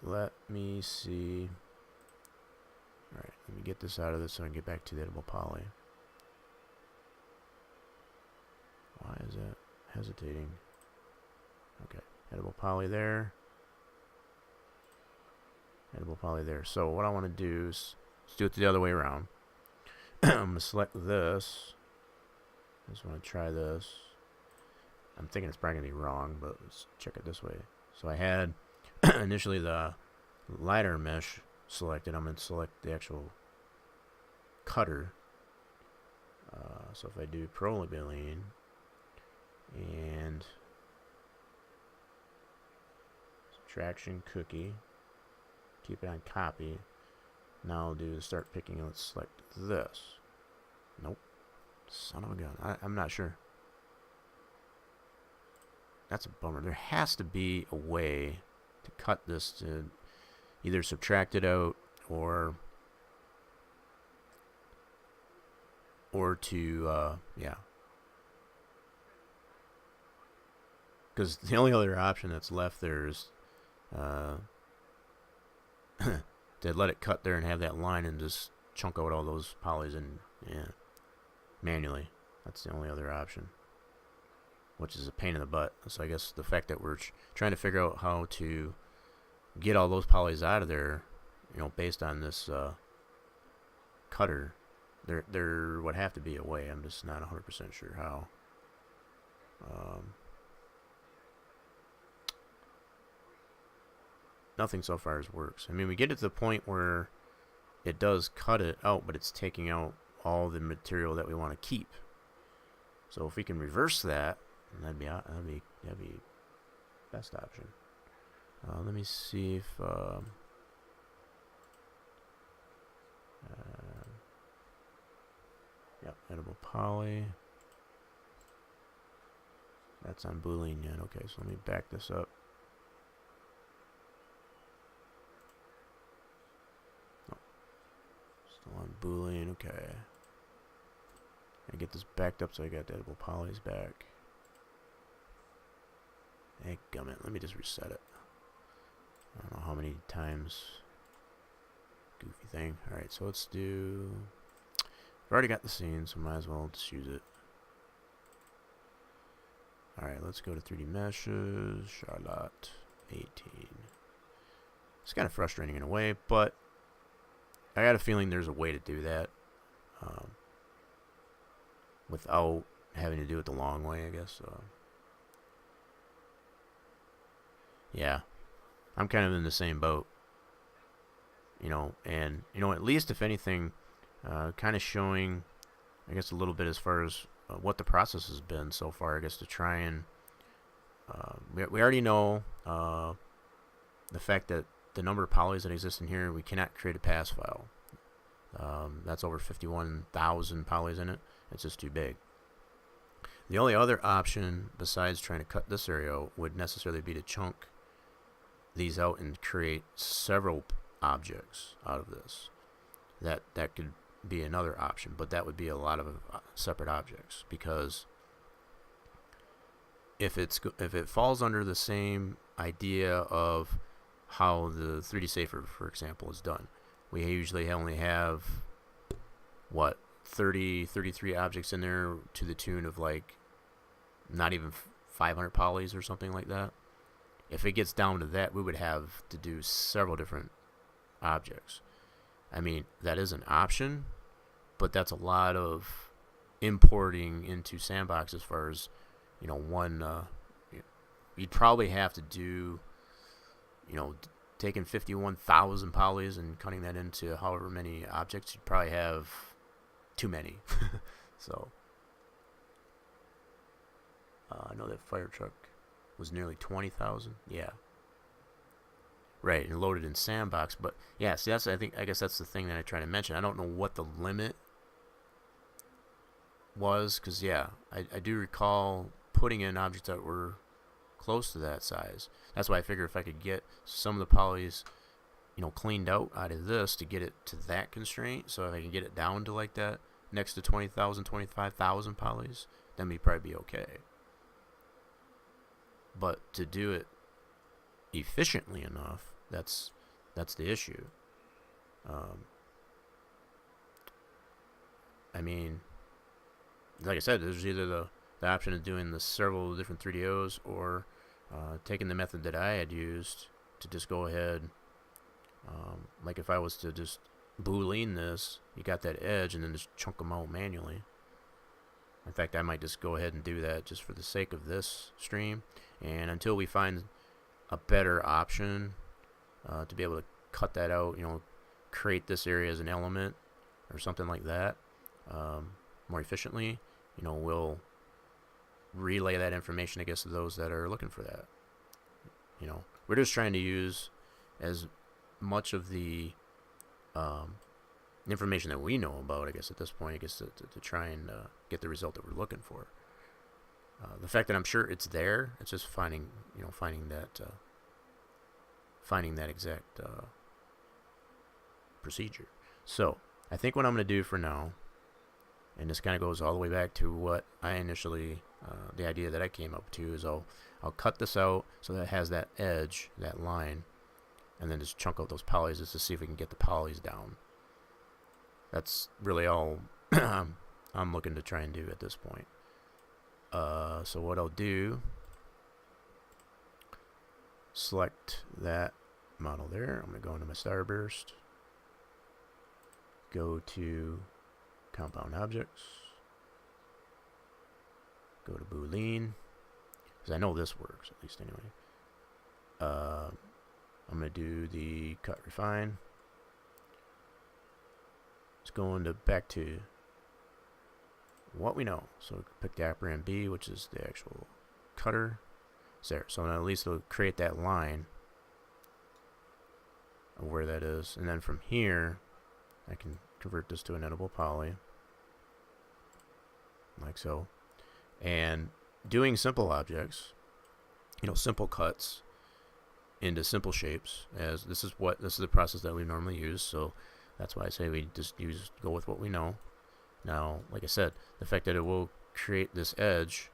Let me see. Alright, let me get this out of this so I can get back to the editable poly. Why is that hesitating? Okay, editable poly there. Editable poly there. So what I want to do is, let's do it the other way around. I'm going to select this. I just want to try this. I'm thinking it's probably going to be wrong, but let's check it this way. So I had initially the LiDAR mesh selected. I'm going to select the actual cutter. So if I do prolabelline and subtraction cookie, keep it on copy. Now I'll do start picking. Let's select this. Nope. Son of a gun. I'm not sure. That's a bummer. There has to be a way to cut this to either subtract it out or to yeah. Because the only other option that's left there is to let it cut there and have that line and just chunk out all those polys and yeah. Manually. That's the only other option, which is a pain in the butt. So I guess the fact that we're trying to figure out how to get all those polys out of there, you know, based on this cutter, there would have to be a way. I'm just not 100% sure how. Nothing so far as works. I mean, we get it to the point where it does cut it out, but it's taking out all the material that we want to keep. So if we can reverse that, that'd be best option. Let me see if yep, editable poly. That's on Boolean yet. Okay, so let me back this up. Oh, still on Boolean. Okay. I get this backed up so I got the editable polys back. Hey, gummit. Let me just reset it. I don't know how many times. Goofy thing. Alright, so let's do... I've already got the scene, so might as well just use it. Alright, let's go to 3D Meshes. Charlotte 18. It's kind of frustrating in a way, but I got a feeling there's a way to do that. Without having to do it the long way, I guess. Yeah. I'm kind of in the same boat. And at least if anything, kind of showing, I guess, a little bit as far as what the process has been so far, I guess, to try and we already know the fact that the number of polys that exist in here, we cannot create a pass file. That's over 51,000 polys in it. It's just too big. The only other option besides trying to cut this area would necessarily be to chunk these out and create several objects out of this. That could be another option, but that would be a lot of separate objects, because if it falls under the same idea of how the 3D Safer, for example, is done, we usually only have 33 objects in there to the tune of like not even 500 polys or something like that. If it gets down to that, we would have to do several different objects. I mean, that is an option, but that's a lot of importing into Sandbox as far as, you'd probably have to do, taking 51,000 polys and cutting that into however many objects, you'd probably have too many. So, I know that fire truck was nearly 20,000. Yeah. Right, and loaded in Sandbox. But yeah, see, I guess that's the thing that I try to mention. I don't know what the limit was, because yeah, I do recall putting in objects that were close to that size. That's why I figure if I could get some of the polys, cleaned out of this to get it to that constraint, so if I can get it down to like that, next to 20,000, 25,000 polys, then we'd probably be okay. But to do it efficiently enough, that's the issue. I mean, like I said, there's either the option of doing the several different 3DOs or taking the method that I had used to just go ahead, like if I was to just boolean this, you got that edge, and then just chunk them out manually. In fact, I might just go ahead and do that just for the sake of this stream, and until we find a better option to be able to cut that out, create this area as an element or something like that more efficiently, we'll relay that information, I guess, to those that are looking for that. We're just trying to use as much of the information that we know about, I guess, at this point, I guess, to try and get the result that we're looking for. The fact that I'm sure it's there, it's just finding that exact procedure. So I think what I'm going to do for now, and this kind of goes all the way back to what I initially, the idea that I came up to, is I'll cut this out so that it has that edge, that line, and then just chunk out those polys just to see if we can get the polys down. That's really all I'm looking to try and do at this point. So what I'll do, select that model there. I'm going to go into my Starburst, go to Compound Objects, go to Boolean, because I know this works, at least anyway. I'm going to do the Cut Refine. Let's go back to what we know. So pick the operand B, which is the actual cutter. It's there. So at least it'll create that line of where that is. And then from here, I can convert this to an editable poly, like so. And doing simple objects, simple cuts into simple shapes, as this is the process that we normally use. So that's why I say we just go with what we know. Now, like I said, the fact that it will create this edge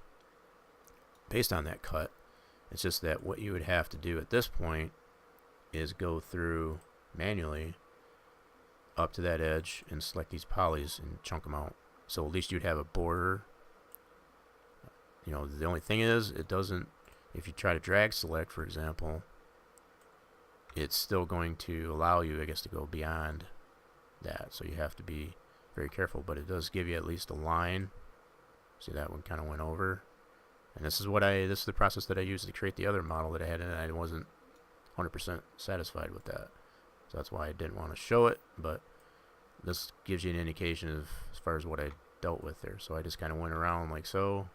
based on that cut, it's just that what you would have to do at this point is go through manually up to that edge and select these polys and chunk them out. So at least you'd have a border. The only thing is, it doesn't, if you try to drag select, for example, it's still going to allow you, I guess, to go beyond that. So you have to be very careful, but it does give you at least a line. See, that one kind of went over. And this is the process that I used to create the other model that I had, and I wasn't 100% satisfied with that. So that's why I didn't want to show it, but this gives you an indication of as far as what I dealt with there. So I just kind of went around like so.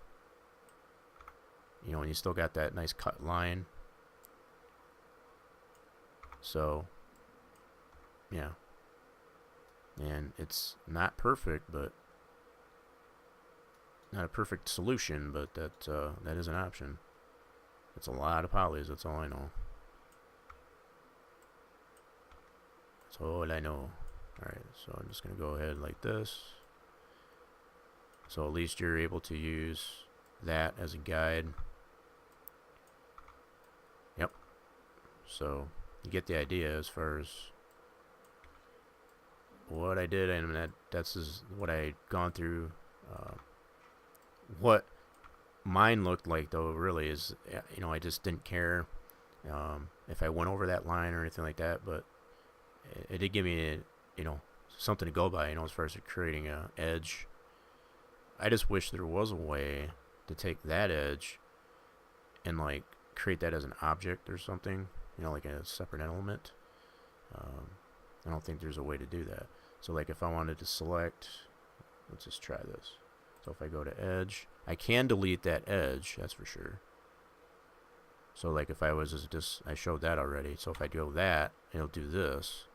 You know, and you still got that nice cut line. So, yeah. And it's not perfect, but not a perfect solution, but that is an option. It's a lot of polys, that's all I know. That's all I know. Alright, so I'm just going to go ahead like this. So at least you're able to use that as a guide. Yep. So you get the idea as far as what I did, and that's what I gone through. What mine looked like, though, really is, you know, I just didn't care if I went over that line or anything like that, but it did give me, you know, something to go by, you know, as far as creating an edge. I just wish there was a way to take that edge and, like, create that as an object or something, you know, like a separate element. I don't think there's a way to do that. So, like, if I wanted to select, let's just try this. So if I go to edge, I can delete that edge, that's for sure. So, like, if I was just, I showed that already. So if I go that, it'll do this.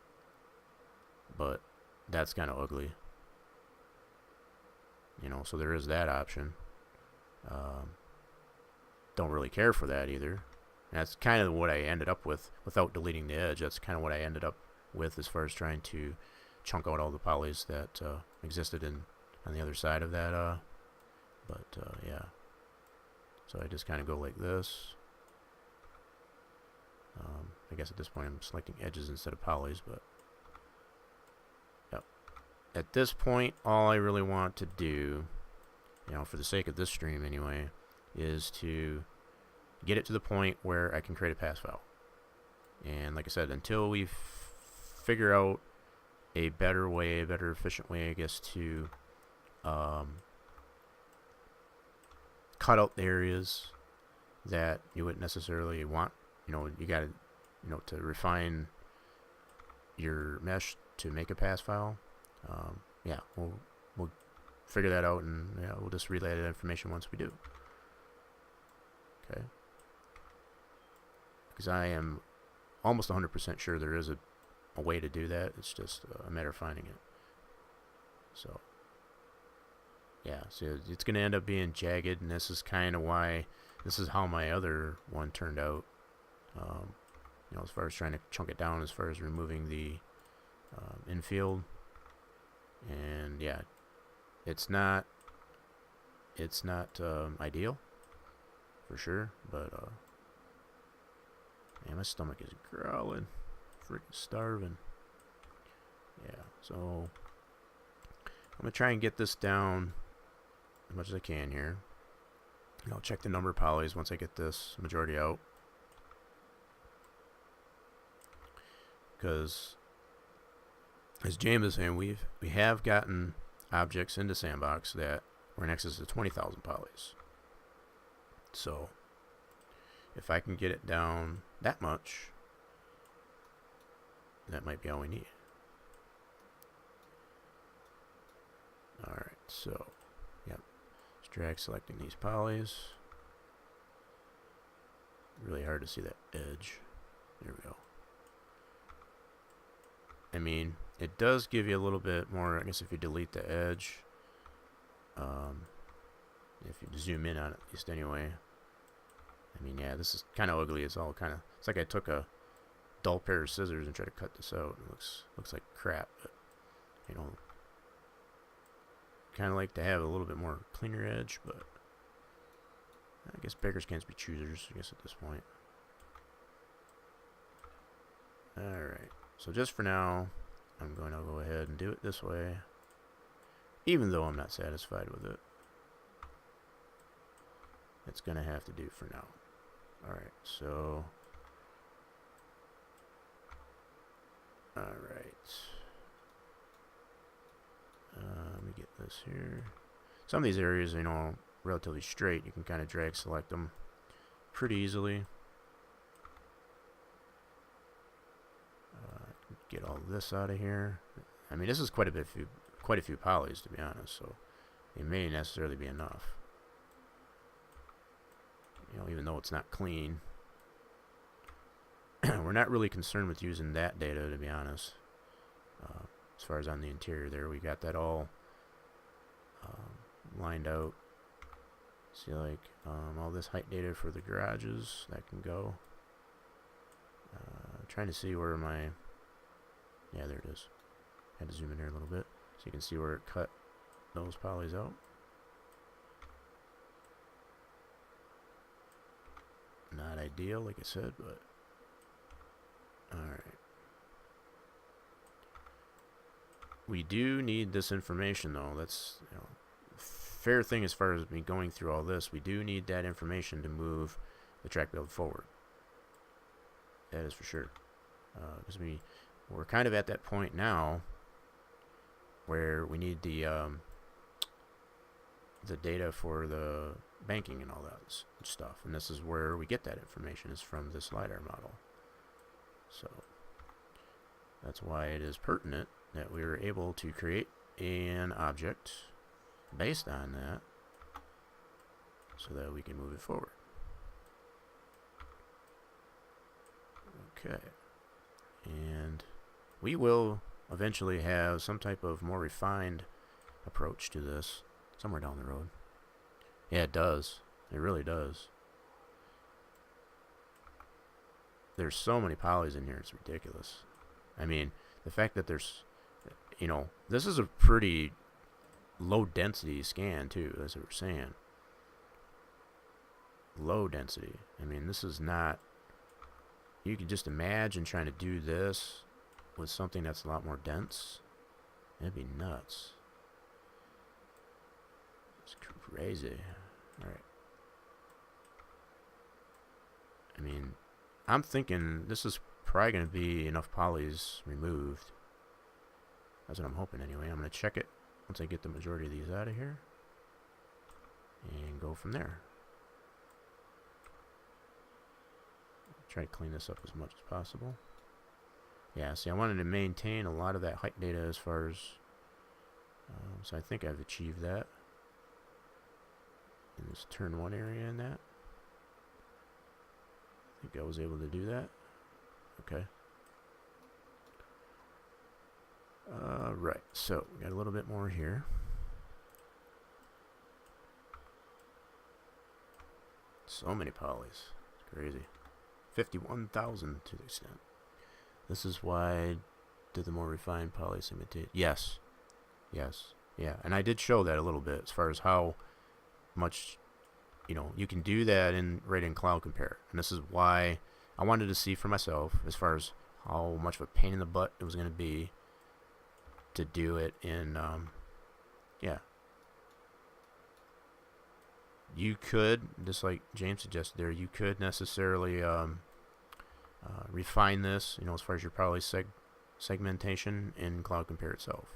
But that's kind of ugly. You know, so there is that option. Don't really care for that either. And that's kind of what I ended up with without deleting the edge. That's kind of what I ended up with as far as trying to chunk out all the polys that existed on the other side of that. Yeah. So I just kind of go like this. I guess at this point I'm selecting edges instead of polys, but yep. At this point, all I really want to do, you know, for the sake of this stream anyway, is to get it to the point where I can create a pass file. And like I said, until we figure out a better way, a better efficient way, I guess, to cut out the areas that you wouldn't necessarily want. You know, you got to, you know, to refine your mesh to make a pass file. Yeah, we'll figure that out, and yeah, we'll just relay that information once we do. Okay. Because I am almost 100% sure there is a way to do that. It's just a matter of finding it. So, yeah, so it's going to end up being jagged, and this is kind of why, this is how my other one turned out. You know, as far as trying to chunk it down, as far as removing the infield. And yeah, it's not ideal for sure, but man, my stomach is growling, freaking starving. Yeah, so I'm gonna try and get this down as much as I can here. And I'll check the number of polys once I get this majority out, because as James is saying, we have gotten objects into Sandbox that were in excess of 20,000 polys. So if I can get it down that much, that might be all we need. Alright, so yep, just drag selecting these polys. Really hard to see that edge. There we go. I mean, it does give you a little bit more, I guess, if you delete the edge. If you zoom in on it, at least anyway. I mean, yeah, this is kind of ugly. It's all kind of, it's like I took a dull pair of scissors and tried to cut this out. It looks like crap, but, you know, kind of like to have a little bit more cleaner edge, but I guess beggars can't be choosers, I guess, at this point. Alright, so just for now, I'm going to go ahead and do it this way, even though I'm not satisfied with it. It's going to have to do for now. Alright, so alright. Let me get this here. Some of these areas, you know, relatively straight. You can kind of drag select them pretty easily. get all this out of here. I mean, this is quite a few polys, to be honest, so it may necessarily be enough. You know, even though it's not clean. We're not really concerned with using that data, to be honest. As far as on the interior there, we got that all lined out. See, like, all this height data for the garages, that can go. Trying to see where my... Yeah, there it is. Had to zoom in here a little bit so you can see where it cut those polys out. Not ideal, like I said, but... Alright. We do need this information, though. That's, you know, fair thing as far as me going through all this. We do need that information to move the track build forward. That is for sure. Because we're kind of at that point now where we need the data for the banking and all that stuff. And this is where we get that information, is from this LiDAR model. So that's why it is pertinent that we were able to create an object based on that so that we can move it forward. Okay. And we will eventually have some type of more refined approach to this somewhere down the road. Yeah, it does. It really does. There's so many polys in here, it's ridiculous. I mean, the fact that there's, you know, this is a pretty low density scan too, as we were saying. Low density. I mean, this is not, you could just imagine trying to do this with something that's a lot more dense. It'd be nuts. It's crazy. Alright. I mean, I'm thinking this is probably going to be enough polys removed. That's what I'm hoping anyway. I'm going to check it once I get the majority of these out of here. And go from there. Try to clean this up as much as possible. Yeah, see, I wanted to maintain a lot of that height data as far as... so I think I've achieved that. In this turn 1 area in that. I think I was able to do that. Okay. Right, so we got a little bit more here. So many polys. It's crazy. 51,000 to the extent. This is why I did the more refined poly segmentation. Yes. Yes. Yeah, and I did show that a little bit as far as how much, you know, you can do that right in CloudCompare. And this is why I wanted to see for myself as far as how much of a pain in the butt it was going to be to do it in, yeah. You could, just like James suggested there, you could necessarily refine this, you know, as far as your poly segmentation in CloudCompare itself.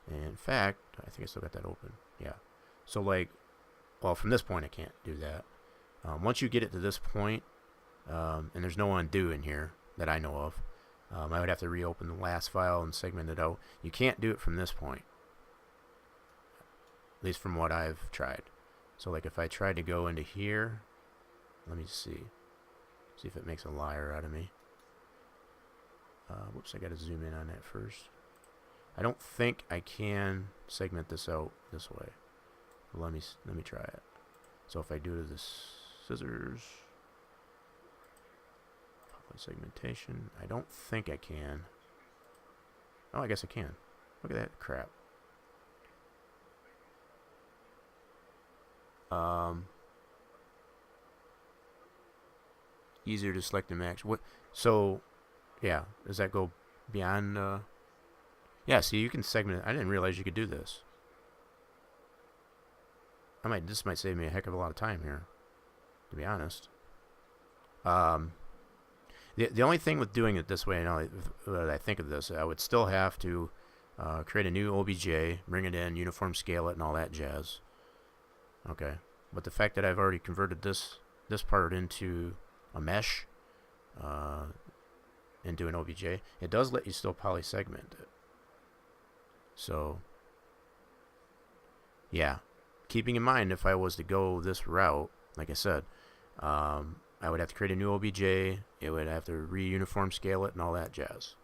And in fact, I think I still got that open. Yeah. So like, well, from this point I can't do that. Once you get it to this point, and there's no undo in here that I know of, I would have to reopen the last file and segment it out. You can't do it from this point, at least from what I've tried. So like if I tried to go into here, let me see if it makes a liar out of me. Whoops, I got to zoom in on that first. I don't think I can segment this out this way. Let me try it. So if I do the scissors, segmentation, I don't think I can. Oh, I guess I can. Look at that crap. Easier to select and match. What? So, yeah. Does that go beyond? Yeah. See, you can segment. I didn't realize you could do this. This might save me a heck of a lot of time here, to be honest. The only thing with doing it this way, now that I think of this, I would still have to create a new OBJ, bring it in, uniform scale it, and all that jazz. Okay, but the fact that I've already converted this part into a mesh, into an OBJ, it does let you still polysegment it. So, yeah, keeping in mind if I was to go this route, like I said, I would have to create a new OBJ. It would have to re-uniform scale it and all that jazz.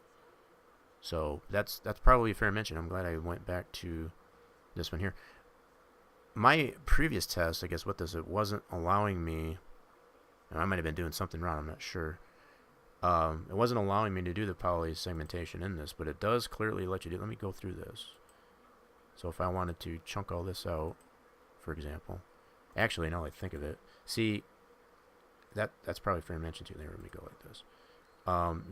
So that's probably a fair mention. I'm glad I went back to this one here. My previous test, I guess, with this, it wasn't allowing me, and I might have been doing something wrong, I'm not sure. It wasn't allowing me to do the poly segmentation in this, but it does clearly let you do. Let me go through this. So if I wanted to chunk all this out, for example, actually, now that I think of it, see, that's probably fair mention too. There, let me go like this.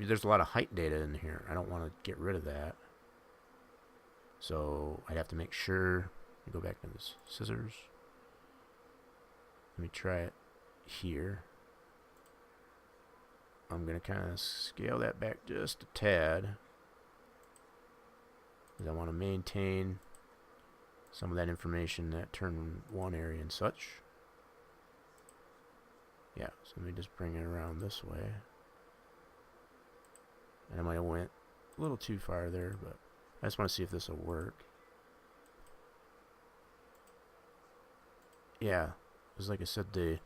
There's a lot of height data in here. I don't want to get rid of that. So I'd have to make sure. Let me go back to this scissors. Let me try it here. I'm going to kind of scale that back just a tad, because I want to maintain some of that information, that turn 1 area and such. Yeah, so let me just bring it around this way. And I might have went a little too far there, but I just want to see if this will work. Yeah, because like I said, the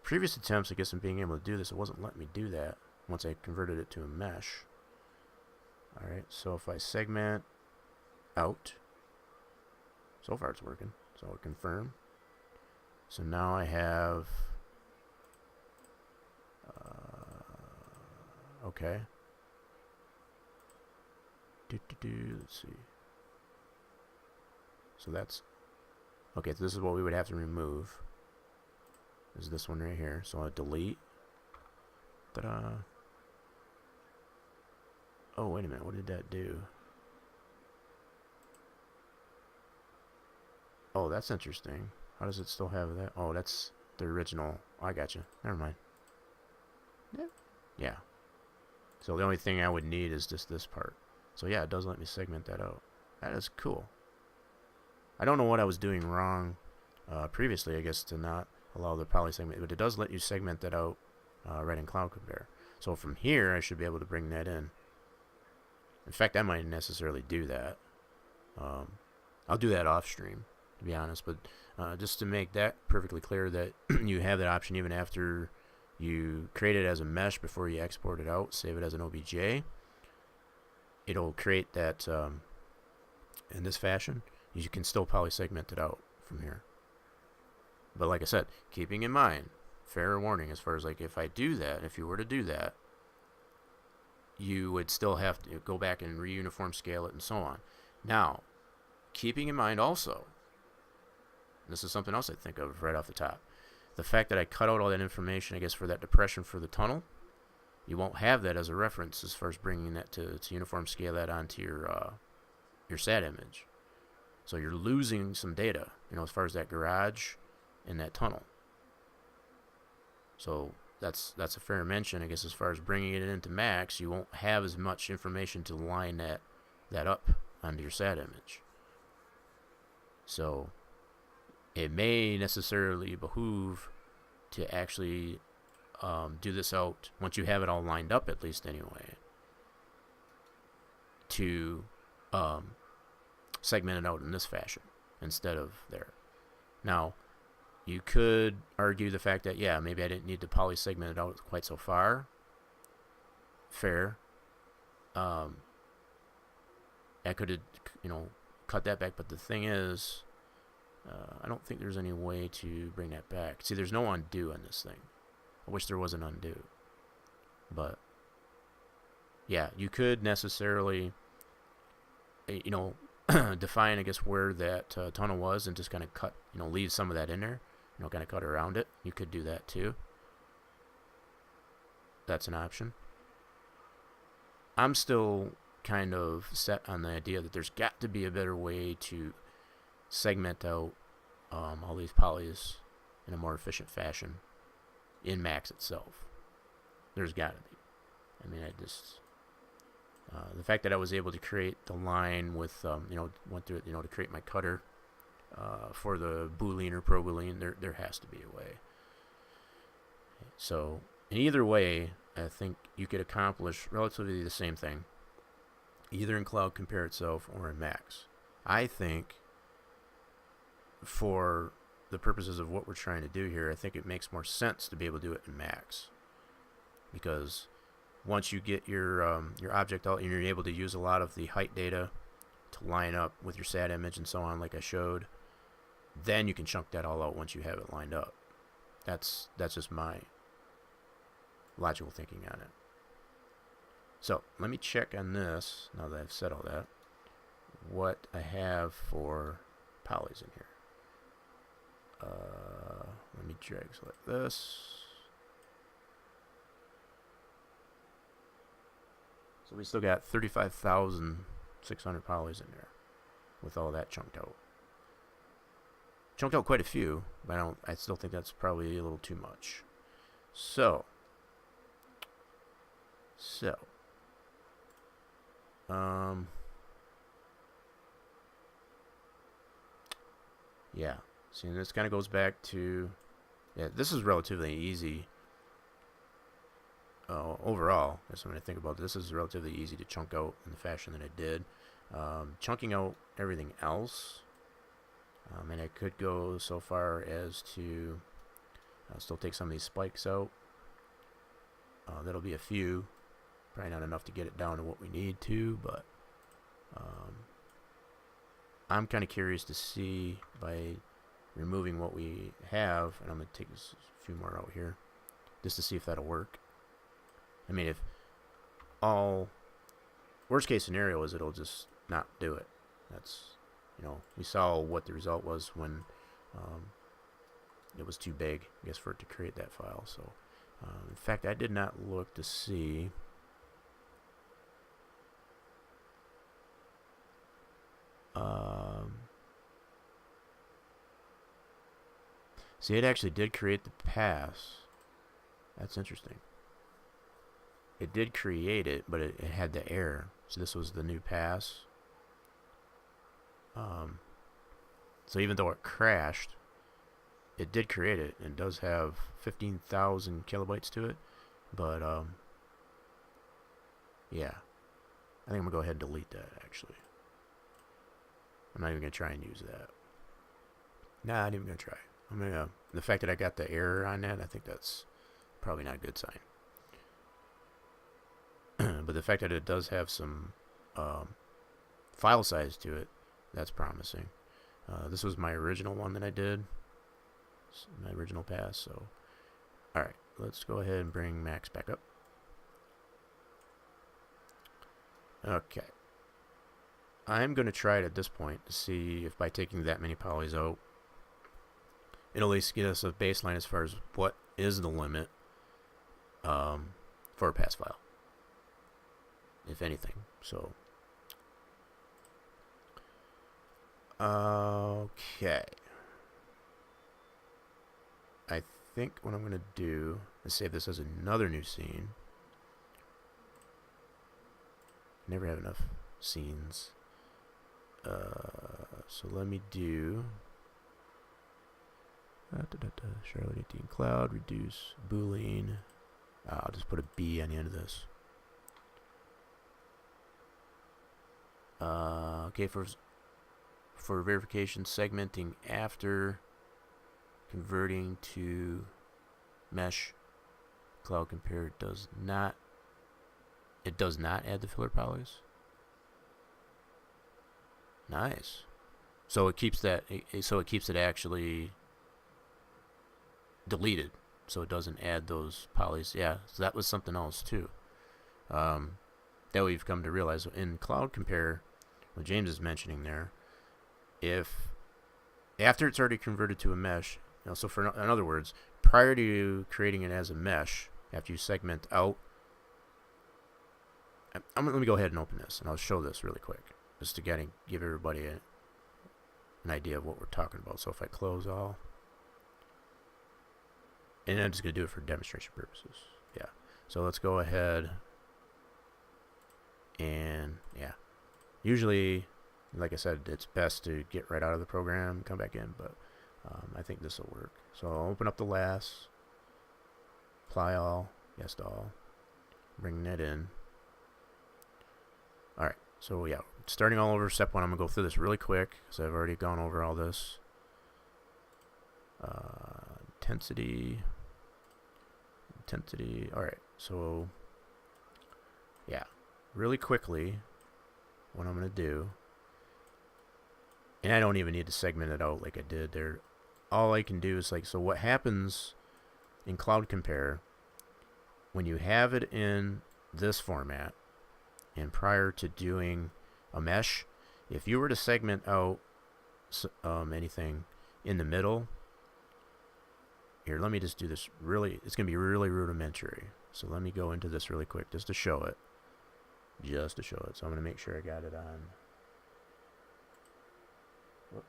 previous attempts, I guess, in being able to do this, it wasn't letting me do that once I converted it to a mesh. Alright, so if I segment out, so far it's working, so I'll confirm. So now I have, okay. Let's see. So that's, okay, so this is what we would have to remove. Is this one right here. So I'll delete. Ta-da. Oh, wait a minute. What did that do? Oh, that's interesting. How does it still have that? Oh, that's the original. I gotcha. Never mind. Yeah. So the only thing I would need is just this part. So yeah, it does let me segment that out. That is cool. I don't know what I was doing wrong previously, I guess, to not allow the poly segment, but it does let you segment that out right in CloudCompare. So from here, I should be able to bring that in. In fact, I might necessarily do that. I'll do that off stream, to be honest, but just to make that perfectly clear that you have that option even after you create it as a mesh before you export it out, save it as an OBJ. It'll create that in this fashion. You can still polysegment it out from here. But like I said, keeping in mind, fair warning as far as like if I do that, if you were to do that, you would still have to go back and re-uniform scale it and so on. Now, keeping in mind also, this is something else I think of right off the top, the fact that I cut out all that information, I guess, for that depression for the tunnel, you won't have that as a reference as far as bringing that to uniform scale that onto your SAT image. So you're losing some data, as far as that garage and that tunnel. So that's a fair mention, I guess, as far as bringing it into Max. You won't have as much information to line that up onto your SAT image. So it may necessarily behoove to actually do this out once you have it all lined up, at least anyway, to segment it out in this fashion instead of there. Now, you could argue the fact that, yeah, maybe I didn't need to poly segment it out quite so far. Fair. I could have, cut that back, but the thing is, I don't think there's any way to bring that back. See, there's no undo on this thing. I wish there was an undo. But, yeah, you could necessarily, define, I guess, where that tunnel was and just kind of cut, leave some of that in there, kind of cut around it. You could do that too. That's an option. I'm still kind of set on the idea that there's got to be a better way to segment out all these polys in a more efficient fashion in Max itself. There's got to be. I mean, the fact that I was able to create the line with, went through it, to create my cutter for the Boolean or ProBoolean, there has to be a way. So, in either way, I think you could accomplish relatively the same thing, either in CloudCompare itself or in Max. I think for the purposes of what we're trying to do here, I think it makes more sense to be able to do it in Max, because once you get your object out and you're able to use a lot of the height data to line up with your SAT image and so on, like I showed, then you can chunk that all out once you have it lined up. That's just my logical thinking on it. So let me check on this, now that I've said all that, what I have for polys in here. Let me drag select this. So we still got 35,600 polys in there with all that chunked out. Chunked out quite a few, but I still think that's probably a little too much. So yeah. See, and this kind of goes back to, yeah, this is relatively easy. Overall, that's when I think about this is relatively easy to chunk out in the fashion that I did. Chunking out everything else, and I could go so far as to still take some of these spikes out. That'll be a few, probably not enough to get it down to what we need to, but I'm kind of curious to see by removing what we have, and I'm going to take a few more out here just to see if that'll work. I mean, if all worst case scenario is it'll just not do it. That's, we saw what the result was when it was too big, I guess, for it to create that file. So in fact, I did not look to see see, it actually did create the pass. That's interesting. It did create it, but it had the error. So this was the new pass. So even though it crashed, it did create it, and does have 15,000 kilobytes to it. But yeah, I think I'm gonna go ahead and delete that. Actually, I'm not even gonna try and use that. Nah, I ain't even gonna try. The fact that I got the error on that, I think that's probably not a good sign. But the fact that it does have some file size to it, that's promising. This was my original one that I did, my original pass. So, all right, let's go ahead and bring Max back up. Okay, I'm going to try it at this point to see if by taking that many polys out, it'll at least get us a baseline as far as what is the limit for a pass file, if anything. So, okay. I think what I'm going to do is save this as another new scene. Never have enough scenes. So let me do Charlotte 18 Cloud, reduce Boolean. I'll just put a B on the end of this. Okay, for verification, segmenting after converting to mesh, CloudCompare does not add the filler polys. Nice. So it keeps that. So it keeps it actually deleted, so it doesn't add those polys. Yeah, so that was something else too. That we've come to realize in CloudCompare, what James is mentioning there, if after it's already converted to a mesh, so in other words, prior to creating it as a mesh, after you segment out, let me go ahead and open this, and I'll show this really quick, just to give everybody an idea of what we're talking about. So if I close all, and I'm just going to do it for demonstration purposes. Yeah. So let's go ahead and, yeah. Usually, like I said, it's best to get right out of the program and come back in, but I think this will work. So I'll open up the last, apply all, yes to all. bring that in. Alright, so yeah, starting all over, step one. I'm going to go through this really quick because I've already gone over all this. Intensity. Alright, so yeah, really quickly, what I'm going to do, and I don't even need to segment it out like I did there. All I can do is like, so what happens in CloudCompare when you have it in this format and prior to doing a mesh, if you were to segment out anything in the middle, here, let me just do this really, it's going to be really rudimentary. So let me go into this really quick just to show it. So I'm going to make sure I got it on. Whoop.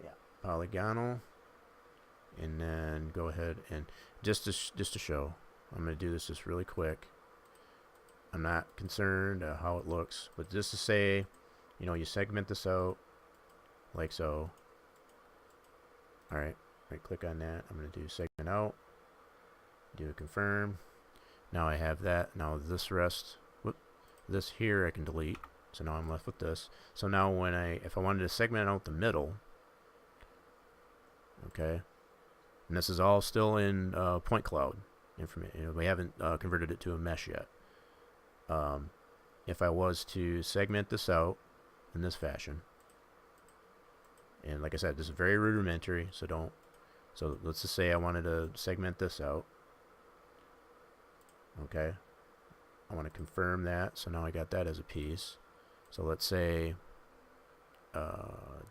Yeah, polygonal, and then go ahead and just to show, I'm going to do this just really quick. I'm not concerned how it looks, but just to say, you know, you segment this out like so. All right, click on that. I'm going to do segment out, do a confirm. Now I have that. Now this rest, this here I can delete. So now I'm left with this. So now when if I wanted to segment out the middle, okay, and this is all still in point cloud information. You know, we haven't converted it to a mesh yet. If I was to segment this out in this fashion, and like I said, this is very rudimentary, so don't. So let's just say I wanted to segment this out. Okay, I want to confirm that. So now I got that as a piece. So let's say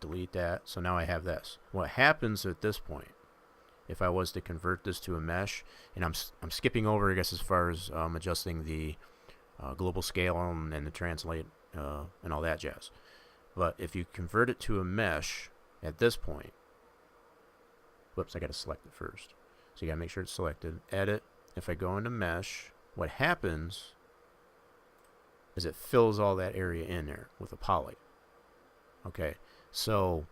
delete that. So now I have this. What happens at this point, if I was to convert this to a mesh, and I'm skipping over, I guess, as far as adjusting the global scale and the translate and all that jazz. But if you convert it to a mesh at this point, whoops, I got to select it first. So you got to make sure it's selected. Edit. If I go into mesh, what happens is it fills all that area in there with a poly. Okay, so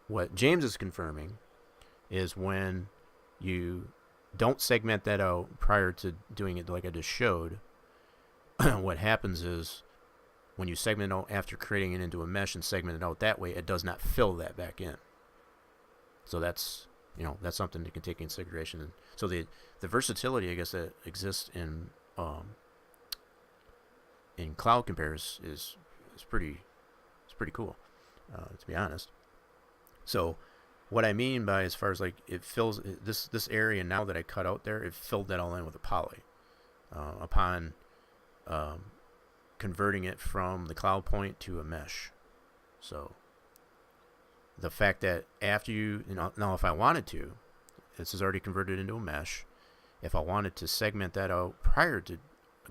what James is confirming is when you don't segment that out prior to doing it like I just showed, what happens is when you segment out after creating it into a mesh and segment it out that way, it does not fill that back in. So that's, you know, that's something you can take into consideration. And so the versatility, I guess, that exists in CloudCompare is pretty cool, to be honest. So what I mean by, as far as like it fills this area now that I cut out there, it filled that all in with a poly upon converting it from the cloud point to a mesh. So the fact that after you know, now if I wanted to, this is already converted into a mesh. If I wanted to segment that out prior to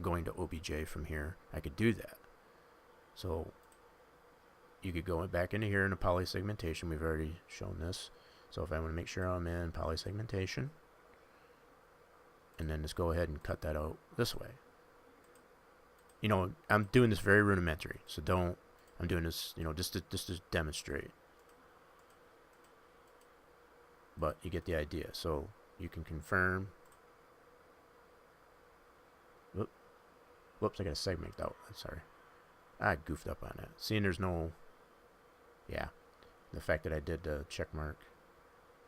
going to OBJ from here, I could do that. So you could go back into here in a poly segmentation. We've already shown this. So if I want to make sure I'm in poly segmentation, and then just go ahead and cut that out this way. You know, I'm doing this very rudimentary, so don't. I'm doing this, you know, just to demonstrate. But you get the idea. So you can confirm. Whoops, I got to segment out. Sorry. I goofed up on that. Seeing there's no, yeah, the fact that I did the check mark.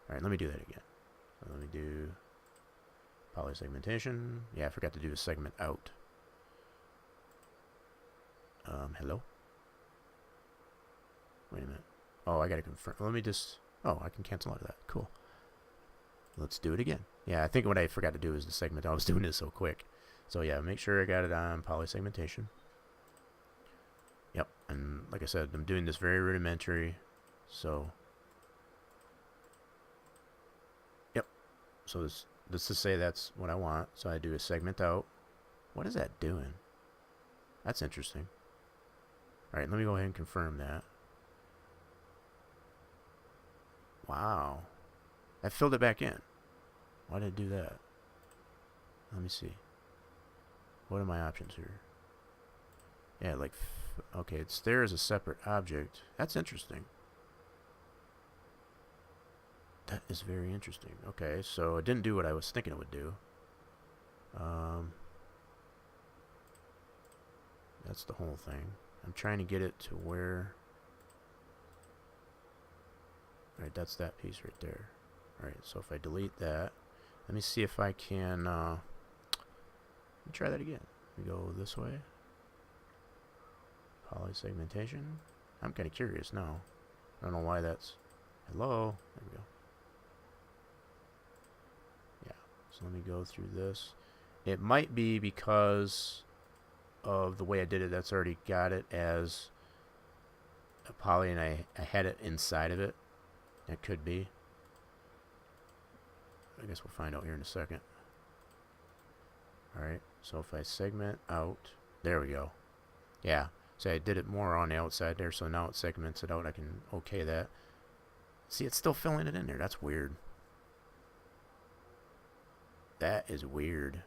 All right, let me do that again. So let me do poly segmentation. Yeah, I forgot to do a segment out. Hello? Wait a minute. Oh, I got to confirm. Let me just, oh, I can cancel out of that. Cool. Let's do it again. Yeah, I think what I forgot to do is the segment. I was doing this so quick. So yeah, make sure I got it on poly segmentation. Yep, and like I said, I'm doing this very rudimentary, so yep. So let's just say that's what I want. So I do a segment out. What is that doing? That's interesting. All right, let me go ahead and confirm that. Wow, I filled it back in. Why did it do that? Let me see. What are my options here? Yeah, like, okay, it's there as a separate object. That's interesting. That is very interesting. Okay, so it didn't do what I was thinking it would do. That's the whole thing. I'm trying to get it to where... Alright, that's that piece right there. Alright, so if I delete that, let me see if I can... let me try that again. We go this way. Poly segmentation. I'm kind of curious now. I don't know why that's... Hello? There we go. Yeah, so let me go through this. It might be because of the way I did it. That's already got it as a poly, and I had it inside of it. It could be. I guess we'll find out here in a second. Alright, so if I segment out, there we go. Yeah, so I did it more on the outside there, so now it segments it out. I can okay that. See, it's still filling it in there. That's weird. That is weird.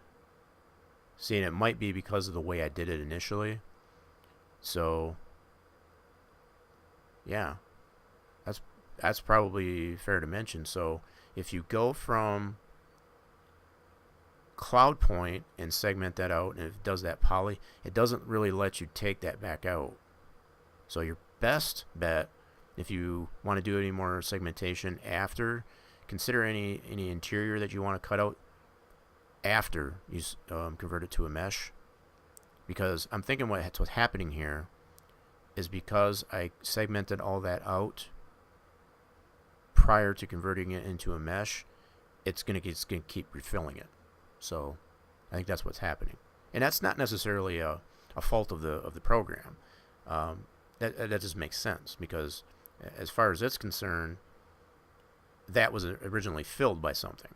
See, and it might be because of the way I did it initially. So, yeah. That's probably fair to mention. So, if you go from cloud point and segment that out, and it does that poly, it doesn't really let you take that back out. So your best bet, if you want to do any more segmentation after, consider any interior that you want to cut out after you convert it to a mesh. Because I'm thinking what's happening here is because I segmented all that out prior to converting it into a mesh, it's gonna keep refilling it. So I think that's what's happening, and that's not necessarily a fault of the program. That just makes sense, because as far as it's concerned, that was originally filled by something,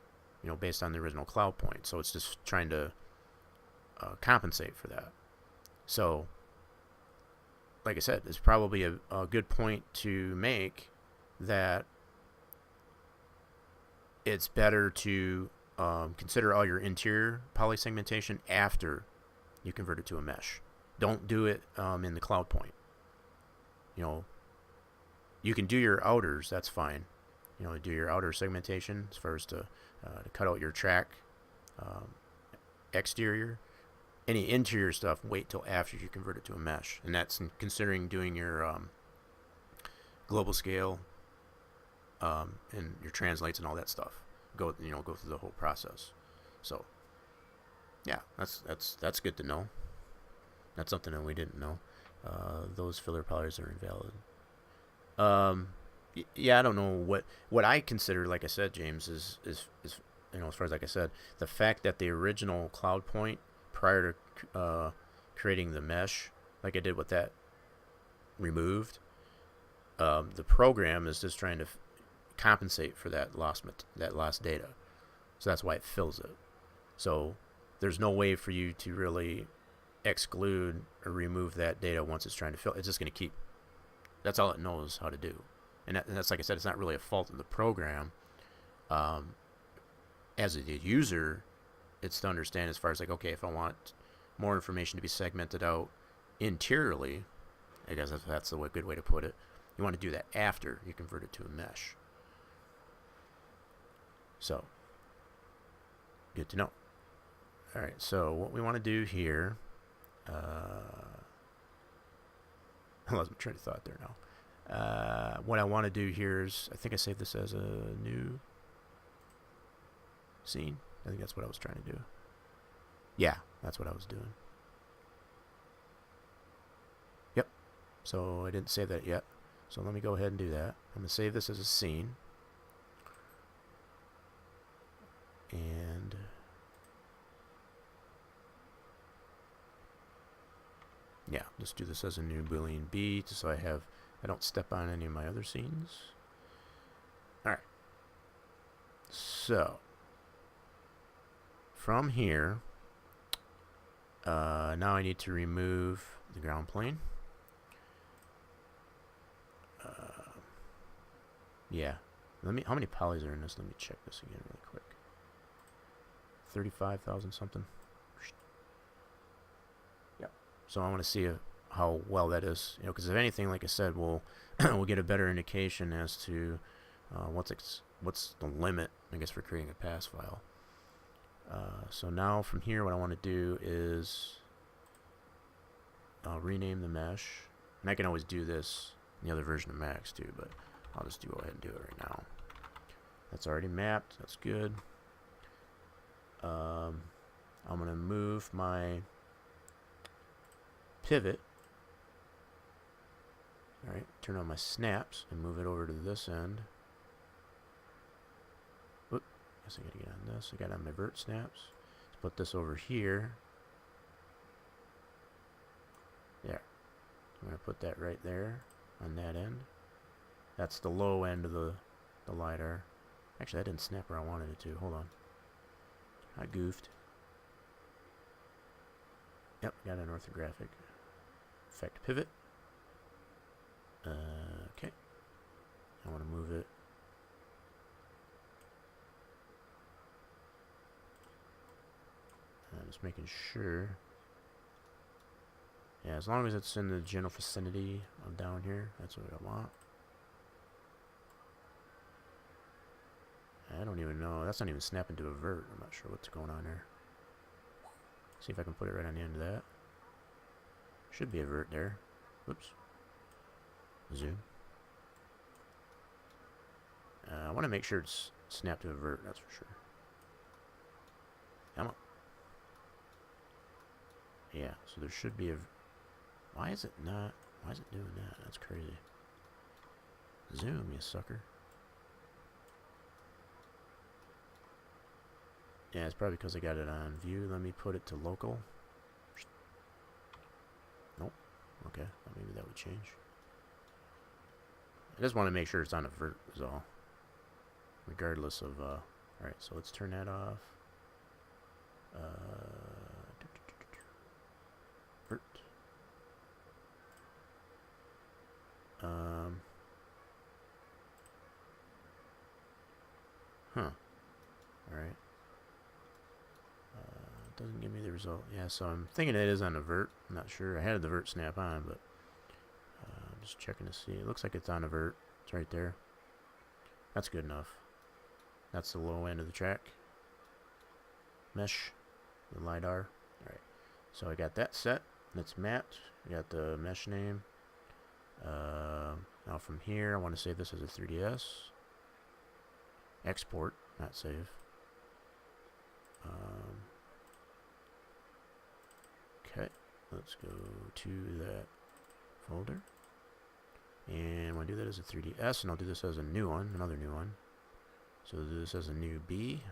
based on the original cloud point. So it's just trying to compensate for that. So, like I said, it's probably a good point to make that it's better to consider all your interior poly segmentation after you convert it to a mesh. Don't do it in the cloud point. You can do your outers, that's fine. Do your outer segmentation as far as to cut out your track exterior. Any interior stuff, wait till after you convert it to a mesh, and that's considering doing your global scale and your translates and all that stuff. Go through the whole process. So yeah, that's good to know. That's something that we didn't know. Those filler polys are invalid. Yeah, I don't know what I consider. Like I said, James, is as far as like I said, the fact that the original cloud point prior to creating the mesh, like I did with that removed, the program is just trying to compensate for that lost data. So that's why it fills it. So there's no way for you to really exclude or remove that data once it's trying to fill. It's just going to keep. That's all it knows how to do. And that's, like I said, it's not really a fault of the program. As a user, it's to understand as far as like, okay, if I want more information to be segmented out interiorly, I guess that's a good way to put it. You want to do that after you convert it to a mesh. So, good to know. All right, so what we want to do here, I lost my train of thought there now. What I want to do here is, I think I saved this as a new scene. I think that's what I was trying to do. Yeah, that's what I was doing. Yep. So I didn't save that yet. So let me go ahead and do that. I'm going to save this as a scene. And yeah, just do this as a new Boolean B, just so I don't step on any of my other scenes. Alright. So from here, now I need to remove the ground plane. Yeah. How many polys are in this? Let me check this again really quick. 35,000 something. Yep. So I want to see how well that is, because if anything, like I said, we'll get a better indication as to what's the limit, I guess, for creating a pass file. So now from here, what I want to do is I'll rename the mesh, and I can always do this in the other version of Max too, but I'll just go ahead and do it right now. That's already mapped. That's good. I'm going to move my pivot. Alright, turn on my snaps and move it over to this end. Whoop, guess I gotta get on this. I got on my vert snaps. Let's put this over here. There. I'm going to put that right there on that end. That's the low end of the LiDAR. Actually, I didn't snap where I wanted it to. Hold on. I goofed. Yep, got an orthographic. Effect pivot. Okay. I want to move it. Just making sure. Yeah, as long as it's in the general vicinity of down here, that's what I want. I don't even know. That's not even snapping to a vert. I'm not sure what's going on there. See if I can put it right on the end of that. Should be a vert there. Whoops. Zoom. I want to make sure it's snapped to a vert, that's for sure. Come on. Yeah, so there should be a... Why is it not... Why is it doing that? That's crazy. Zoom, you sucker. Yeah, it's probably because I got it on view. Let me put it to local. Nope. Okay, well, maybe that would change. I just want to make sure it's on a vert is all. Regardless of, alright, so let's turn that off. Vert. Huh. Alright. Doesn't give me the result. Yeah, so I'm thinking it is on a vert. I'm not sure. I had the vert snap on, but I'm just checking to see. It looks like it's on a vert. It's right there. That's good enough. That's the low end of the track. Mesh. The LiDAR. Alright. So I got that set. It's mapped. I got the mesh name. Now from here, I want to save this as a 3DS. Export, not save. Okay, let's go to that folder. And I want to do that as a 3DS, and I'll do this as a new one, another new one. So I'll do this as a new B.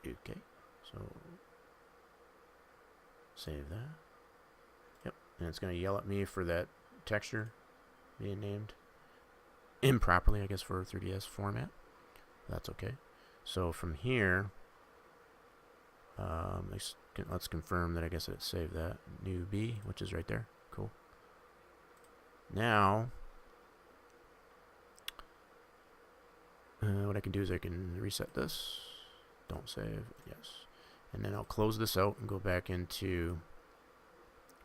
Okay, so save that. Yep, and it's going to yell at me for that texture being named improperly, I guess, for a 3DS format. That's okay. So from here, let's confirm that I guess it saved that. New B, which is right there. Cool. Now, what I can do is I can reset this. Don't save. Yes. And then I'll close this out and go back into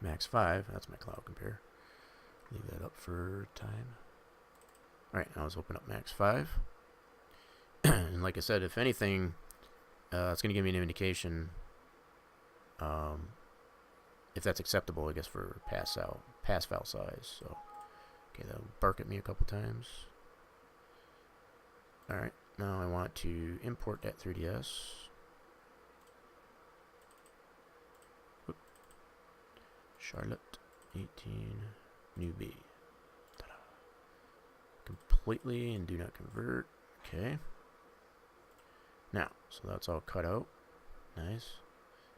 Max 5. That's my CloudCompare. Leave that up for time. Alright, now let's open up Max 5. And like I said, if anything, it's going to give me an indication if that's acceptable, I guess, for pass file size. So, okay, that'll bark at me a couple times. Alright, now I want to import that 3DS. Whoop. Charlotte 18 new B. Ta-da. Completely and do not convert. Okay. Now, so that's all cut out. Nice.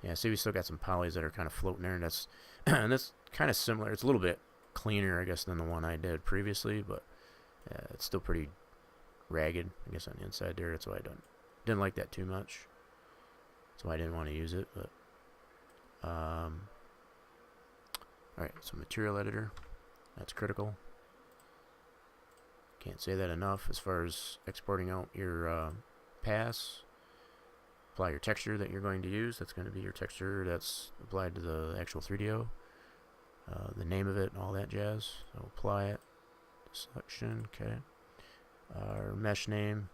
Yeah, see, we still got some polys that are kind of floating there, and that's and that's kind of similar. It's a little bit cleaner, I guess, than the one I did previously, but it's still pretty ragged, I guess, on the inside there. That's why I didn't like that too much. That's why I didn't want to use it. But all right, so material editor, that's critical. Can't say that enough as far as exporting out your pass. Apply your texture that you're going to use. That's going to be your texture that's applied to the actual 3DO. The name of it and all that jazz. So apply it. Selection. Okay. our mesh name.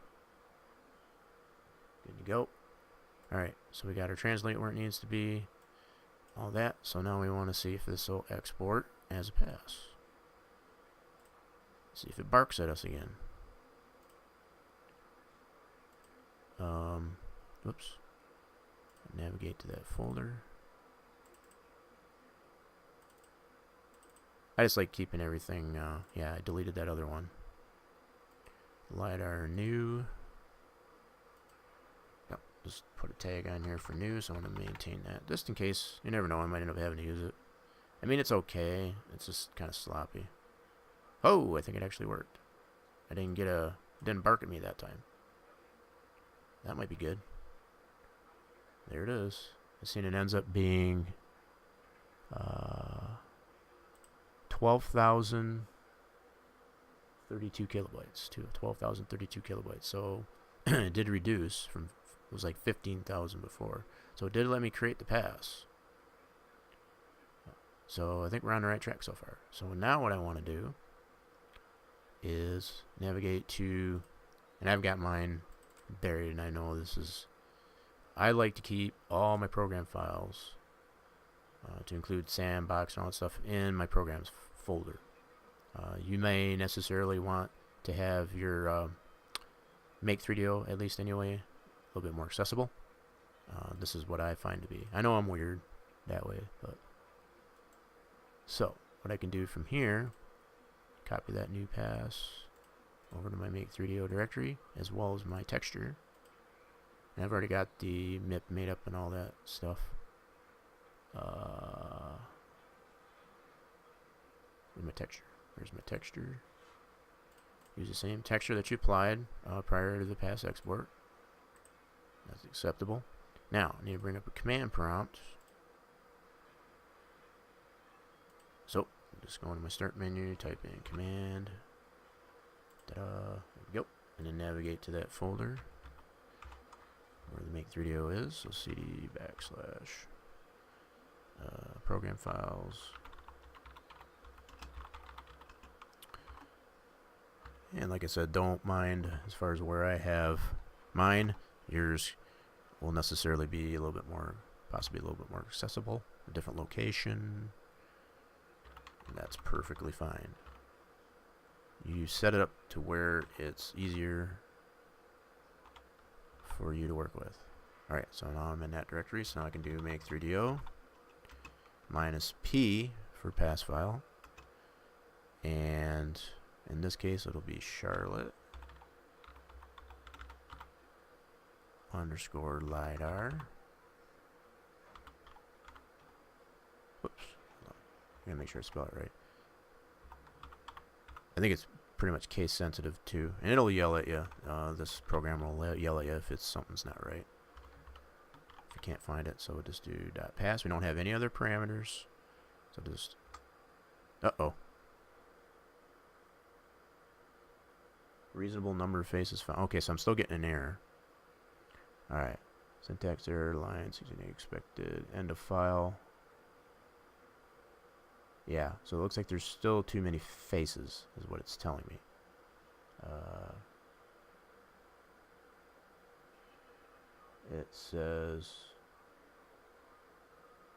Good to go. Alright, so we got our translate where it needs to be. All that. So now we want to see if this will export as a pass. See if it barks at us again. Whoops. Navigate to that folder. I just like keeping everything, yeah, I deleted that other one. LiDAR new. Yep, just put a tag on here for new, so I'm going to maintain that. Just in case, you never know, I might end up having to use it. I mean, it's okay, it's just kind of sloppy. Oh, I think it actually worked. I didn't bark at me that time. That might be good. There it is. I seen it ends up being 12,032 kilobytes to 12,032 kilobytes. So it did reduce from, it was like 15,000 before. So it did let me create the pass. So I think we're on the right track so far. So now what I want to do is navigate to, and I've got mine buried, and I know this is, I like to keep all my program files to include sandbox and all that stuff in my programs folder. You may necessarily want to have your Make 3DO, at least anyway, a little bit more accessible. This is what I find to be. I know I'm weird that way, but so what I can do from here, copy that new pass over to my Make 3DO directory as well as my texture. And I've already got the MIP made up and all that stuff. Where's my texture? Where's my texture? Use the same texture that you applied prior to the pass export. That's acceptable. Now, I need to bring up a command prompt. So, just go into my start menu, type in command. Ta-da! There we go. And then navigate to that folder where the Make 3DO is. So cd backslash program files. And like I said, don't mind as far as where I have mine. Yours will necessarily be a little bit more, possibly a little bit more accessible. A different location. And that's perfectly fine. You set it up to where it's easier for you to work with. Alright, so now I'm in that directory, so now I can do Make 3DO -P for pass file. And in this case, it'll be Charlotte _ LiDAR. Whoops. I'm gonna make sure I spell it right. I think it's pretty much case sensitive too, and it'll yell at you. This program will yell at you if something's not right. If you can't find it, so we'll just do .pass. We don't have any other parameters, so just reasonable number of faces found. Okay, so I'm still getting an error. Alright. Syntax error, line 16 expected, end of file. Yeah, so it looks like there's still too many faces, is what it's telling me. It says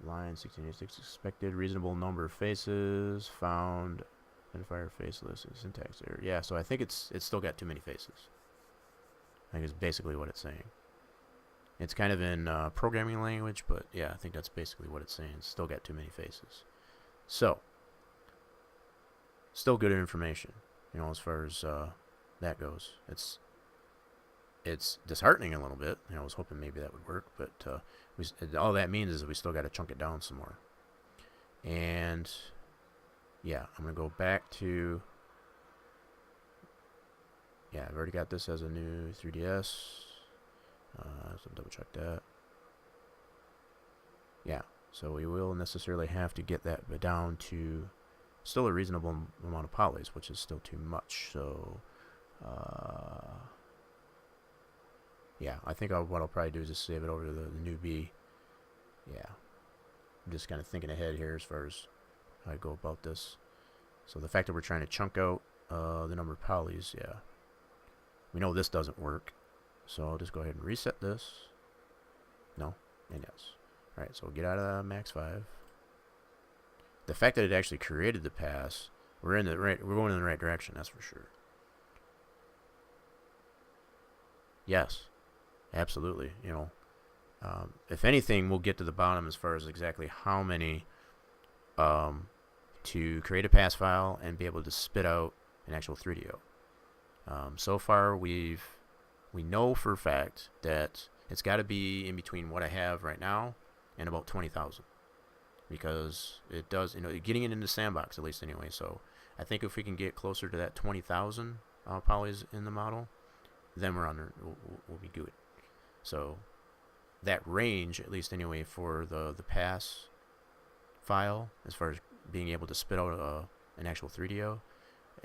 line 1686 expected, reasonable number of faces found. Identifier faceless and syntax error. Yeah, so I think it's still got too many faces. I think it's basically what it's saying. It's kind of in programming language, but yeah, I think that's basically what it's saying. It's still got too many faces. So, still good information, you know, as far as that goes. It's disheartening a little bit. You know, I was hoping maybe that would work, but all that means is that we still got to chunk it down some more. And yeah, I'm going to go back to, yeah, I've already got this as a new 3DS, so double check that. Yeah, so we will necessarily have to get that down to still a reasonable amount of polys, which is still too much, so, yeah, I think what I'll probably do is just save it over to the new B. Yeah, I'm just kind of thinking ahead here as far as how I go about this. So the fact that we're trying to chunk out the number of polys, yeah. We know this doesn't work. So I'll just go ahead and reset this. No, and yes. Alright, so we'll get out of Max 5. The fact that it actually created the pass, we're going in the right direction, that's for sure. Yes, absolutely. You know, if anything, we'll get to the bottom as far as exactly how many to create a pass file and be able to spit out an actual 3DO. So far, we know for a fact that it's got to be in between what I have right now and about 20,000, because it does, you know, getting it into sandbox at least anyway. So I think if we can get closer to that 20,000 polys in the model, then we're on there. We'll be good. So that range, at least anyway, for the pass file, as far as being able to spit out an actual 3DO,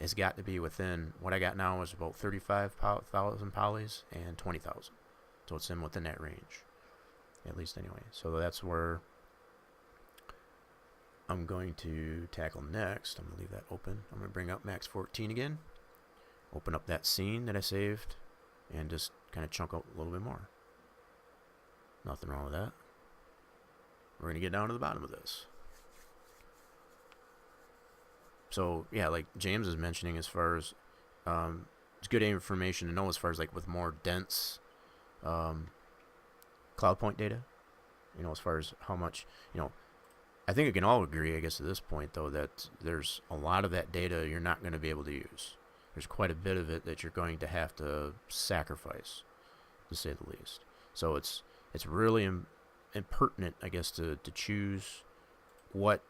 has got to be within what I got now is about 35,000 polys and 20,000. So it's within that range, at least anyway. So that's where I'm going to tackle next. I'm going to leave that open. I'm going to bring up Max 14 again, open up that scene that I saved, and just kind of chunk out a little bit more. Nothing wrong with that. We're going to get down to the bottom of this. So yeah, like James is mentioning, as far as it's good information to know as far as like with more dense cloud point data, you know, as far as how much, you know, I think we can all agree, I guess, at this point though, that there's a lot of that data you're not going to be able to use. There's quite a bit of it that you're going to have to sacrifice, to say the least. So it's really impertinent, I guess, to choose what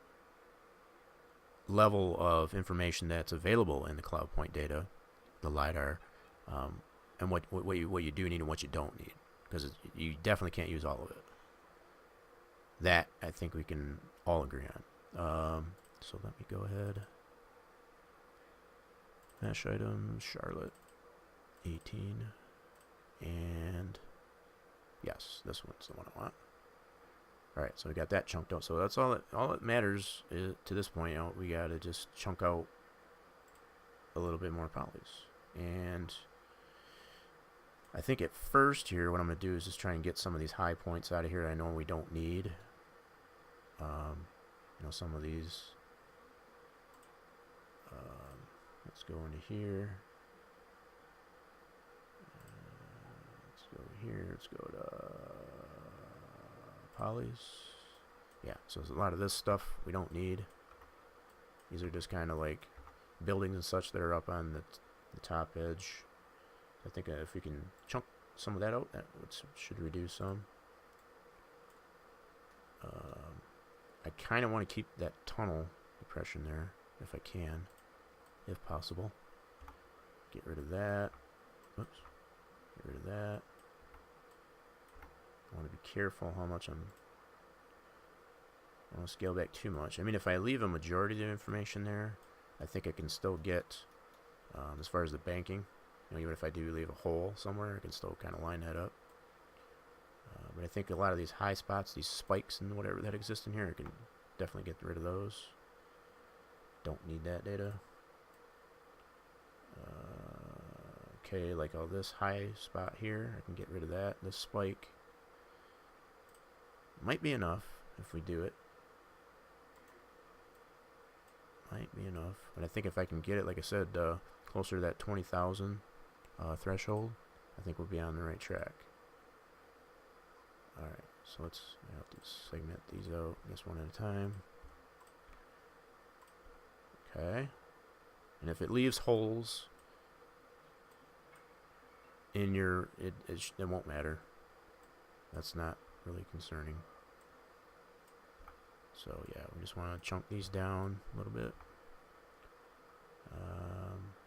level of information that's available in the cloud point data, the LiDAR, and what you do need and what you don't need, because you definitely can't use all of it. That I think we can all agree on. So let me go ahead. Mesh item, Charlotte, 18, and yes, this one's the one I want. All right, so we got that chunked out. So that's all that matters to this point. You know, we got to just chunk out a little bit more polys. And I think at first here, what I'm going to do is just try and get some of these high points out of here. I know we don't need. You know, some of these. Let's go into here. Let's go here. Let's go to polys. Yeah, so there's a lot of this stuff we don't need. These are just kind of like buildings and such that are up on the top edge. I think if we can chunk some of that out, that should reduce some. I kind of want to keep that tunnel depression there if I can, if possible. Get rid of that. Oops. Get rid of that. I want to be careful how much I don't want to scale back too much. I mean, if I leave a majority of the information there, I think I can still get, as far as the banking, you know, even if I do leave a hole somewhere, I can still kind of line that up. But I think a lot of these high spots, these spikes and whatever that exist in here, I can definitely get rid of those. Don't need that data. Okay, like all this high spot here, I can get rid of that. This spike might be enough if we do it. Might be enough. But I think if I can get it, like I said, closer to that 20,000 threshold, I think we'll be on the right track. Alright, so let's have to segment these out, I guess one at a time. Okay. And if it leaves holes in your, it won't matter. That's not really concerning. So yeah, we just want to chunk these down a little bit.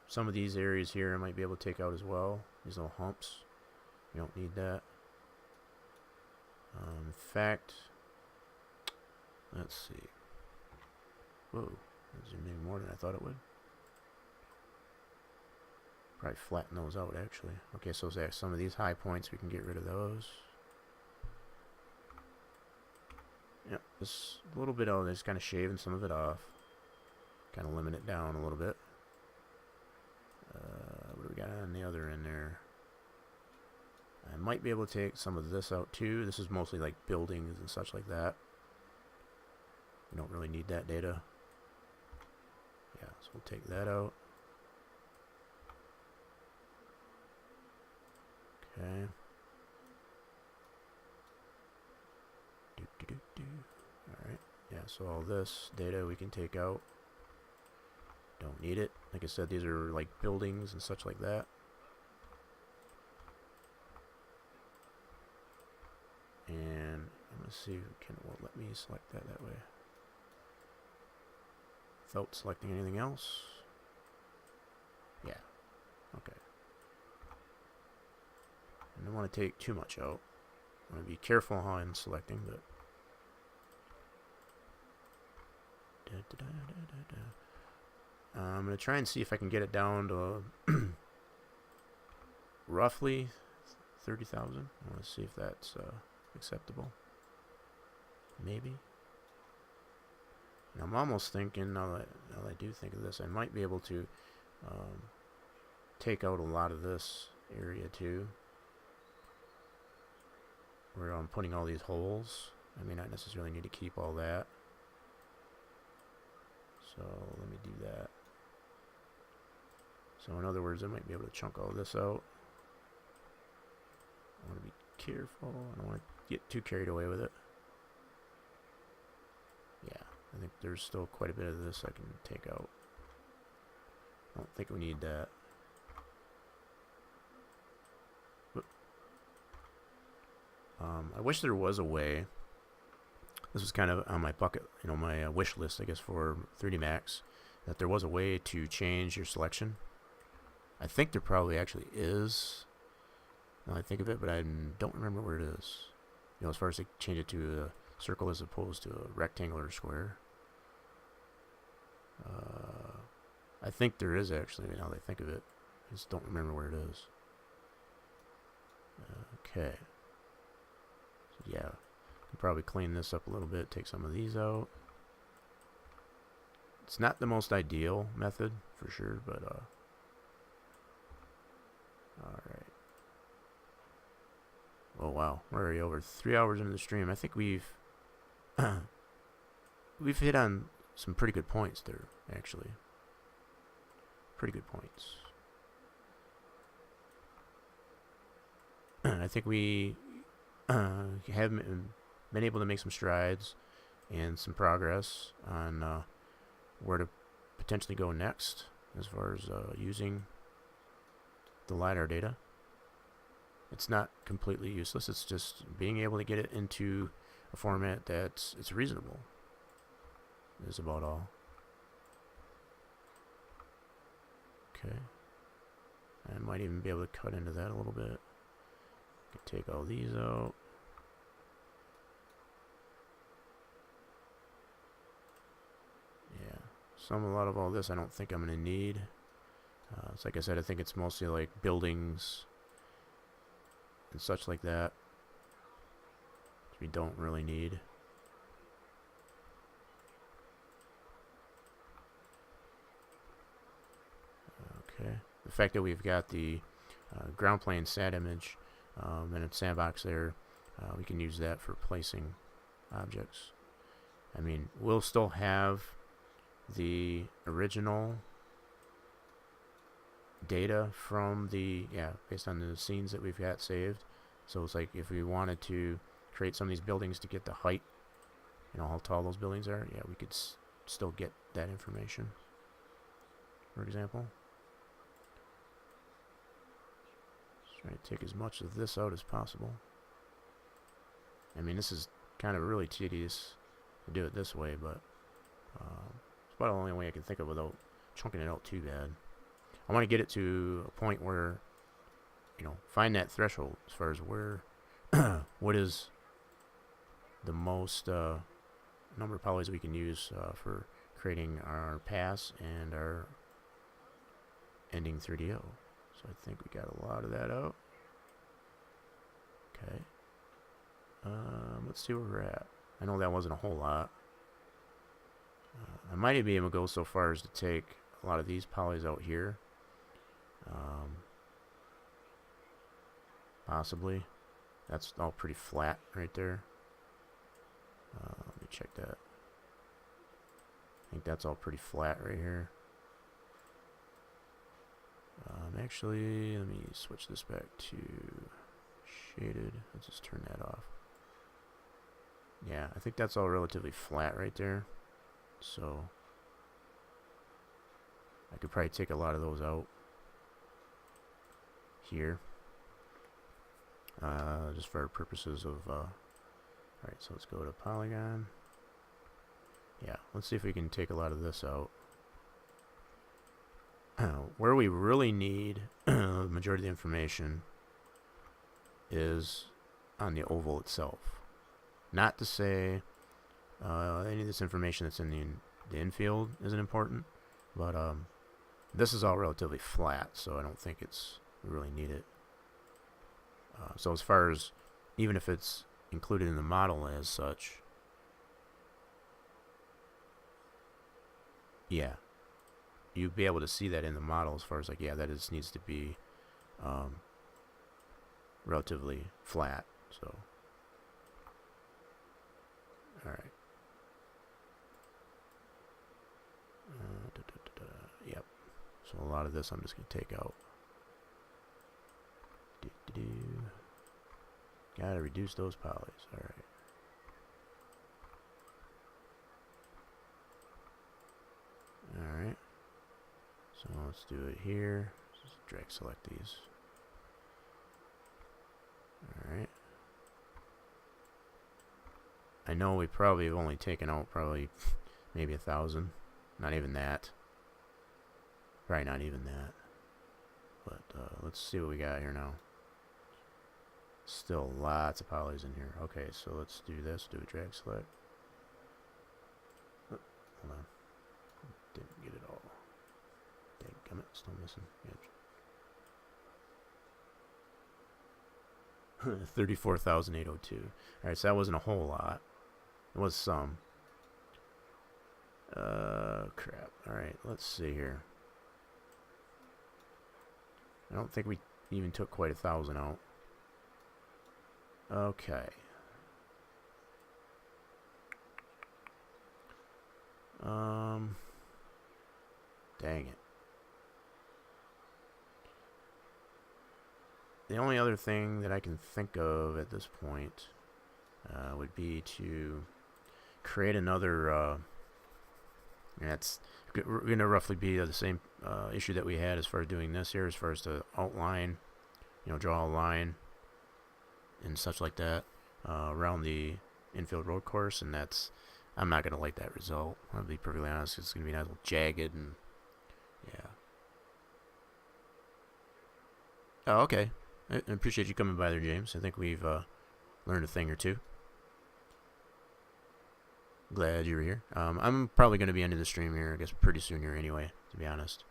Some of these areas here I might be able to take out as well. These little humps. You don't need that. In fact, let's see. Whoa, it zoomed in more than I thought it would. Probably flatten those out actually. Okay, so there's some of these high points, we can get rid of those. Yep, just a little bit of this, kind of shaving some of it off. Kind of limit it down a little bit. What do we got and the other in there. I might be able to take some of this out too. This is mostly like buildings and such like that. We don't really need that data. Yeah, so we'll take that out. Okay. Alright, yeah, so all this data we can take out. Don't need it. Like I said, these are like buildings and such like that. And I'm going to see if it will let me select that way. Without selecting anything else. Yeah, okay. I don't want to take too much out. I want to be careful how I'm selecting, but I'm going to try and see if I can get it down to roughly 30,000. I want to see if that's acceptable. Maybe. And I'm almost thinking, now that I do think of this, I might be able to take out a lot of this area too, where I'm putting all these holes. I may not necessarily need to keep all that. So let me do that. So in other words, I might be able to chunk all this out. I want to be careful. I don't want to get too carried away with it. Yeah, I think there's still quite a bit of this I can take out. I don't think we need that. I wish there was a way. This was kind of on my bucket, my wish list, I guess, for 3D Max, that there was a way to change your selection. I think there probably actually is, now I think of it, but I don't remember where it is. As far as they change it to a circle as opposed to a rectangle or square. I think there is actually, now that I think of it. I just don't remember where it is. Okay. So yeah. Can probably clean this up a little bit, take some of these out. It's not the most ideal method, for sure, but alright. Oh wow, we're already over 3 hours into the stream. I think we've hit on some pretty good points there, actually. Pretty good points. I think we have been able to make some strides and some progress on where to potentially go next as far as using the LiDAR data. It's not completely useless. It's just being able to get it into a format that's reasonable is about all. Okay. I might even be able to cut into that a little bit. Could take all these out. Yeah. A lot of all this I don't think I'm going to need. It's like I said, I think it's mostly like buildings and such like that, which we don't really need. Okay. The fact that we've got the ground plane sat image and a sandbox there, we can use that for placing objects. I mean, we'll still have the original data from based on the scenes that we've got saved. So it's like if we wanted to create some of these buildings to get the height, how tall those buildings are, yeah, we could still get that information, for example. Just try to take as much of this out as possible. I mean, this is kind of really tedious to do it this way, but it's about the only way I can think of without chunking it out too bad. I want to get it to a point where, find that threshold as far as where, what is the most number of polys we can use for creating our pass and our ending 3DO. So I think we got a lot of that out. Okay. Let's see where we're at. I know that wasn't a whole lot. I might even be able to go so far as to take a lot of these polys out here. possibly. That's all pretty flat right there. Let me check that. I think that's all pretty flat right here. Actually, let me switch this back to shaded. Let's just turn that off. Yeah, I think that's all relatively flat right there. So I could probably take a lot of those out here. Just for purposes of alright, so let's go to polygon. Yeah, let's see if we can take a lot of this out. Where we really need the majority of the information is on the oval itself. Not to say any of this information that's in the infield isn't important, but this is all relatively flat, so I don't think we really need it. So as far as, even if it's included in the model as such, yeah, you'd be able to see that in the model as far as like, yeah, that needs to be relatively flat. So, all right. Yep. So a lot of this I'm just gonna take out. Gotta reduce those polys. All right. All right. So let's do it here. Just drag select these. All right. I know we probably have only taken out probably maybe 1,000. Not even that. Probably not even that. But let's see what we got here now. Still lots of polys in here. Okay, so let's do this. Do a drag select. Oh, hold on. Didn't get it all. Dang, still missing. Yeah. 34,802. Alright, so that wasn't a whole lot. It was some. Crap. Alright, let's see here. I don't think we even took quite 1,000 out. Okay. Dang it. The only other thing that I can think of at this point would be to create another, and that's going to roughly be the same issue that we had as far as doing this here, as far as the outline, draw a line and such like that around the infield road course, and I'm not going to like that result. I'll be perfectly honest. It's going to be a little jagged, and yeah. Oh, okay. I appreciate you coming by there, James. I think we've learned a thing or two. Glad you were here. I'm probably going to be ending the stream here, I guess, pretty soon here anyway, to be honest.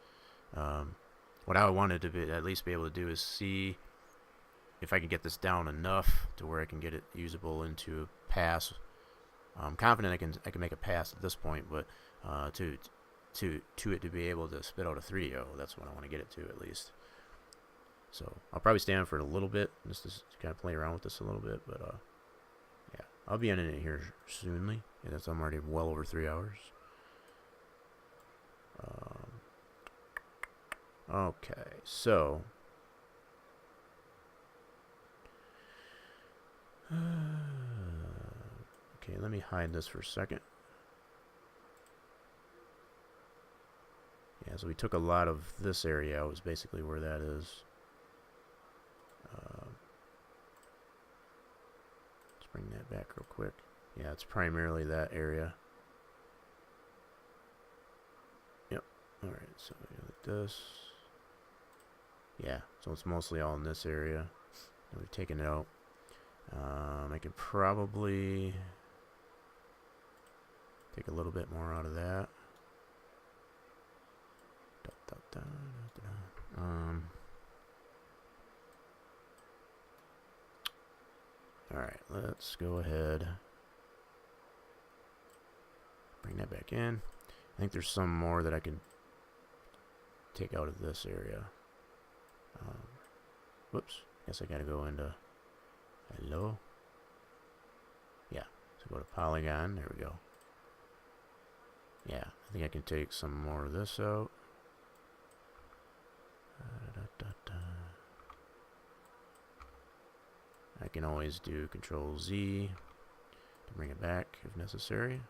What I wanted to at least be able to do is see if I can get this down enough to where I can get it usable into a pass. I'm confident I can make a pass at this point, but to it to be able to spit out a 3.0, that's what I want to get it to at least. So I'll probably stay on for a little bit just to kind of play around with this a little bit, but yeah, I'll be ending it here soonly. Yeah, I'm already well over 3 hours. Okay, so okay, let me hide this for a second. Yeah, so we took a lot of this area out, is basically where that is. Let's bring that back real quick. Yeah, it's primarily that area. Yep. Alright, so like this. Yeah, so it's mostly all in this area. We've taken it out. I could probably take a little bit more out of that. Alright, let's go ahead. Bring that back in. I think there's some more that I can take out of this area. Whoops. Guess I gotta go into hello. Yeah, so go to polygon. There we go. Yeah, I think I can take some more of this out. I can always do Control Z to bring it back if necessary.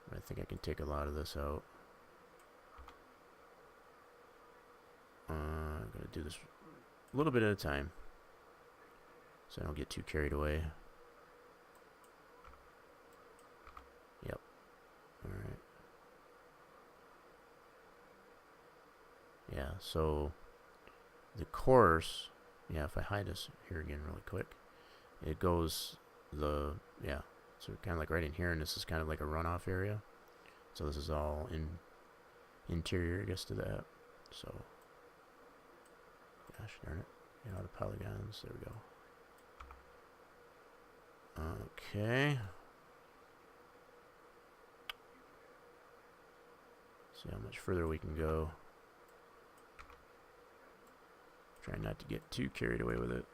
But I think I can take a lot of this out. I'm going to do this a little bit at a time so I don't get too carried away. Yep. Alright. Yeah, so the course, yeah, if I hide this here again really quick, it goes yeah, so kind of like right in here, and this is kind of like a runoff area. So this is all interior, I guess, to that. So, gosh darn it, get out of polygons, there we go. Okay. See how much further we can go. Try not to get too carried away with it.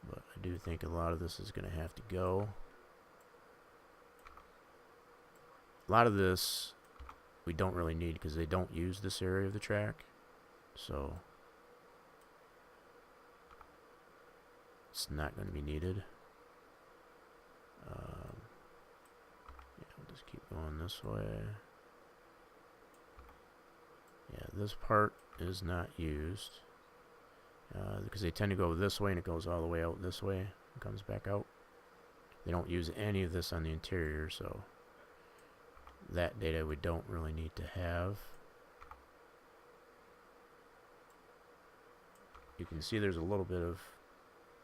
But I do think a lot of this is going to have to go. A lot of this we don't really need because they don't use this area of the track. So it's not going to be needed. Yeah, we'll just keep going this way. Yeah, this part is not used because they tend to go this way and it goes all the way out this way and comes back out. They don't use any of this on the interior, so that data we don't really need to have. You can see there's a little bit of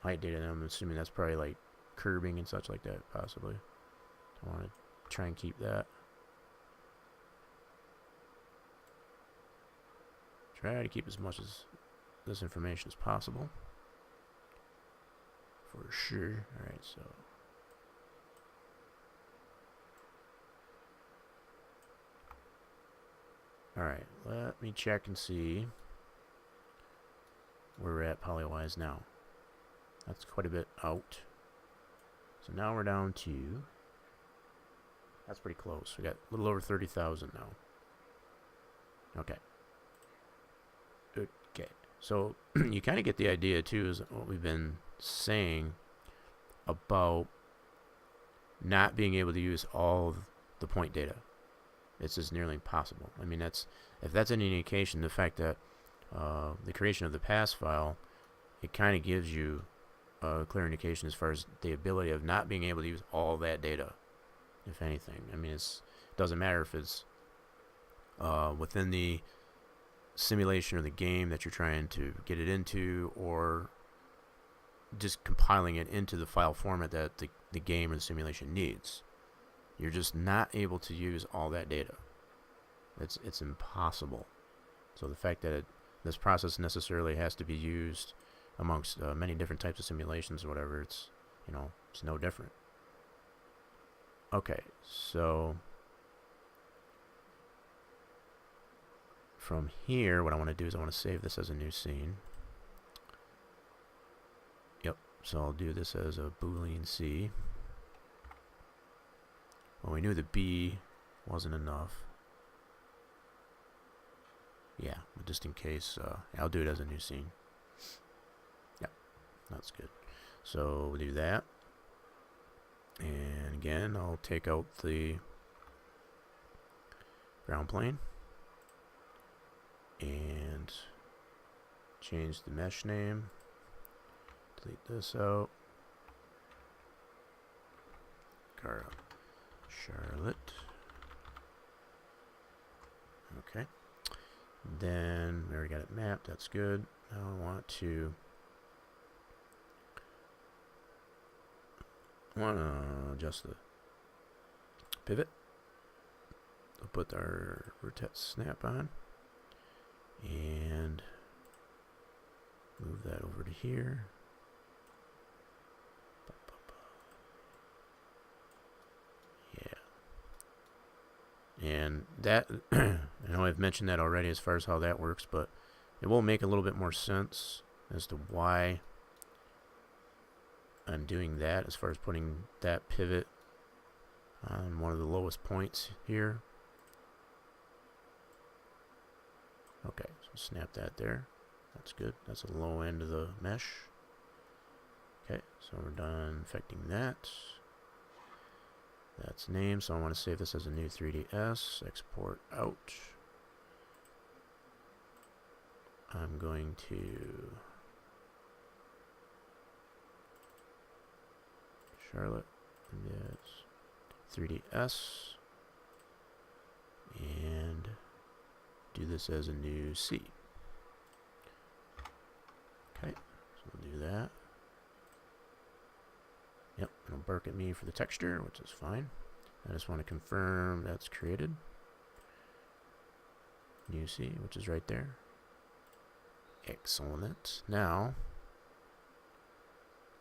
height data, and I'm assuming that's probably like curbing and such like that, possibly. I want to try and keep that. Try to keep as much as this information as possible. For sure. Alright, so. Alright, let me check and see where we're at polywise now. That's quite a bit out. So now we're down to, that's pretty close. We got a little over 30,000 now. Okay. Okay. So you kind of get the idea too, is what we've been saying about not being able to use all of the point data. It's just nearly impossible. I mean, if that's any indication, the fact that the creation of the pass file, it kind of gives you a clear indication as far as the ability of not being able to use all that data, if anything. I mean, it doesn't matter if it's within the simulation or the game that you're trying to get it into, or just compiling it into the file format that the game or the simulation needs. You're just not able to use all that data. It's impossible. So the fact that this process necessarily has to be used amongst many different types of simulations or whatever, it's no different. Okay, so from here, what I want to do is I want to save this as a new scene. Yep, so I'll do this as a Boolean C. Well, we knew the B wasn't enough. Yeah, but just in case, I'll do it as a new scene. Yep, that's good. So we'll do that. And again, I'll take out the ground plane and change the mesh name. Delete this out. Charlotte. Okay. Then we already got it mapped. That's good. Now I want to adjust the pivot. We'll put our rotate snap on and move that over to here. And that, I know I've mentioned that already as far as how that works, but it will make a little bit more sense as to why I'm doing that, as far as putting that pivot on one of the lowest points here. Okay, so snap that there. That's good. That's the low end of the mesh. Okay, so we're done affecting that. That's name, so I want to save this as a new 3ds. Export out. I'm going to Charlotte, and that's 3ds, and do this as a new C. Okay, so we'll do that. Yep, it'll bark at me for the texture, which is fine. I just want to confirm that's created. New C, which is right there. Excellent. Now,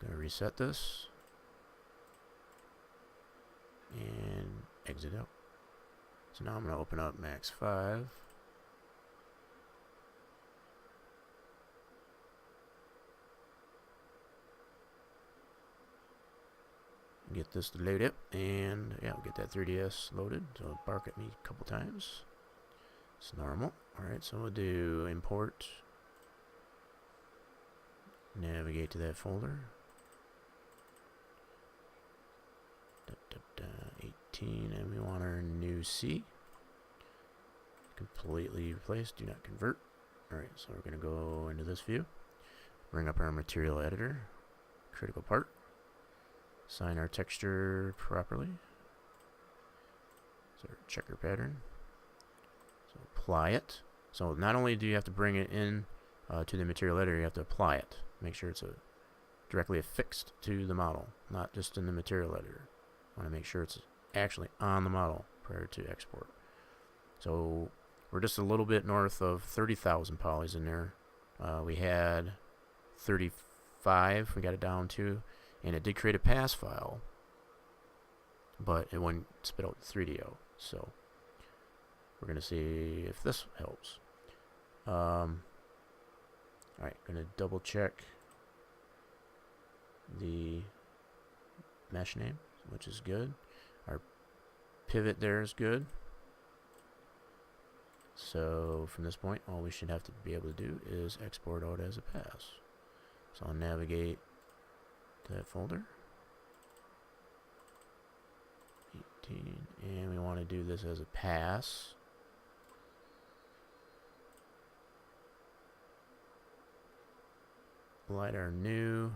I'm going to reset this and exit out. So now I'm going to open up Max 5. Get this to load up, and yeah, we'll get that 3ds loaded. So it'll bark at me a couple times. It's normal. Alright, so we'll do import. Navigate to that folder. 18, and we want our new C. Completely replaced, do not convert. Alright, so we're going to go into this view. Bring up our material editor. Critical part. Assign our texture properly. So our checker pattern. So apply it. So not only do you have to bring it in to the material editor, you have to apply it. Make sure it's directly affixed to the model, not just in the material editor. I want to make sure it's actually on the model prior to export. So we're just a little bit north of 30,000 polys in there. We had 35 we got it down to, and it did create a pass file, but it wouldn't spit out the 3DO. So we're going to see if this helps. Alright, going to double check the mesh name, which is good. Our pivot there is good. So from this point, all we should have to be able to do is export out as a pass. So I'll navigate to that folder. 18, and we want to do this as a pass. LiDAR new.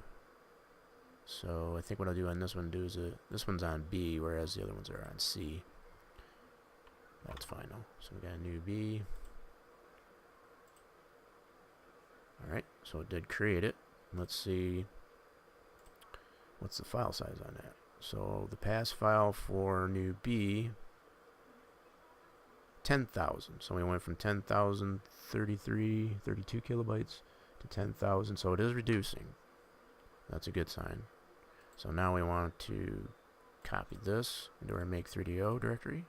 So I think what I'll do on this one is this one's on B, whereas the other ones are on C. That's fine though. So we got a new B. Alright, so it did create it. Let's see what's the file size on that. So the pass file for new B, 10,000. So we went from 10,033, 32 kilobytes to 10,000. So it is reducing. That's a good sign. So now we want to copy this into our make 3DO directory,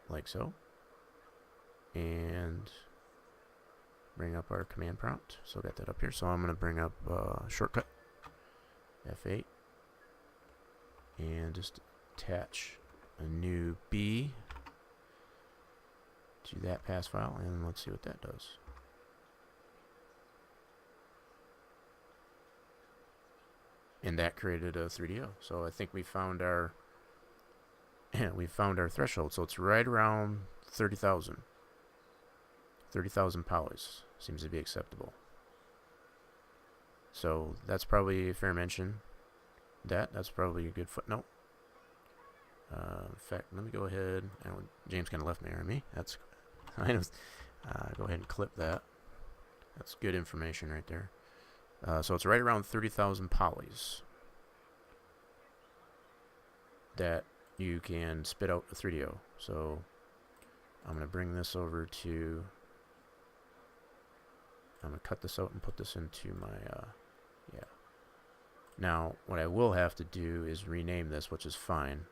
like so, and bring up our command prompt. So got that up here. So I'm going to bring up shortcut F8 and just attach a new B to that pass file, and let's see what that does. And that created a 3DO. So I think we found our threshold. So it's right around 30,000. 30,000 polys seems to be acceptable. So that's probably a fair mention. That's probably a good footnote. In fact, let me go ahead. James kind of left me or me. That's go ahead and clip that. That's good information right there. So it's right around 30,000 polys that you can spit out a 3DO. So I'm going to bring this over to, I'm going to cut this out and put this into my, yeah. Now, what I will have to do is rename this, which is fine,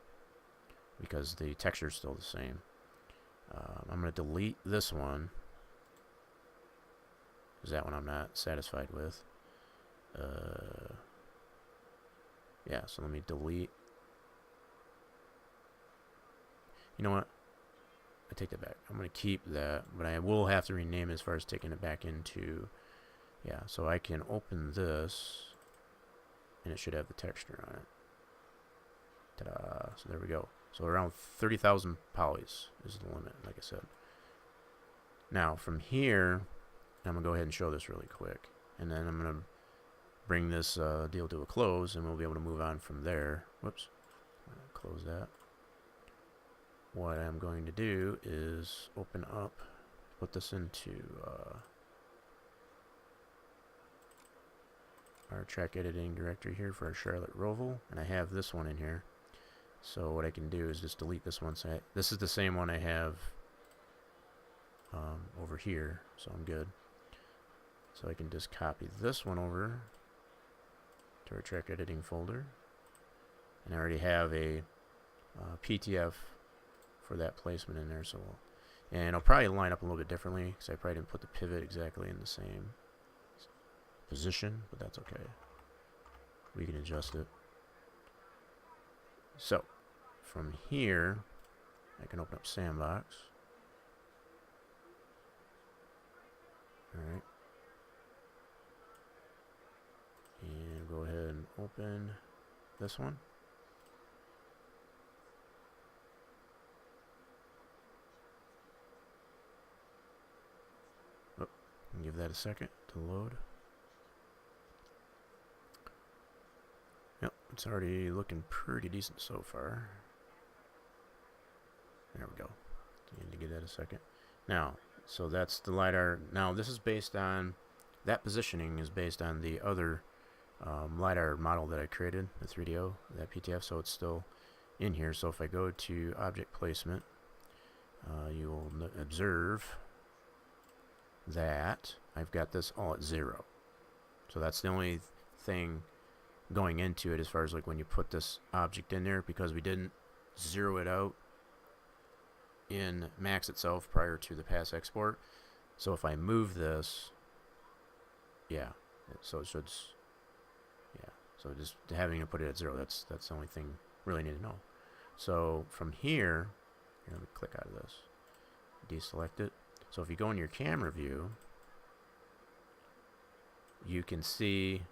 because the texture is still the same. I'm going to delete this one because that one I'm not satisfied with. Yeah, so let me delete. You know what? I take that back. I'm going to keep that, but I will have to rename it as far as taking it back into, yeah, so I can open this, and it should have the texture on it. Ta-da! So there we go. So around 30,000 polys is the limit, like I said. Now, from here, I'm going to go ahead and show this really quick, and then I'm going to bring this deal to a close, and we'll be able to move on from there. Whoops. Close that. What I'm going to do is open up, put this into our track editing directory here for our Charlotte Roval, and I have this one in here. So what I can do is just delete this one. So this is the same one I have over here, so I'm good. So I can just copy this one over to our track editing folder, and I already have a PTF for that placement in there. So, and I'll probably line up a little bit differently because I probably didn't put the pivot exactly in the same position, but that's okay. We can adjust it. So, from here, I can open up Sandbox. Alright. And go ahead and open this one. Oh, give that a second to load. Yep, it's already looking pretty decent so far. There we go. Need to give that a second. Now, so that's the LiDAR. Now, this is based on, that positioning is based on the other LiDAR model that I created, the 3DO, that PTF, so it's still in here. So if I go to object placement, you will observe that I've got this all at 0. So that's the only thing going into it as far as like when you put this object in there, because we didn't zero it out in Max itself prior to the pass export. So if I move this, yeah, so it should, yeah, so just having to put it at 0, that's the only thing really need to know. So from here, let me click out of this, deselect it. So if you go in your camera view, you can see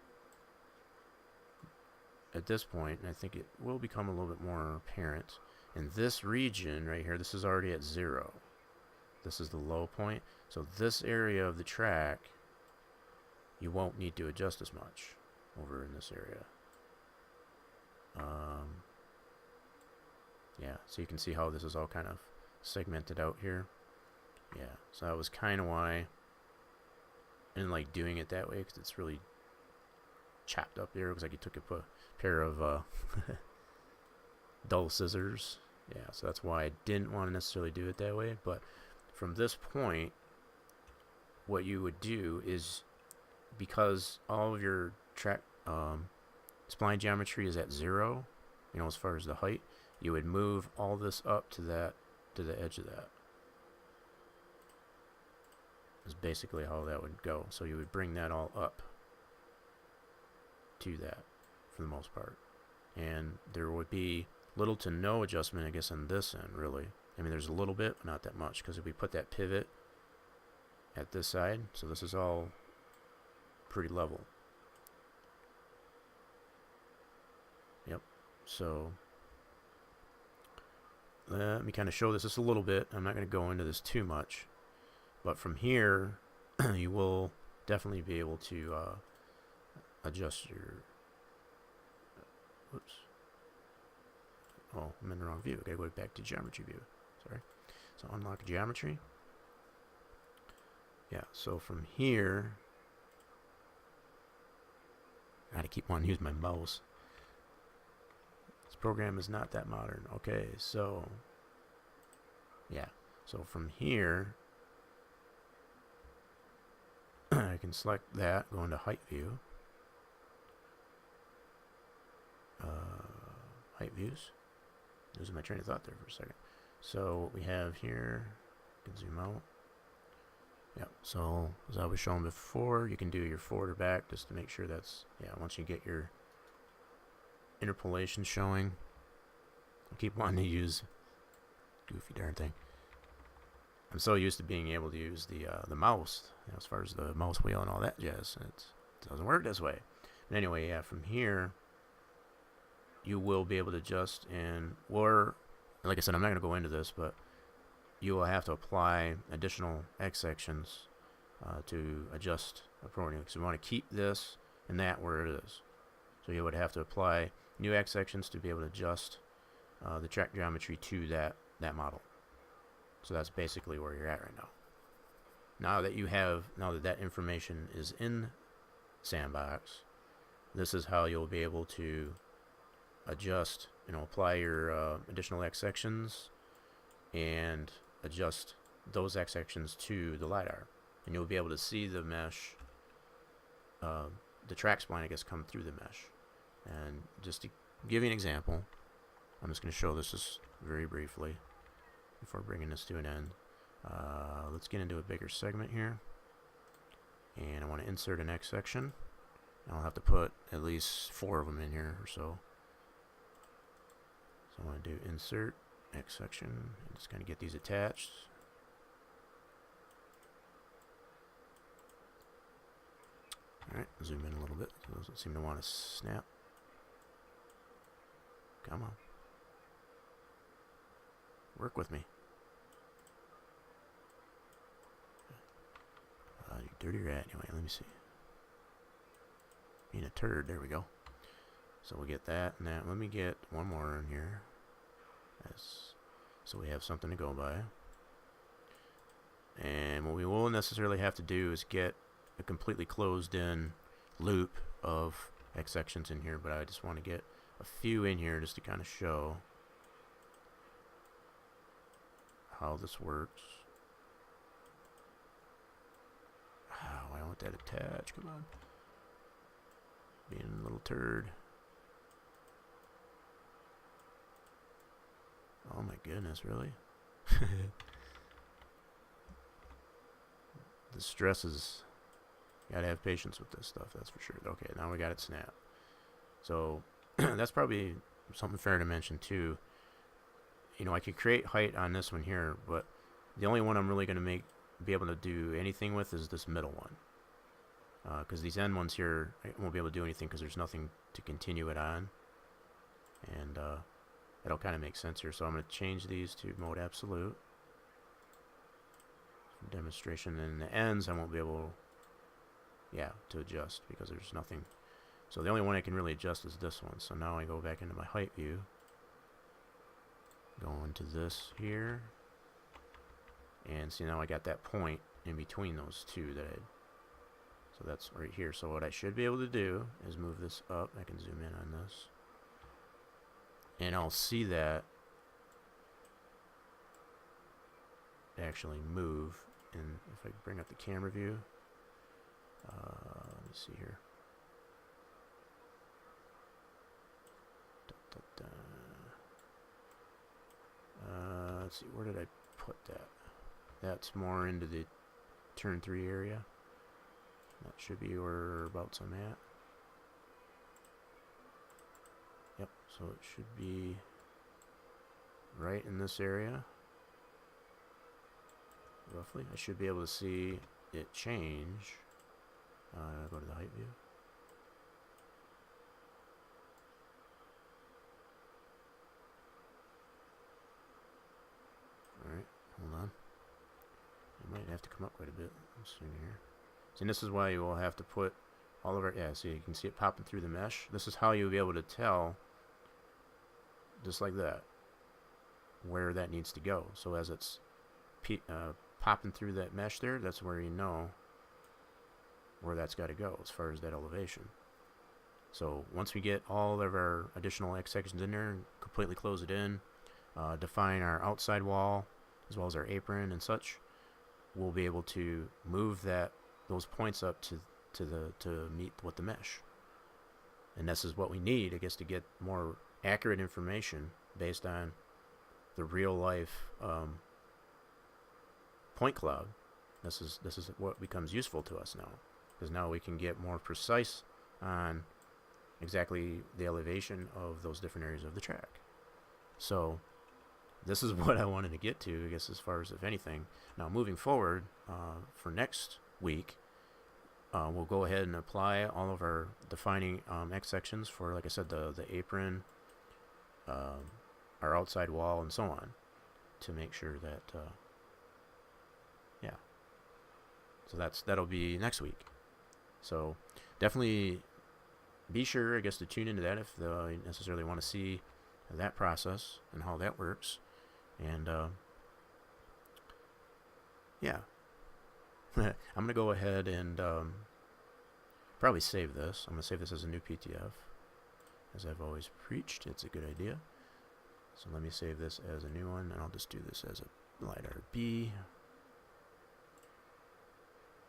at this point, and I think it will become a little bit more apparent, in this region right here, this is already at 0. This is the low point. So this area of the track, you won't need to adjust as much over in this area. Yeah, so you can see how this is all kind of segmented out here. Yeah, so that was kind of why I didn't like doing it that way, because it's really chopped up there. It looks like you took a pair of dull scissors. Yeah, so that's why I didn't want to necessarily do it that way. But from this point, what you would do is, because all of your track spline geometry is at 0, you know, as far as the height, you would move all this up to that, to the edge of that. Is basically how that would go. So you would bring that all up to that for the most part, and there would be little to no adjustment, I guess, on this end, really. I mean, there's a little bit, but not that much, because if we put that pivot at this side, so this is all pretty level. Yep. So let me kind of show this just a little bit. I'm not going to go into this too much, but from here you will definitely be able to adjust your whoops. Oh, I'm in the wrong view. I gotta go back to geometry view. Sorry. So unlock geometry. Yeah, so from here, I gotta keep wanting to use my mouse. This program is not that modern. Okay, so yeah, so from here, I can select that, go into height view, height views. Losing my train of thought there for a second. So what we have here, you can zoom out. Yep. So as I was showing before, you can do your forward or back just to make sure that's, yeah, once you get your interpolation showing. I keep wanting to use goofy darn thing. I'm so used to being able to use the mouse, you know, as far as the mouse wheel and all that jazz. It doesn't work this way. But anyway, yeah, from here, you will be able to adjust, and, or, like I said, I'm not going to go into this, but you will have to apply additional X sections to adjust accordingly. So we want to keep this and that where it is. So you would have to apply new X sections to be able to adjust the track geometry to that model. So that's basically where you're at right now. Now that that information is in Sandbox, this is how you'll be able to adjust, you know, apply your additional X sections and adjust those X sections to the LiDAR. And you'll be able to see the mesh, the track spline, I guess, come through the mesh. And just to give you an example, I'm just going to show this just very briefly before bringing this to an end. Let's get into a bigger segment here. And I want to insert an X section. I'll have to put at least 4 of them in here or so. So I want to do insert X section and just kind of get these attached. Alright, zoom in a little bit. Those don't seem to want to snap. Come on. Work with me. You dirty rat. Anyway, let me see. Being a turd. There we go. So we'll get that and that. Let me get one more in here. So we have something to go by. And what we will necessarily have to do is get a completely closed in loop of X sections in here, but I just want to get a few in here just to kind of show how this works. Oh, I want that attached. Come on. Being a little turd. Oh my goodness, really? The stress is... Gotta have patience with this stuff, that's for sure. Okay, now we got it snapped. So, that's probably something fair to mention too. You know, I could create height on this one here, but the only one I'm really going to be able to do anything with is this middle one. Because these end ones here, I won't be able to do anything because there's nothing to continue it on. And that'll kind of make sense here. So I'm going to change these to mode absolute. For demonstration. And the ends I won't be able, to adjust because there's nothing. So the only one I can really adjust is this one. So now I go back into my height view. Go into this here. And see, now I got that point in between those two so that's right here. So what I should be able to do is move this up. I can zoom in on this. And I'll see that actually move. And if I bring up the camera view, let me see here. Let's see, where did I put that? That's more into the turn 3 area. That should be whereabouts I'm at. Yep, so it should be right in this area. Roughly. I should be able to see it change. Go to the height view. Alright, hold on. I might have to come up quite a bit soon here. See, and this is why you will have to put all of our, see, you can see it popping through the mesh. This is how you'll be able to tell, just like that, where that needs to go. So as it's popping through that mesh there, that's where you know where that's got to go as far as that elevation. So once we get all of our additional X sections in there and completely close it in, define our outside wall as well as our apron and such, we'll be able to move those points up to meet with the mesh. And this is what we need, I guess, to get more accurate information based on the real life point cloud This is what becomes useful to us now, because now we can get more precise on exactly the elevation of those different areas of the track. So this is what I wanted to get to, I guess, as far as if anything. Now moving forward, for next week, we'll go ahead and apply all of our defining X sections for, like I said, the apron, our outside wall, and so on, to make sure that yeah. So that'll be next week. So definitely be sure, I guess, to tune into that if you necessarily want to see that process and how that works. And yeah, I'm gonna go ahead and probably save this. I'm gonna save this as a new PTF, as I've always preached. It's a good idea. So let me save this as a new one, and I'll just do this as a LiDAR B.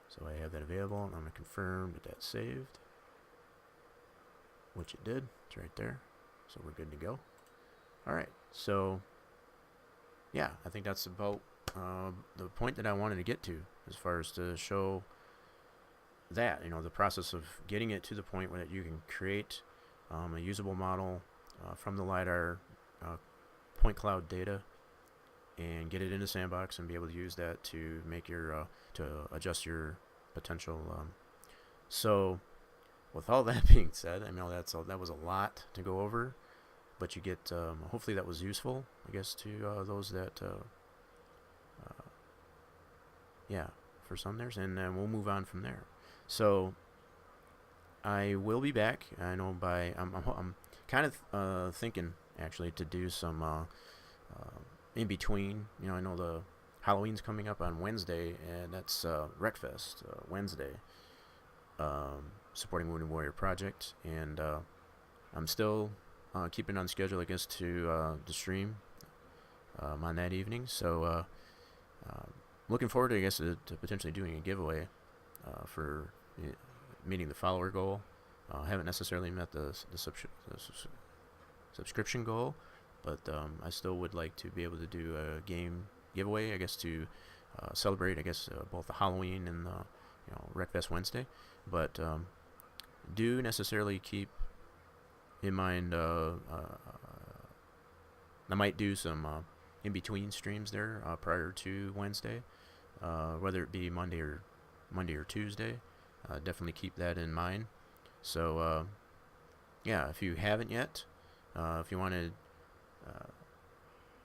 So I have that available, and I'm going to confirm that that's saved, which it did. It's right there. So we're good to go. Alright, so yeah, I think that's about the point that I wanted to get to, as far as to show that, the process of getting it to the point where you can create a usable model from the LiDAR point cloud data and get it into Sandbox and be able to use that to make your to adjust your potential. So with all that being said, I know that was a lot to go over, but you get hopefully that was useful, I guess, to those that yeah, for some there's, and then we'll move on from there. So I will be back. I know I'm kind of thinking actually to do some in between. I know the Halloween's coming up on Wednesday, and that's Wreckfest Wednesday, supporting Wounded Warrior Project, and I'm still keeping on schedule, I guess, to stream on that evening. So looking forward to, I guess, to potentially doing a giveaway for meeting the follower goal. Haven't necessarily met the subscription goal, but I still would like to be able to do a game giveaway, I guess, to celebrate, I guess, both the Halloween and the Wreckfest Wednesday. But do necessarily keep in mind I might do some in between streams there prior to Wednesday, whether it be Monday or Tuesday. Definitely keep that in mind. So yeah, if you haven't yet, if you want to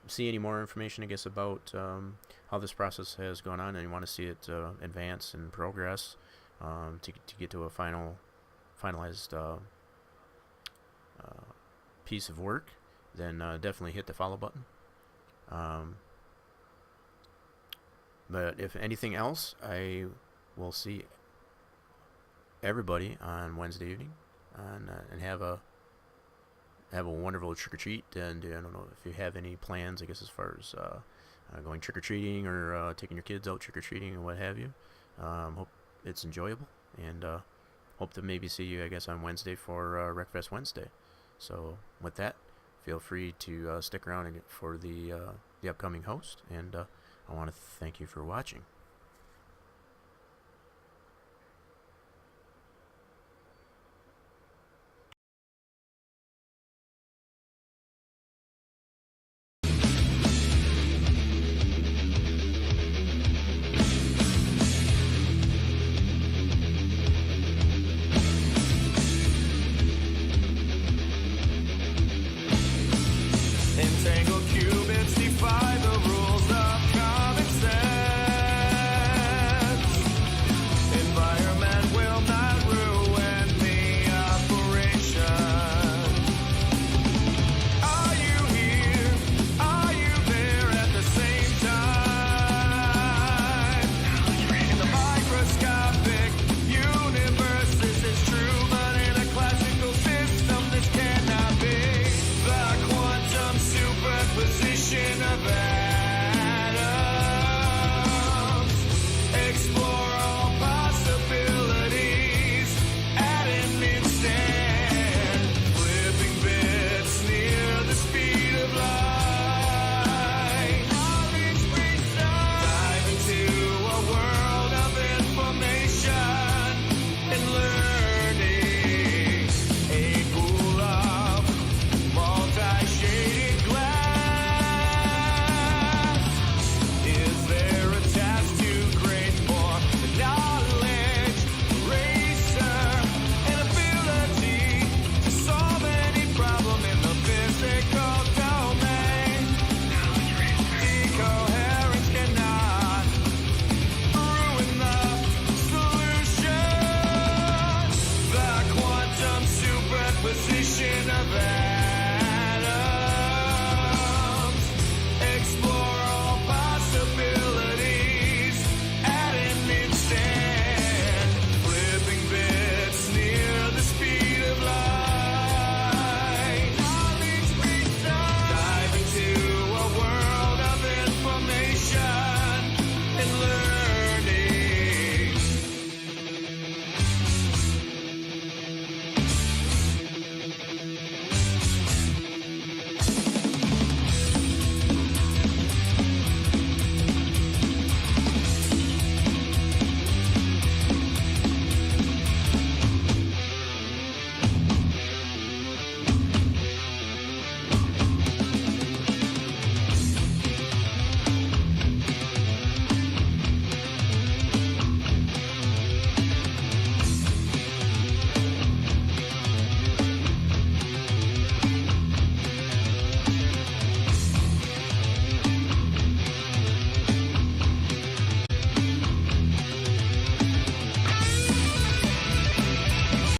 see any more information, I guess, about how this process has gone on, and you want to see it advance and progress to get to a finalized piece of work, then definitely hit the follow button. But if anything else, I will see everybody on Wednesday evening, and have a wonderful trick-or-treat. And I don't know if you have any plans, I guess, as far as going trick-or-treating or taking your kids out trick-or-treating and what have you. Hope it's enjoyable, and hope to maybe see you, I guess, on Wednesday for Wreckfest Wednesday. So with that, feel free to stick around for the upcoming host, and I want to thank you for watching.